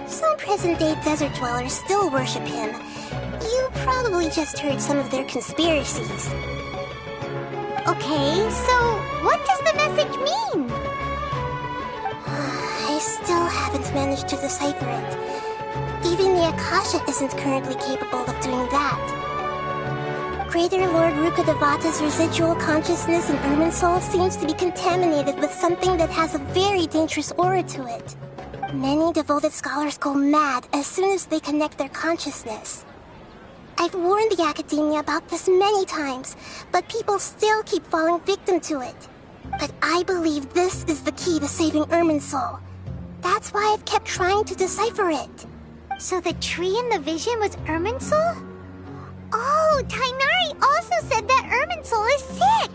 Some present-day desert dwellers still worship him. You probably just heard some of their conspiracies. Okay, so what does the message mean? I still haven't managed to decipher it. Even the Akasha isn't currently capable of doing that. Greater Lord Rukkhadevata's residual consciousness in Irminsul seems to be contaminated with something that has a very dangerous aura to it. Many devoted scholars go mad as soon as they connect their consciousness. I've warned the Academia about this many times, but people still keep falling victim to it. But I believe this is the key to saving Irminsul. That's why I've kept trying to decipher it. So the tree in the vision was Irminsul? Oh, Tainari also said that Irminsul is sick!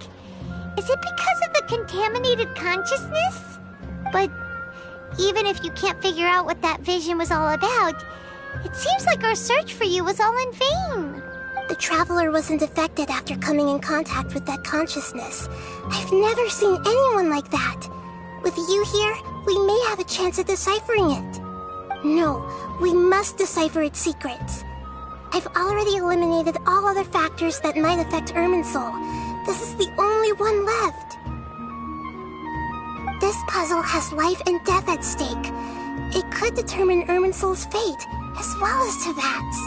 Is it because of the contaminated consciousness? But even if you can't figure out what that vision was all about, it seems like our search for you was all in vain. The Traveler wasn't affected after coming in contact with that consciousness. I've never seen anyone like that. With you here, we may have a chance at deciphering it. No, we must decipher its secrets. I've already eliminated all other factors that might affect Irminsul. This is the only one left. This puzzle has life and death at stake. It could determine Irminsul's fate, as well as Tevat's.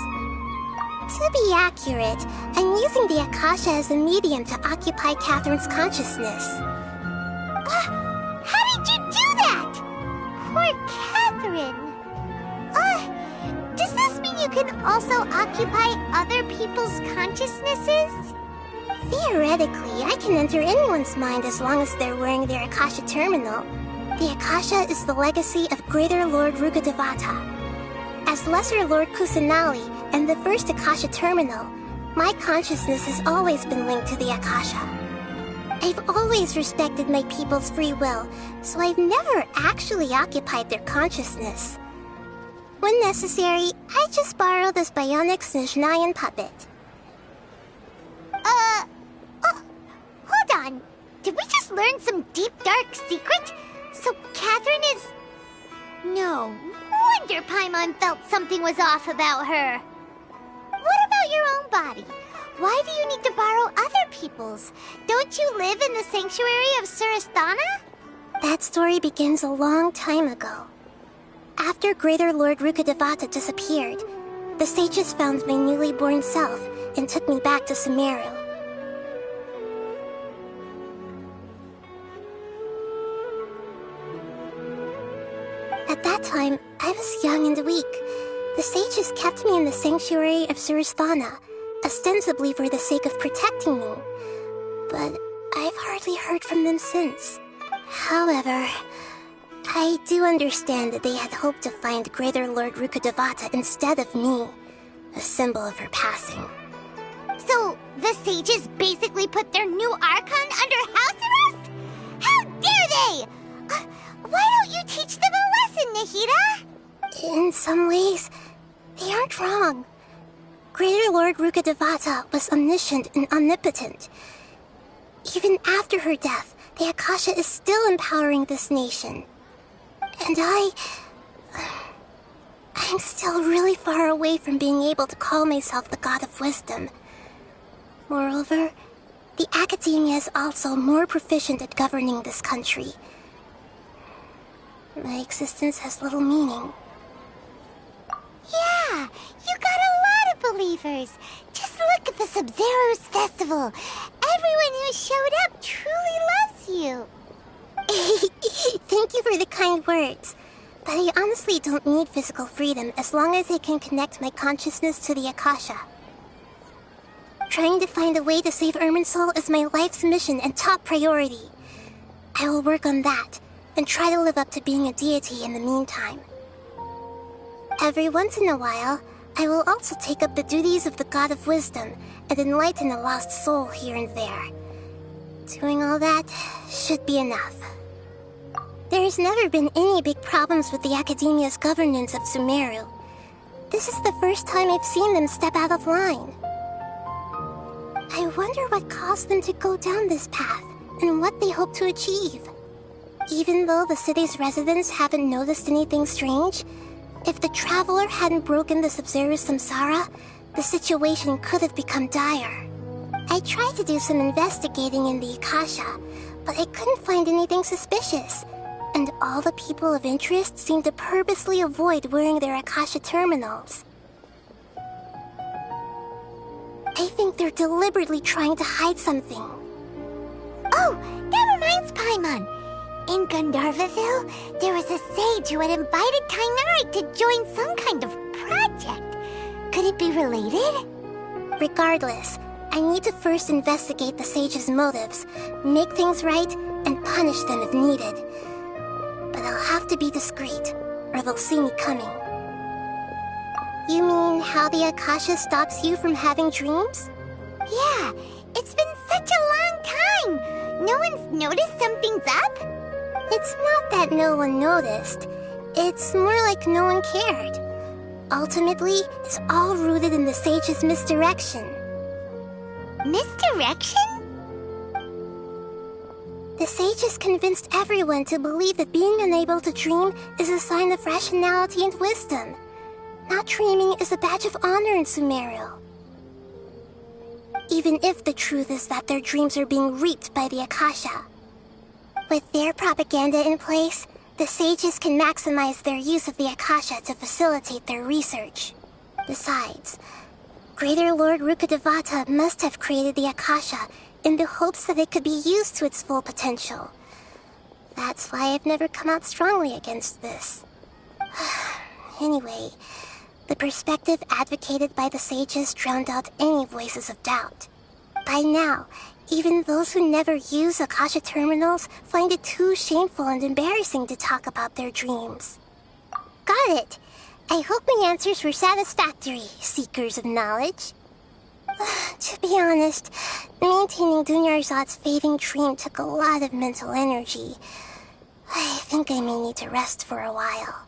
To be accurate, I'm using the Akasha as a medium to occupy Catherine's consciousness. How did you do that? Poor Catherine. Does this mean you can also occupy other people's consciousnesses? Theoretically, I can enter anyone's mind as long as they're wearing their Akasha terminal. The Akasha is the legacy of Greater Lord Rukkhadevata. As Lesser Lord Kusanali and the first Akasha terminal, my consciousness has always been linked to the Akasha. I've always respected my people's free will, so I've never actually occupied their consciousness. When necessary, I just borrow this bionic Snezhnayan puppet. Hold on. Did we just learn some deep, dark secret? So Catherine is... No wonder Paimon felt something was off about her. What about your own body? Why do you need to borrow other people's? Don't you live in the sanctuary of Surasthana? That story begins a long time ago. After Greater Lord Rukkhadevata disappeared, the sages found my newly born self and took me back to Sumeru. At that time, I was young and weak. The sages kept me in the sanctuary of Surasthana, ostensibly for the sake of protecting me. But I've hardly heard from them since. However, I do understand that they had hoped to find Greater Lord Rukkhadevata instead of me, a symbol of her passing. So, the sages basically put their new Archon under house arrest? How dare they! Why don't you teach them a lesson, Nahida? In some ways, they aren't wrong. Greater Lord Rukkhadevata was omniscient and omnipotent. Even after her death, the Akasha is still empowering this nation. And I I'm still really far away from being able to call myself the God of Wisdom. Moreover, the Academia is also more proficient at governing this country. My existence has little meaning. Yeah, you got a lot of believers. Just look at the Sabzeruz festival. Everyone who showed up truly loves you. Thank you for the kind words. But I honestly don't need physical freedom as long as I can connect my consciousness to the Akasha. Trying to find a way to save Irminsul is my life's mission and top priority. I will work on that, and try to live up to being a deity in the meantime. Every once in a while, I will also take up the duties of the God of Wisdom and enlighten a lost soul here and there. Doing all that should be enough. There's never been any big problems with the Academia's governance of Sumeru. This is the first time I've seen them step out of line. I wonder what caused them to go down this path, and what they hope to achieve. Even though the city's residents haven't noticed anything strange, if the Traveler hadn't broken the Sabzeruz samsara, the situation could have become dire. I tried to do some investigating in the Akasha, but I couldn't find anything suspicious, and all the people of interest seemed to purposely avoid wearing their Akasha terminals. I think they're deliberately trying to hide something. Oh, that reminds Paimon. In Gandharvaville, there was a sage who had invited Kainari to join some kind of project. Could it be related? Regardless, I need to first investigate the sage's motives, make things right, and punish them if needed. But I'll have to be discreet, or they'll see me coming. You mean how the Akasha stops you from having dreams? Yeah, it's been such a long time. No one's noticed something's up? It's not that no one noticed. It's more like no one cared. Ultimately, it's all rooted in the sage's misdirection. Misdirection? The sage has convinced everyone to believe that being unable to dream is a sign of rationality and wisdom. Not dreaming is a badge of honor in Sumeru. Even if the truth is that their dreams are being reaped by the Akasha. With their propaganda in place, the sages can maximize their use of the Akasha to facilitate their research. Besides, Greater Lord Rukkhadevata must have created the Akasha in the hopes that it could be used to its full potential. That's why I've never come out strongly against this. Anyway, the perspective advocated by the sages drowned out any voices of doubt. By now, even those who never use Akasha terminals find it too shameful and embarrassing to talk about their dreams. Got it! I hope my answers were satisfactory, seekers of knowledge. To be honest, maintaining Dunyarzad's fading dream took a lot of mental energy. I think I may need to rest for a while.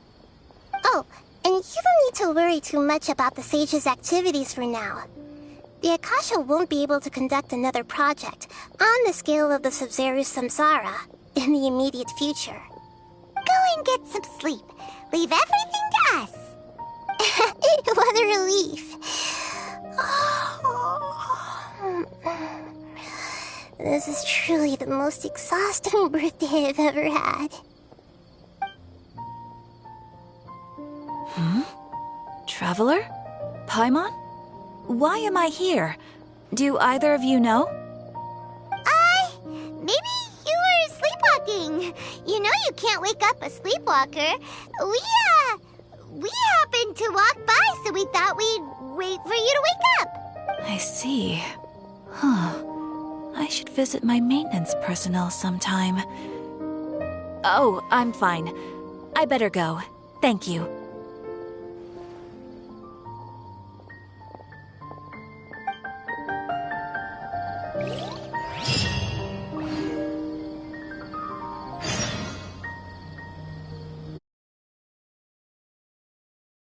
Oh, and you don't need to worry too much about the sage's activities for now. The Akasha won't be able to conduct another project on the scale of the Sabzeruz samsara in the immediate future. Go and get some sleep. Leave everything to us. What a relief. This is truly the most exhausting birthday I've ever had. Traveler? Paimon? Why am I here? Do either of you know? Maybe you were sleepwalking. You know you can't wake up a sleepwalker. We happened to walk by, so we thought we'd wait for you to wake up. I see. I should visit my maintenance personnel sometime. Oh, I'm fine. I better go. Thank you.